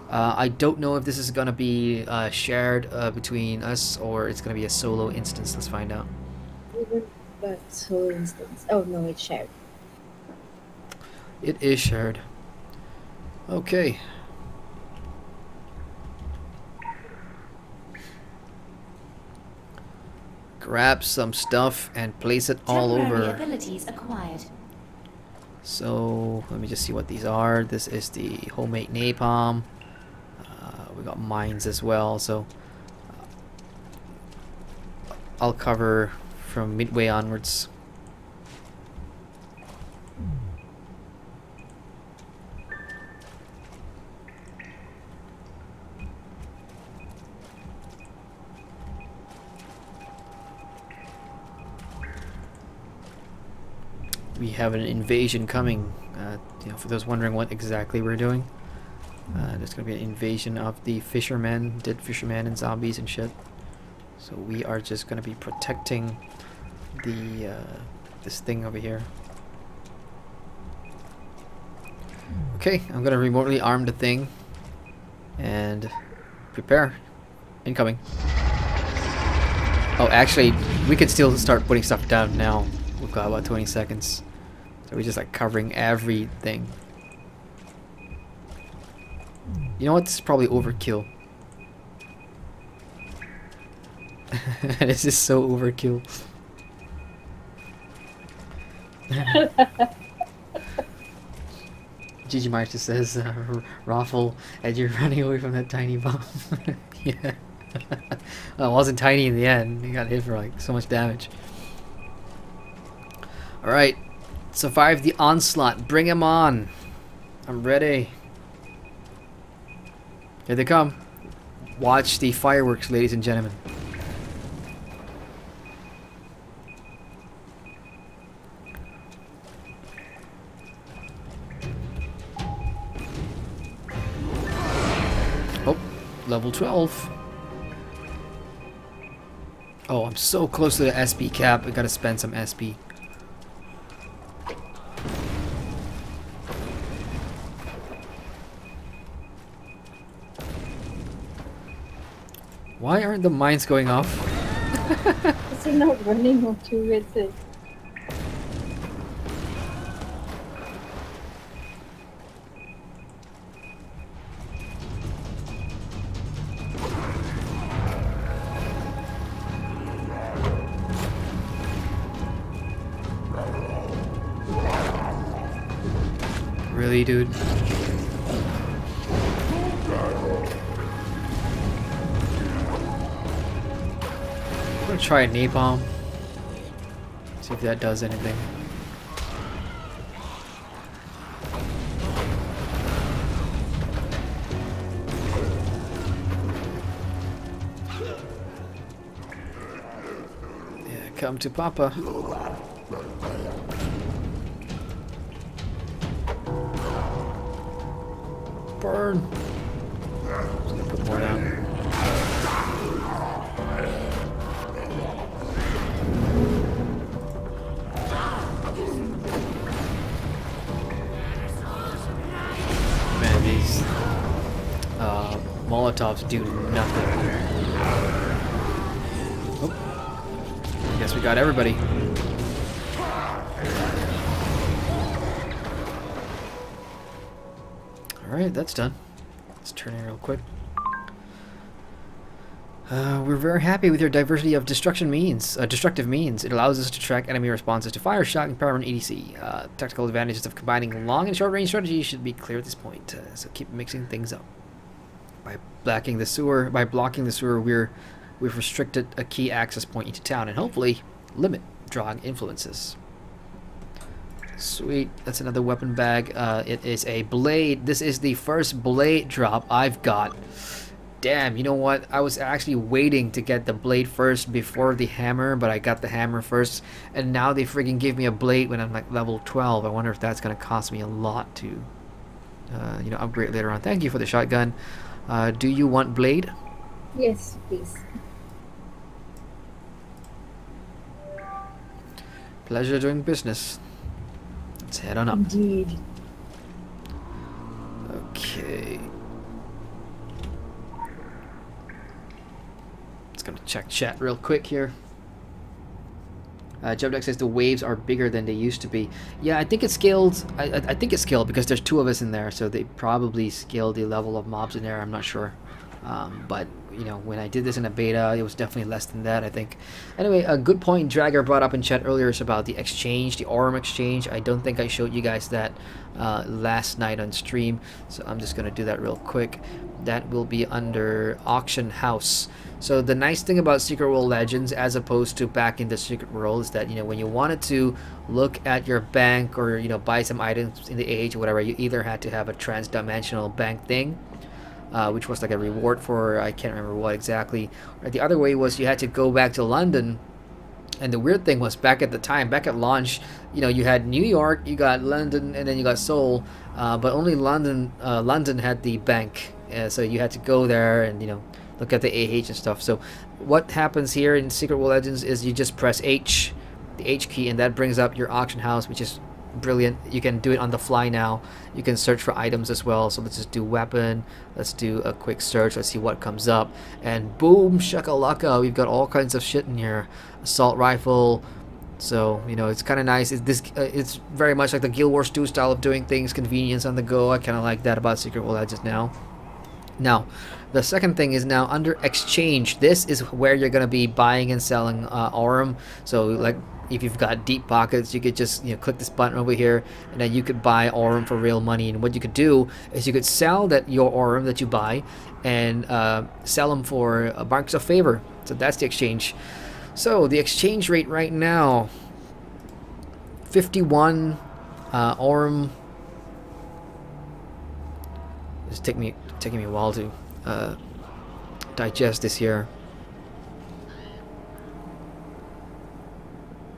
A: I don't know if this is going to be shared between us or it's going to be a solo instance. Let's find out.
F: But solo instance. Oh, no, it's shared.
A: It is shared. Okay. Grab some stuff and place it all over.
G: Abilities acquired.
A: So let me just see what these are. This is the homemade napalm. We got mines as well. So I'll cover from midway onwards. We have an invasion coming. You know, for those wondering what exactly we're doing, there's gonna be an invasion of the fishermen, dead fishermen, and zombies and shit. So we are just gonna be protecting the this thing over here. Okay, I'm gonna remotely arm the thing and prepare. Incoming. Oh, actually, we could still start putting stuff down now. We've got about 20 seconds. So we're just like covering everything. You know what? This is probably overkill. This is so overkill. Gigi March just says, Raffle, as you're running away from that tiny bomb. Yeah. Well, it wasn't tiny in the end. He got hit for like so much damage. Alright. Survive the onslaught. Bring him on. I'm ready. Here they come. Watch the fireworks, ladies and gentlemen. Oh, level 12. Oh, I'm so close to the SP cap. I gotta spend some SP. Why aren't the mines going off?
F: Is it not running or towards it?
A: Really, dude? I'm gonna try a napalm. See if that does anything. Yeah, come to Papa. Burn. Just gonna put more down. Man, these Molotovs do nothing. Oh. Guess we got everybody. Alright, that's done. Let's turn it real quick. We're very happy with your diversity of destructive means. It allows us to track enemy responses to fire, shock, and power and EDC. Tactical advantages of combining long and short range strategies should be clear at this point. So keep mixing things up. By blocking the sewer, we've restricted a key access point into town and hopefully limit drawing influences. Sweet, that's another weapon bag. It is a blade. This is the first blade drop I've got. Damn, you know what? I was actually waiting to get the blade first before the hammer, but I got the hammer first, and now they freaking give me a blade when I'm like level 12. I wonder if that's gonna cost me a lot to, you know, upgrade later on. Thank you for the shotgun. Do you want blade?
F: Yes, please.
A: Pleasure doing business. Let's head on up.
F: Indeed.
A: Okay. Just gonna check chat real quick here. Jubdeck says the waves are bigger than they used to be. Yeah, I think it's scaled. I think it's scaled because there's 2 of us in there, so they probably scaled the level of mobs in there. I'm not sure. But you know, when I did this in a beta, it was definitely less than that, I think. Anyway, a good point Dragger brought up in chat earlier is about the exchange, the Aurum exchange. I don't think I showed you guys that last night on stream, so I'm just gonna do that real quick. That will be under Auction House. So the nice thing about Secret World Legends, as opposed to back in the Secret World, is that, you know, when you wanted to look at your bank or, you know, buy some items in the age or whatever, you either had to have a trans-dimensional bank thing, which was like a reward for, I can't remember what exactly. Or the other way was you had to go back to London. And the weird thing was, back at the time, back at launch, you know, you had New York, you got London, and then you got Seoul, but only London had the bank. So you had to go there and, you know, look at the AH and stuff. So what happens here in Secret World Legends is you just press H, the H key, and that brings up your auction house, which is brilliant. You can do it on the fly now. You can search for items as well. So let's just do weapon. Let's do a quick search. Let's see what comes up. And boom, shakalaka, we've got all kinds of shit in here. Assault rifle. So, you know, it's kind of nice. It's very much like the Guild Wars 2 style of doing things. Convenience on the go. I kind of like that about Secret World Legends now. Now, the second thing is now under exchange. This is where you're going to be buying and selling Aurum. So, like, if you've got deep pockets, you could just, you know, click this button over here, and then you could buy Aurum for real money. And what you could do is you could sell your Aurum that you buy and sell them for marks of favor. So that's the exchange. So the exchange rate right now, 51 Aurum. It's taking me a while to digest this here.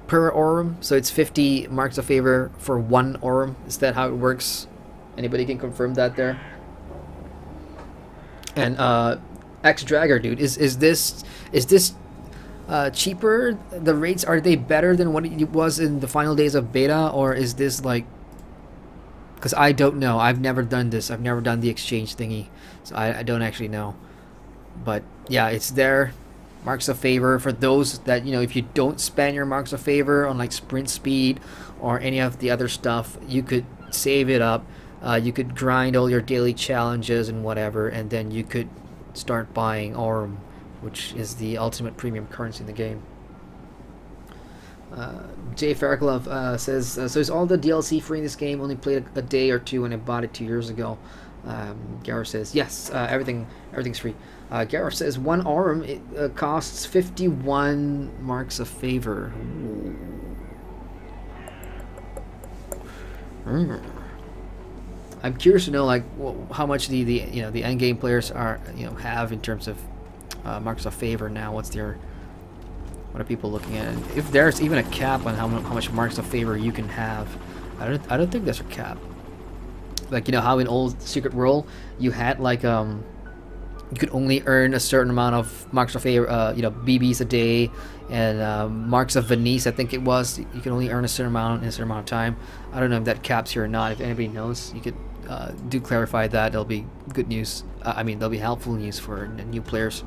A: Per Aurum, so it's 50 marks of favor for 1 Aurum. Is that how it works? Anybody can confirm that there? And X-Dragger, dude, is this cheaper? The rates, are they better than what it was in the final days of beta, or is this like? Because I don't know. I've never done this. I've never done the exchange thingy, so I don't actually know. But yeah, it's there. Marks of favor for those that, you know, if you don't spend your marks of favor on like sprint speed or any of the other stuff, you could save it up. You could grind all your daily challenges and whatever, and then you could start buying Aurum, which is the ultimate premium currency in the game. Jay Fairclough says, so is all the DLC free in this game? Only played a day or two when I bought it 2 years ago. Gareth says, yes, everything's free. Gareth says 1 Aurum, it costs 51 marks of favor. I'm curious to know, like, how much the you know, the end game players are, you know, have in terms of marks of favor now. What are people looking at? If there's even a cap on how much marks of favor you can have. I don't think there's a cap. Like, you know how in old Secret World you had like you could only earn a certain amount of marks of favor, you know, BBs a day, and marks of Venice, I think it was. You can only earn a certain amount in a certain amount of time. I don't know if that caps here or not. If anybody knows, you could do clarify that. It'll be good news. I mean, that'll be helpful news for new players.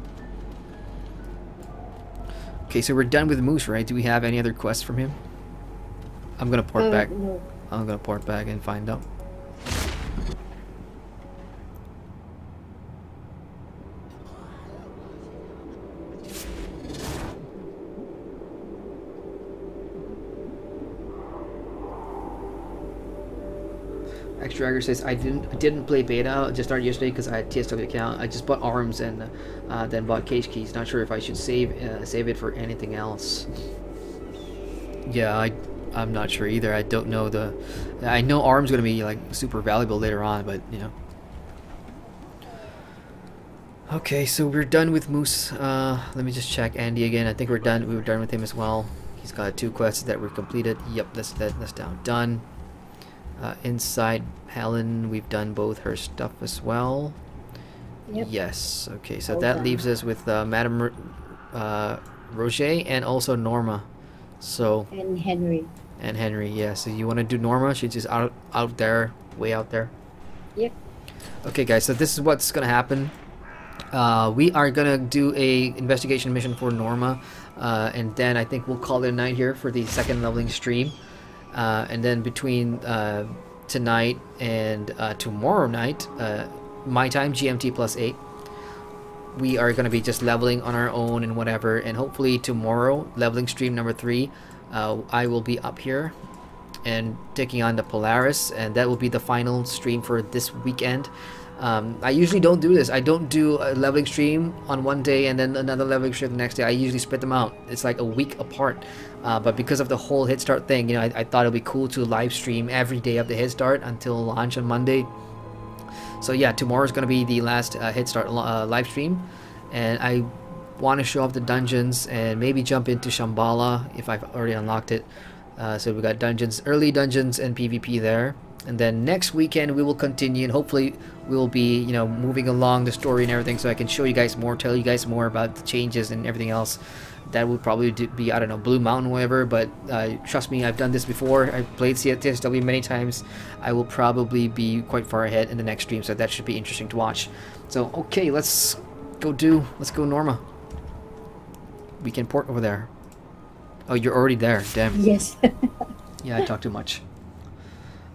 A: Okay, so we're done with Moose, right? Do we have any other quests from him? I'm gonna port back.
F: No.
A: I'm gonna port back and find out. Dragger says I didn't play beta. I just started yesterday because I had TSW account. I just bought arms and then bought cage keys. Not sure if I should save it for anything else. Yeah, I'm not sure either. I don't know I know arms gonna be like super valuable later on, but you know. Okay, so we're done with Moose. Let me just check Andy again. I think we're done. We were done with him as well. He's got 2 quests that were completed. Yep, that's down. Done. Inside Helen, we've done both her stuff as well.
F: Yep.
A: Yes. Okay, so that leaves us with Madame Roger and also Norma. So
F: And Henry.
A: And Henry, yeah. So you want to do Norma? She's just out there, way out there.
F: Yep.
A: Okay, guys. So this is what's gonna happen. We are gonna do a investigation mission for Norma, and then I think we'll call it a night here for the second leveling stream. And then between tonight and tomorrow night, my time, GMT +8, we are going to be just leveling on our own and whatever. And hopefully tomorrow, leveling stream number 3, I will be up here and taking on the Polaris, and that will be the final stream for this weekend. I usually don't do this. I don't do a leveling stream on one day and then another leveling stream the next day. I usually spread them out. It's like a week apart. But because of the whole Hit Start thing, you know, I thought it'd be cool to live stream every day of the Hit Start until launch on Monday. So yeah, tomorrow's gonna be the last Hit Start live stream, and I want to show off the dungeons and maybe jump into Shambhala if I've already unlocked it. So we got dungeons, early dungeons, and PvP there. And then next weekend we will continue, and hopefully we'll be, you know, moving along the story and everything, so I can show you guys more, tell you guys more about the changes and everything else. That would probably be, I don't know, Blue Mountain or whatever, but trust me, I've done this before. I've played TSW many times. I will probably be quite far ahead in the next stream, so that should be interesting to watch. So okay, let's go Norma. We can port over there. Oh, you're already there, damn.
F: Yes.
A: Yeah, I talk too much.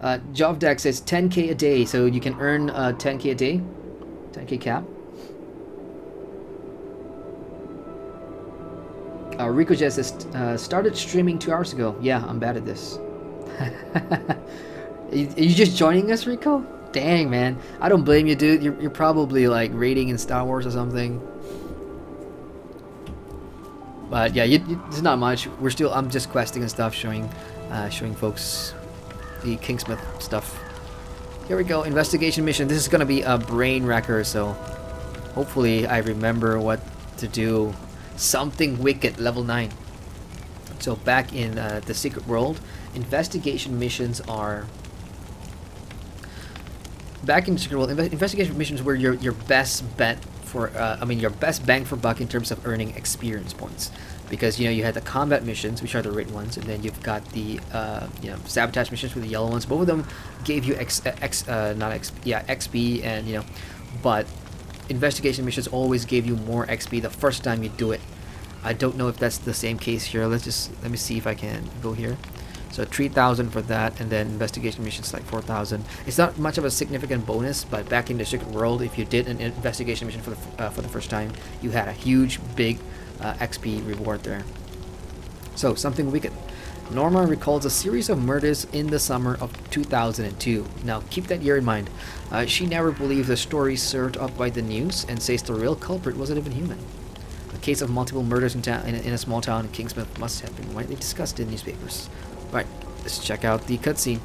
A: Jovdak says 10k a day, so you can earn 10k a day, 10k cap. Rico just says started streaming 2 hours ago. Yeah, I'm bad at this. Are you just joining us, Rico? Dang, man, I don't blame you, dude. You're probably like raiding in Star Wars or something. But yeah, it's not much. I'm just questing and stuff, showing folks the Kingsmouth stuff. Here we go, investigation mission. This is gonna be a brain wrecker, so hopefully I remember what to do. Something wicked, level 9. So back in the Secret World, investigation missions are investigation missions were your best bet for your best bang for buck in terms of earning experience points, because you know you had the combat missions, which are the red ones, and then you've got the sabotage missions with the yellow ones. Both of them gave you XP, and you know, but investigation missions always gave you more XP the first time you do it. I don't know if that's the same case here. Let me see if I can go here. So 3,000 for that, and then investigation missions like 4,000. It's not much of a significant bonus, but back in the Secret World, if you did an investigation mission for the first time, you had a huge, big XP reward there. So something wicked. Norma recalls a series of murders in the summer of 2002. Now keep that year in mind. She never believed the stories served up by the news, and says the real culprit wasn't even human. A case of multiple murders in a small town in Kingsmouth must have been widely discussed in newspapers. Right, let's check out the cutscene.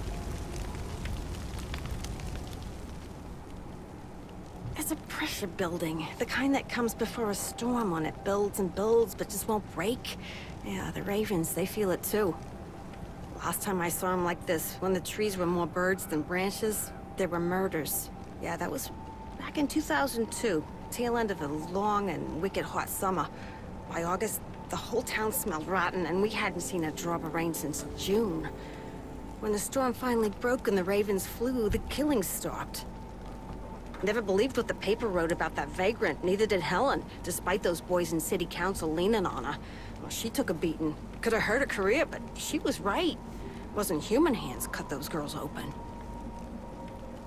K: It's a pressure building, the kind that comes before a storm when it builds and builds but just won't break. Yeah, the ravens, they feel it too. Last time I saw them like this, when the trees were more birds than branches, there were murders. Yeah, that was Back in 2002, tail end of a long and wicked hot summer. By August, the whole town smelled rotten, and we hadn't seen a drop of rain since June. When the storm finally broke and the ravens flew, the killings stopped. Never believed what the paper wrote about that vagrant, neither did Helen, despite those boys in city council leaning on her. Well, she took a beating. Could have hurt her career, but she was right. Wasn't human hands cut those girls open.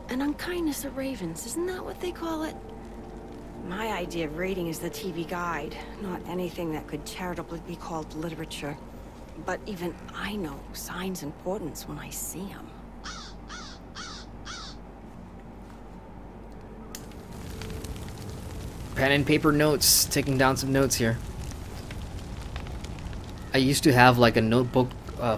K: An unkindness of ravens, isn't that what they call it? My idea of reading is the TV guide, not anything that could charitably be called literature. But even I know signs and portents when I see them.
A: Pen and paper notes, taking down some notes here. I used to have like a notebook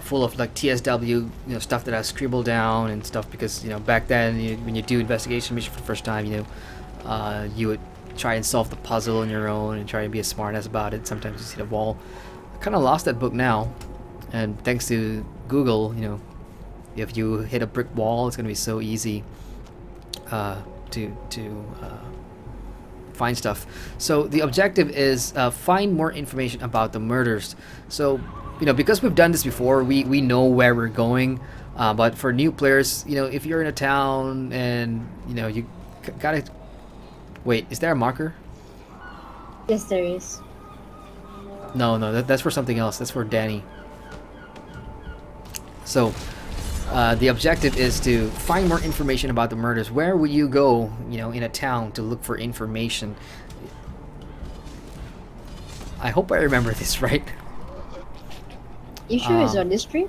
A: full of like TSW, stuff that I scribbled down and stuff, because back then when you do investigation mission for the first time, you would try and solve the puzzle on your own and try and be a smartass about it. Sometimes you see the wall. I kind of lost that book now, and thanks to Google, if you hit a brick wall, it's gonna be so easy to find stuff. So the objective is find more information about the murders. So because we've done this before, we know where we're going, but for new players, if you're in a town and you gotta wait, is there a marker?
F: Yes, there is.
A: No, that's for something else. That's for Danny. So the objective is to find more information about the murders. Where would you go, in a town to look for information? I hope I remember this right.
F: You sure it's on this stream?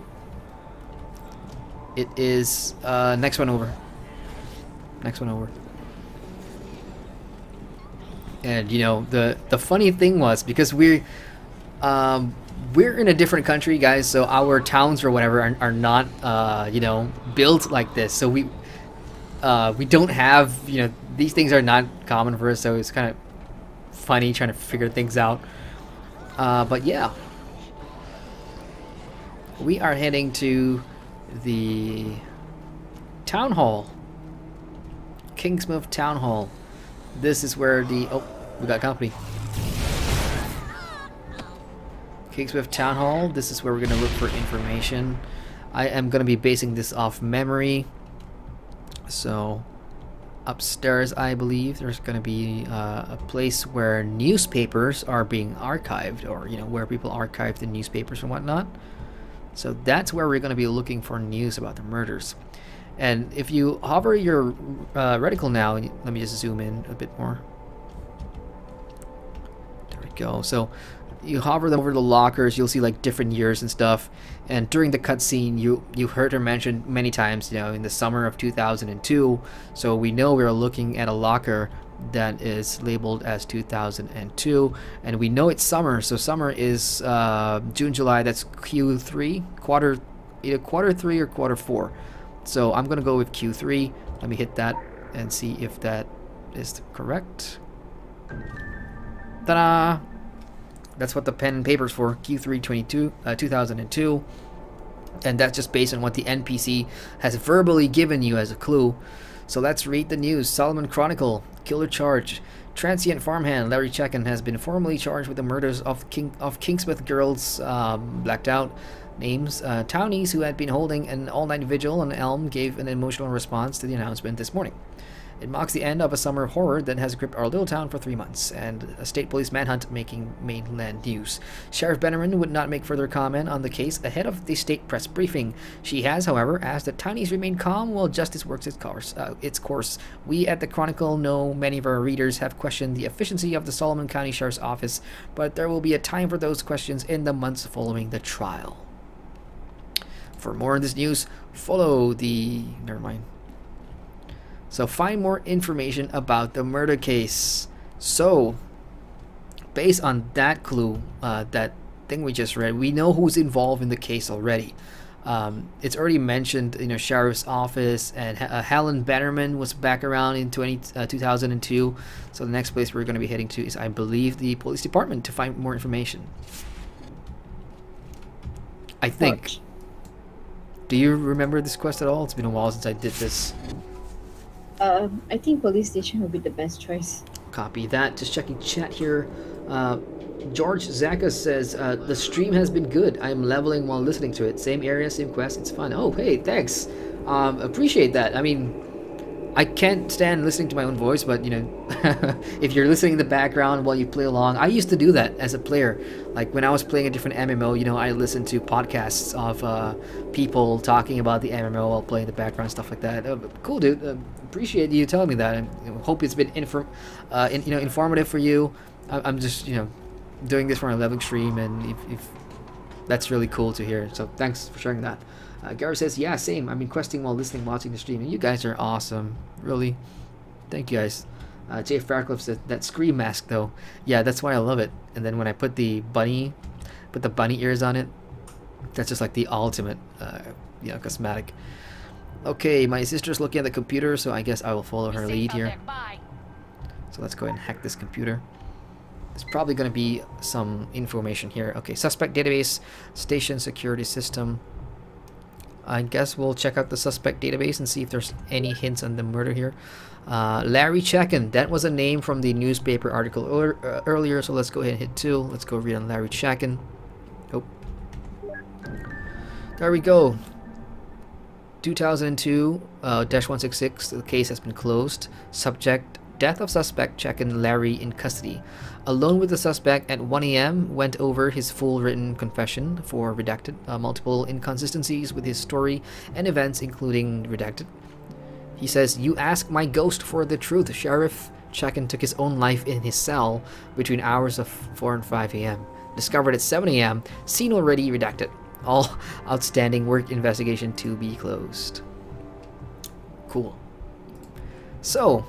A: It is next one over. Next one over. And the funny thing was, because we're in a different country, guys, so our towns or whatever are not built like this. So we don't have, these things are not common for us, so it's kind of funny trying to figure things out. But yeah, we are heading to the town hall, Kingsmouth town hall. This is where we got company. Kingsmouth town hall. This is where we're gonna look for information. I am gonna be basing this off memory. So upstairs, I believe there's gonna be a place where newspapers are being archived, or where people archive the newspapers and whatnot. So that's where we're gonna be looking for news about the murders. And if you hover your reticle now, let me just zoom in a bit more. There we go. So you hover them over the lockers, you'll see like different years and stuff. And during the cutscene, you heard her mentioned many times, in the summer of 2002. So we know we're looking at a locker that is labeled as 2002, and we know it's summer. So summer is June, July. That's Q3, either quarter 3 or quarter 4. So I'm gonna go with Q3. Let me hit that and see if that is correct. Ta-da! That's what the pen and paper's for, Q3 2002. And that's just based on what the NPC has verbally given you as a clue. So let's read the news. Solomon Chronicle, killer charge. Transient farmhand Larry Checken has been formally charged with the murders of Kingsmouth girls, blacked out names. Townies who had been holding an all-night vigil on Elm gave an emotional response to the announcement this morning. It marks the end of a summer of horror that has gripped our little town for 3 months, and a state police manhunt making mainland news. Sheriff Bennerman would not make further comment on the case ahead of the state press briefing. She has, however, asked that townies remain calm while justice works its course. We at the Chronicle know many of our readers have questioned the efficiency of the Solomon County Sheriff's Office, but there will be a time for those questions in the months following the trial. For more on this news, follow the... never mind. So find more information about the murder case. So, based on that clue, that thing we just read, we know who's involved in the case already. It's already mentioned, Sheriff's Office, and Helen Bannerman was back around in 2002. So the next place we're going to be heading to is, I believe, the police department to find more information. I think. Do you remember this quest at all? It's been a while since I did this.
F: I think police station would be the best choice.
A: Copy that. Just checking chat here. George Zaka says, the stream has been good. I am leveling while listening to it. Same area, same quest. It's fun. Oh, hey, thanks. Appreciate that. I mean, I can't stand listening to my own voice, but, you know, if you're listening in the background while you play along, I used to do that as a player. Like, when I was playing a different MMO, you know, I listened to podcasts of people talking about the MMO while playing the background, stuff like that. Cool, dude. Appreciate you telling me that. I hope it's been informative for you. I'm just, you know, doing this for a leveling stream, and if that's really cool to hear. So thanks for sharing that. Gareth says, yeah, same. I've been questing while listening, watching the stream, and you guys are awesome. Really. Thank you guys. Jay Faircliff says, that scream mask though. Yeah, that's why I love it. And then when I put the bunny ears on it, that's just like the ultimate, you know, cosmetic. Okay, my sister's looking at the computer, so I guess I will follow her lead here. So let's go ahead and hack this computer. There's probably going to be some information here. Okay, suspect database, station security system. I guess we'll check out the suspect database and see if there's any hints on the murder here. Larry Checkin, that was a name from the newspaper article earlier, so let's go ahead and hit 2. Let's go read on Larry Checkin. Oh. There we go. 2002-166, the case has been closed. Subject, death of suspect Checkin Larry in custody. Alone with the suspect at 1 a.m. went over his full written confession for redacted, multiple inconsistencies with his story and events including redacted. He says, you ask my ghost for the truth. Sheriff Checkin took his own life in his cell between hours of 4 and 5 a.m. Discovered at 7 a.m. Scene already redacted. All outstanding work investigation to be closed. Cool. So,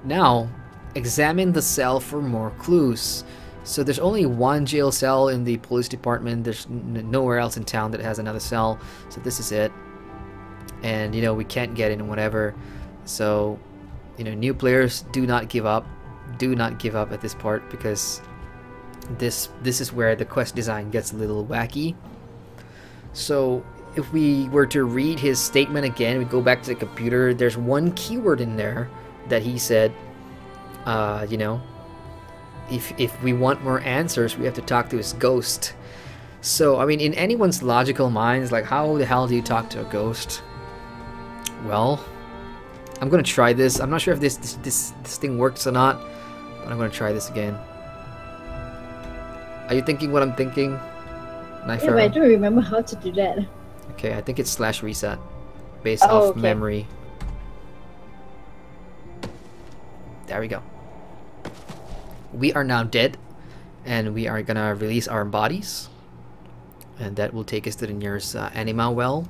A: now, examine the cell for more clues. So there's only one jail cell in the police department. There's nowhere else in town that has another cell. So this is it. And, you know, we can't get in whatever. So, you know, new players, do not give up. Do not give up at this part, because this is where the quest design gets a little wacky. So if we were to read his statement again, we go back to the computer, there's one keyword in there that he said, you know, if we want more answers, we have to talk to his ghost. So, I mean, in anyone's logical minds, like, how the hell do you talk to a ghost? Well, I'm gonna try this. I'm not sure if this thing works or not, but I'm gonna try this again. Are you thinking what I'm thinking?
F: Yeah, but I don't remember how to do that.
A: Okay, I think it's /reset based off memory. There we go. We are now dead, and we are gonna release our bodies, and that will take us to the nearest anima well.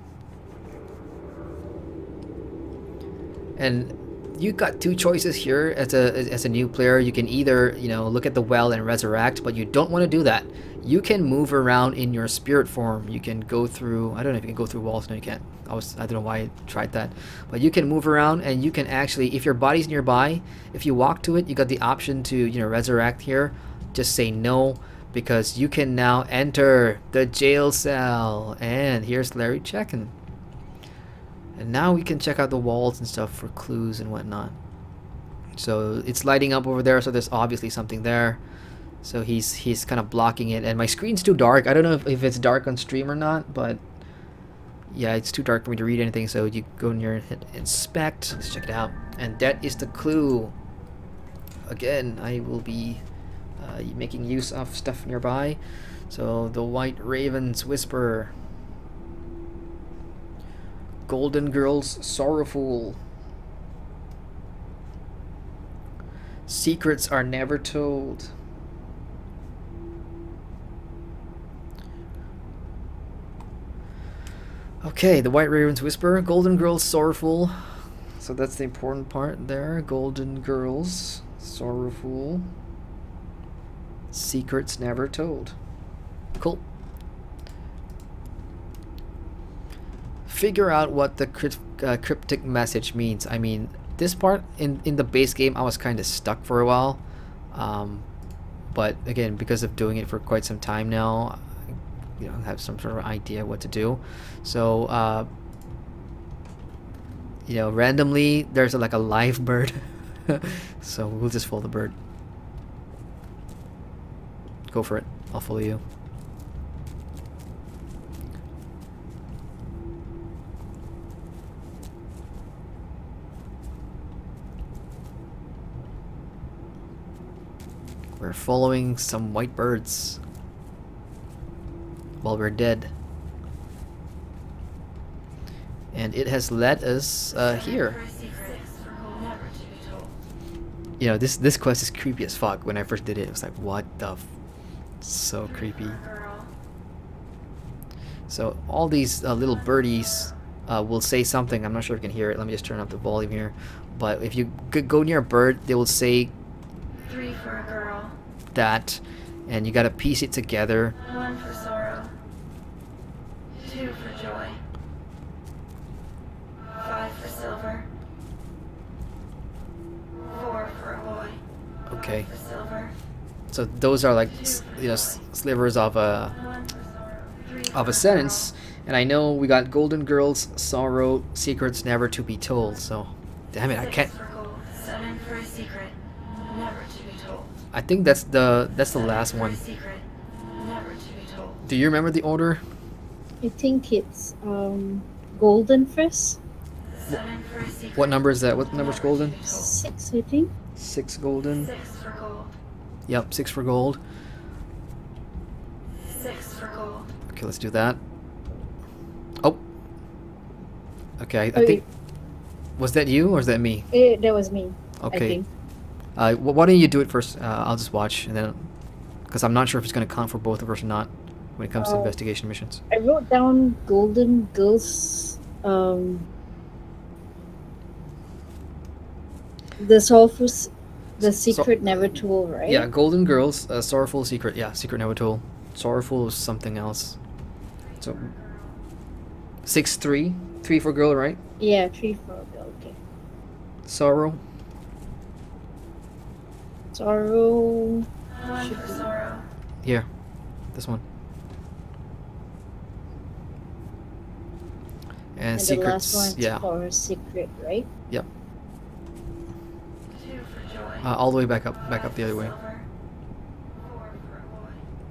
A: And you got two choices here as a new player. You can either, you know, look at the well and resurrect, but you don't want to do that. You can move around in your spirit form. You can go through, I don't know if you can go through walls. No, you can't. I don't know why I tried that. But you can move around, and you can actually, if your body's nearby, if you walk to it, you got the option to, you know, resurrect here. Just say no, because you can now enter the jail cell. And here's Larry Checkin. And now we can check out the walls and stuff for clues and whatnot. So it's lighting up over there, so there's obviously something there. So he's kind of blocking it, and my screen's too dark. I don't know if it's dark on stream or not, but yeah, it's too dark for me to read anything. So you go in here and hit inspect. Let's check it out, and that is the clue. Again, I will be making use of stuff nearby. So the White Raven's Whisper, Golden Girl's Sorrowful, Secrets Are Never Told, okay, the White Raven's Whisper, Golden Girl's Sorrowful, so that's the important part there. Golden Girl's Sorrowful, Secrets Never Told. Cool. Figure out what the cryptic message means. I mean, this part in the base game I was kind of stuck for a while, but again, because of doing it for quite some time now, you know, have some sort of idea what to do. So you know, randomly there's like a live bird. So we'll just follow the bird. Go for it. I'll follow you. We're following some white birds while we're dead. And it has led us here. You know, this quest is creepy as fuck. When I first did it, it was like, what the f... So creepy. So all these little birdies will say something. I'm not sure if you can hear it. Let me just turn up the volume here. But if you go near a bird, they will say
L: 3 for a girl.
A: That, and you gotta piece it together.
L: 1 for sorrow. 2 for joy. 5 for silver. 4 for a boy.
A: Okay.
L: For silver.
A: So those are like, you know, slivers of a sentence. And I know we got Golden Girls, Sorrow, Secrets Never to Be Told. So, damn it, I can't.
L: 7 for a secret. Never to be told.
A: I think that's the last one.
L: Secret. Never to be told.
A: Do you remember the order?
F: I think it's golden first.
L: 7 for a secret.
A: What number is that? What number's golden?
F: 6, I think.
A: 6 golden.
L: 6 for gold.
A: Yep, 6 for gold.
L: 6 for gold.
A: Okay, let's do that. Oh. Okay, I think. Was that you or is that me?
F: That was me.
A: Okay.
F: I think.
A: Why don't you do it first? I'll just watch, and then, because I'm not sure if it's going to count for both of us or not when it comes to investigation missions.
F: I wrote down Golden Girls. The Soulful, the Secret Never Told, right?
A: Yeah, Golden Girls, Sorrowful Secret. Yeah, Secret Never Told. Sorrowful is something else. So 6 3 3 for girl, right?
F: Yeah, 3 for a girl. Okay.
A: Sorrow.
F: Sorrow.
L: 1 for sorrow.
A: Here, this one. And
F: the
A: secrets.
F: last one's
A: Yeah.
F: for secret, right?
A: Yep.
L: 2 for joy.
A: All the way back up the other way.
L: Silver. 4 for a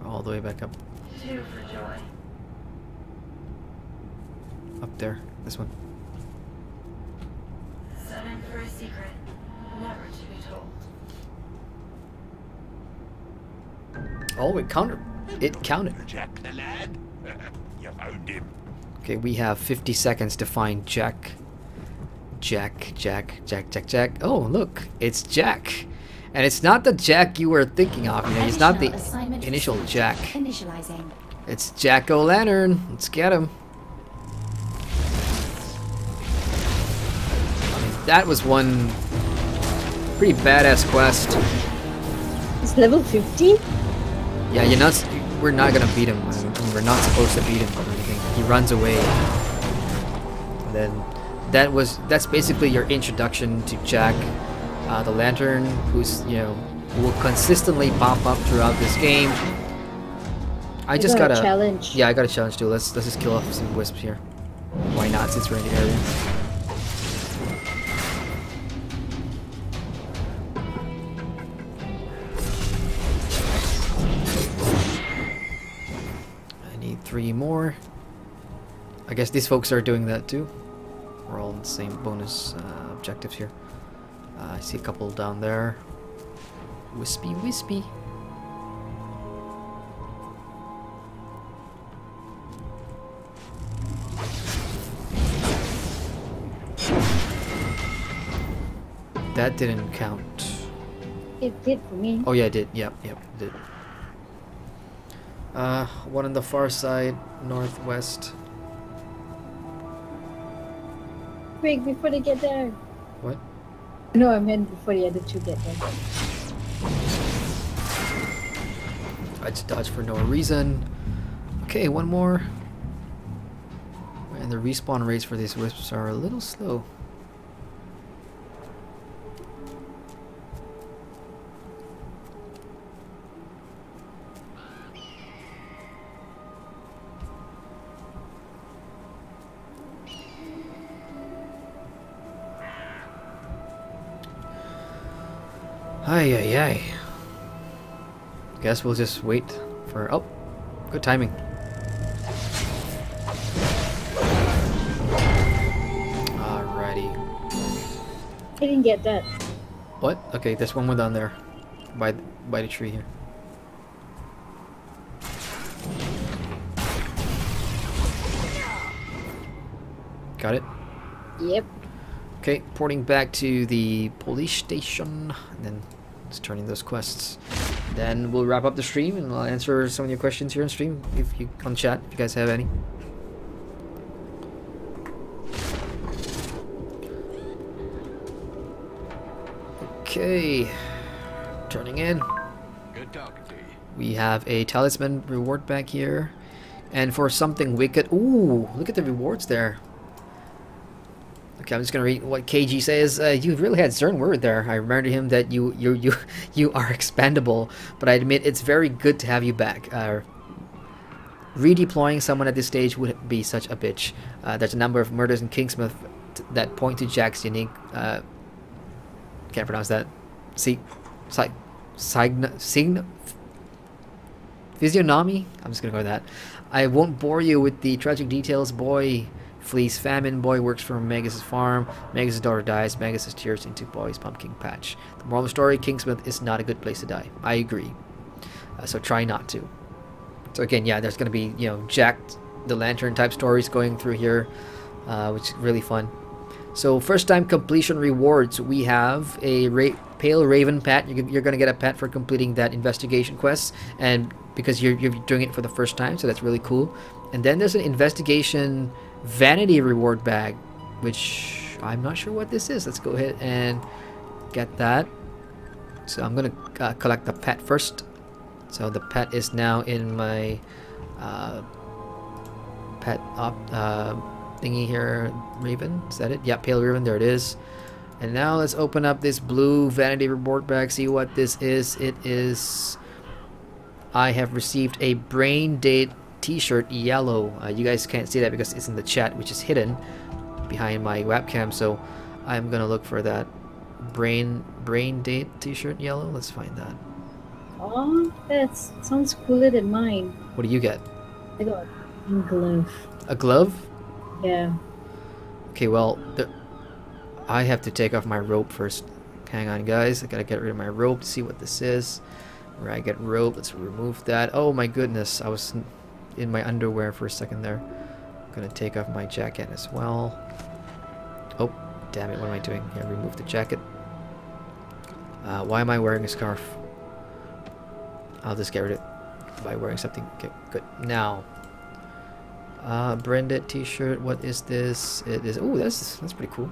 L: boy.
A: All the way back up.
L: 2 for joy.
A: Up there. This one.
L: 7 for a secret. Never to be told.
A: Oh, it counted. It counted.
M: Jack the lad? You found him.
A: Okay, we have 50 seconds to find Jack. Jack. Oh, look, it's Jack. And it's not the Jack you were thinking of. You know, it's not the initial Jack.
G: Initializing.
A: It's Jacko Lantern. Let's get him. I mean, that was one pretty badass quest.
F: It's level 50?
A: Yeah, we're not gonna beat him. I mean, we're not supposed to beat him or anything. He runs away. And then that's basically your introduction to Jack, the Lantern, who's, you know, will consistently pop up throughout this game. I just got a
F: challenge.
A: Yeah, I got a challenge too. Let's just kill off some wisps here. Why not, since we're in the area? I need 3 more. I guess these folks are doing that too. We're all in the same bonus objectives here. I see a couple down there. Wispy. That didn't count.
F: It did for me.
A: Oh yeah, it did. Yep, it did. One on the far side, northwest.
F: Quick, before they get there.
A: What?
F: No, I meant before the other 2 get there.
A: I just dodged for no reason. Okay, one more. And the respawn rates for these wisps are a little slow. Ay, ay, ay. Guess we'll just wait for... Oh, good timing. Alrighty.
F: I didn't get that.
A: What? Okay, there's one more down there. By the tree here. Got it?
F: Yep.
A: Okay, porting back to the police station, and then just turning those quests. Then we'll wrap up the stream, and I'll answer some of your questions here on stream, if you on chat, if you guys have any. Okay, turning in.
J: Good talking to you.
A: We have a talisman reward back here, and for something wicked. Ooh, look at the rewards there. Okay, I'm just gonna read what KG says. You really had certain word there. I reminded him that you are expendable, but I admit it's very good to have you back. Redeploying someone at this stage would be such a bitch. There's a number of murders in Kingsmouth that point to Jack's unique. Can't pronounce that. Physiognomy. I'm just gonna go with that. I won't bore you with the tragic details. Boy flees famine. Boy works for Magus' farm. Magus' daughter dies. Magus' tears into boy's pumpkin patch. The moral of the story: Kingsmouth is not a good place to die. I agree. So try not to. So again, yeah, there's gonna be, you know, Jack the Lantern type stories going through here, which is really fun. So first time completion rewards, we have a Pale Raven pet. You're gonna get a pet for completing that investigation quest, and because you're doing it for the first time, so that's really cool. And then there's an investigation Vanity reward bag, which I'm not sure what this is. Let's go ahead and get that. So I'm gonna collect the pet first. So the pet is now in my pet thingy here. Raven, is that it? Yeah, Pale Raven, there it is. And now let's open up this blue Vanity reward bag, see what this is. It is... I have received a Brain Date t-shirt, yellow. You guys can't see that because it's in the chat, which is hidden behind my webcam, so I'm gonna look for that Brain Date t-shirt, yellow. Let's find that.
F: Oh, that sounds cooler than mine.
A: What do you get?
F: I got a glove.
A: A glove?
F: Yeah.
A: Okay, well, I have to take off my rope first. Hang on, guys. I gotta get rid of my rope to see what this is. Where I get rope, let's remove that. Oh my goodness, I was in my underwear for a second there. I'm gonna take off my jacket as well. Oh, damn it, what am I doing? Here, remove the jacket. Why am I wearing a scarf? I'll just get rid of it by wearing something. Okay, good. Now, branded t-shirt, what is this? It is, oh, that's pretty cool.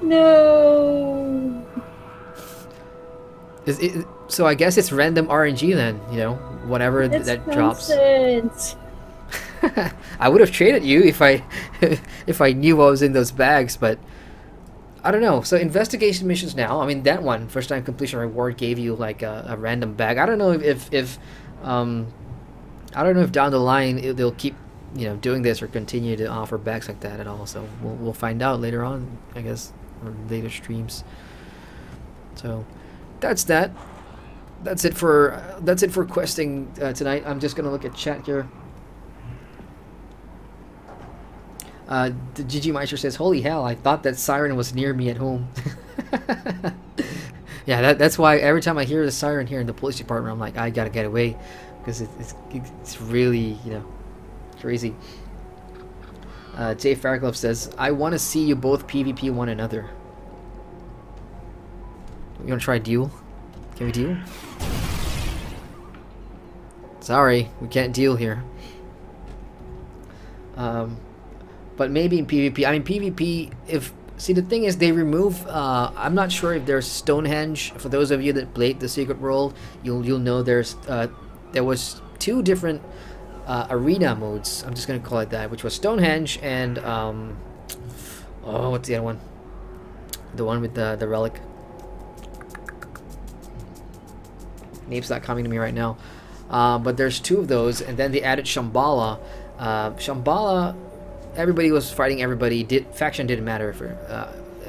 F: No.
A: So I guess it's random RNG then, you know, whatever that drops. I would have traded you if I knew what was in those bags, but I don't know. So investigation missions now. I mean, that one first time completion reward gave you like a random bag. I don't know if I don't know if down the line they'll keep, you know, doing this or continue to offer bags like that at all. So we'll find out later on, I guess, or later streams. So. That's that. That's it for questing tonight. I'm just gonna look at chat here. The GG Meister says, "Holy hell! I thought that siren was near me at home." Yeah, that's why every time I hear the siren here in the police department, I'm like, I gotta get away, because it's really, you know, crazy. Jay Fairclough says, "I want to see you both PvP one another." You wanna try deal? Can we deal? Sorry, we can't deal here. But maybe in PvP. I mean, PvP, see, the thing is, they remove, I'm not sure if there's Stonehenge. For those of you that played the Secret World, you'll know there was two different arena modes. I'm just gonna call it that, which was Stonehenge and oh, what's the other one? The one with the relic. Name's not coming to me right now. But there's two of those, and then they added Shambhala. Shambhala, everybody was fighting everybody. Faction didn't matter for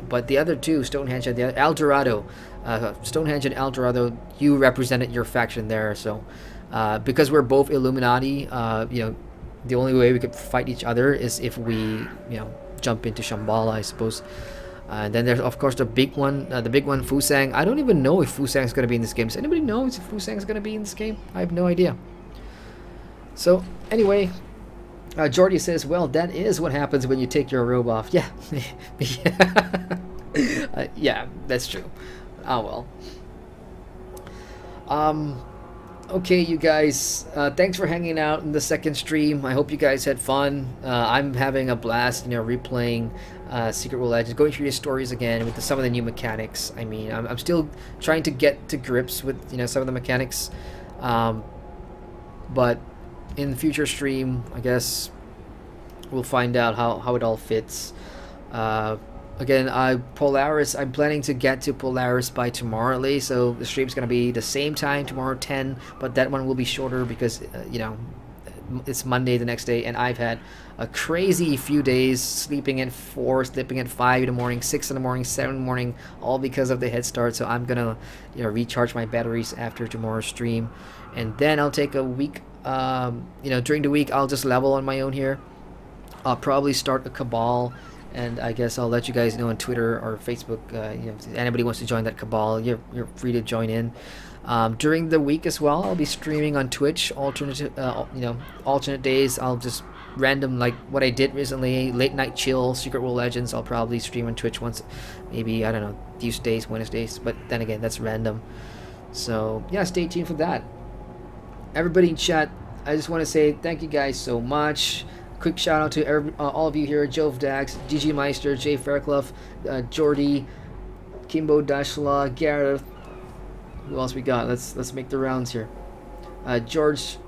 A: but the other two, Stonehenge and the Eldorado, Stonehenge and Eldorado, you represented your faction there. So because we're both Illuminati, you know, the only way we could fight each other is if we, you know, jump into Shambhala, I suppose. And then there's of course the big one, Fusang. I don't even know if Fusang is going to be in this game. Does anybody know if Fusang is going to be in this game? I have no idea. So anyway, Jordy says, well, that is what happens when you take your robe off. Yeah. Yeah, that's true. Oh well. Okay, you guys, thanks for hanging out in the second stream. I hope you guys had fun. I'm having a blast, you know, replaying Secret World Legends, going through these stories again with some of the new mechanics. I mean, I'm still trying to get to grips with, you know, some of the mechanics, but in the future stream, I guess we'll find out how it all fits. Again, Polaris, I'm planning to get to Polaris by tomorrow at least, so the stream's going to be the same time tomorrow, 10, but that one will be shorter because, you know, it's Monday the next day, and I've had a crazy few days, sleeping at 4, sleeping at 5 in the morning, 6 in the morning, 7 in the morning, all because of the head start. So I'm going to, you know, recharge my batteries after tomorrow's stream, and then I'll take a week, you know, during the week I'll just level on my own here. I'll probably start a cabal, and I guess I'll let you guys know on Twitter or Facebook. You know, if anybody wants to join that cabal, you're free to join in. During the week as well, I'll be streaming on Twitch. Alternate days. I'll just random, like what I did recently, late night chill, Secret World Legends. I'll probably stream on Twitch once, maybe, I don't know, Tuesdays, Wednesdays. But then again, that's random. So yeah, stay tuned for that. Everybody in chat, I just want to say thank you guys so much. Quick shout out to all of you here: Jove Dax, GG Meister, Jay Fairclough, Jordy, Kimbo Dashla, Gareth. Who else we got? Let's make the rounds here. George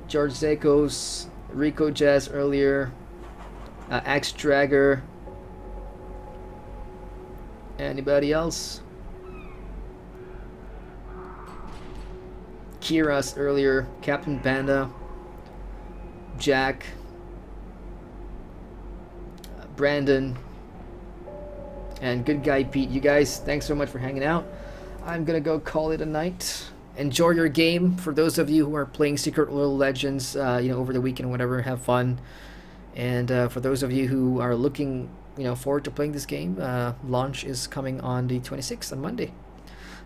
A: Zakos, Rico Jazz earlier, Axe Dragger. Anybody else? Kira's earlier, Captain Panda, Jack, Brandon, and Good Guy Pete. You guys, thanks so much for hanging out. I'm gonna go call it a night. Enjoy your game. For those of you who are playing Secret World Legends, you know, over the weekend or whatever, have fun. And for those of you who are looking, you know, forward to playing this game, launch is coming on the 26th on Monday.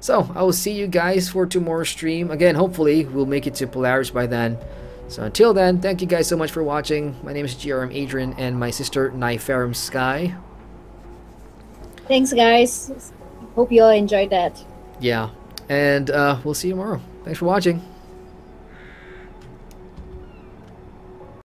A: So I will see you guys for tomorrow's stream. Again, hopefully we'll make it to Polaris by then. So until then, thank you guys so much for watching. My name is GRM Adrian, and my sister Nyferum Sky.
F: Thanks, guys. Hope you all enjoyed that.
A: Yeah, and we'll see you tomorrow. Thanks for watching.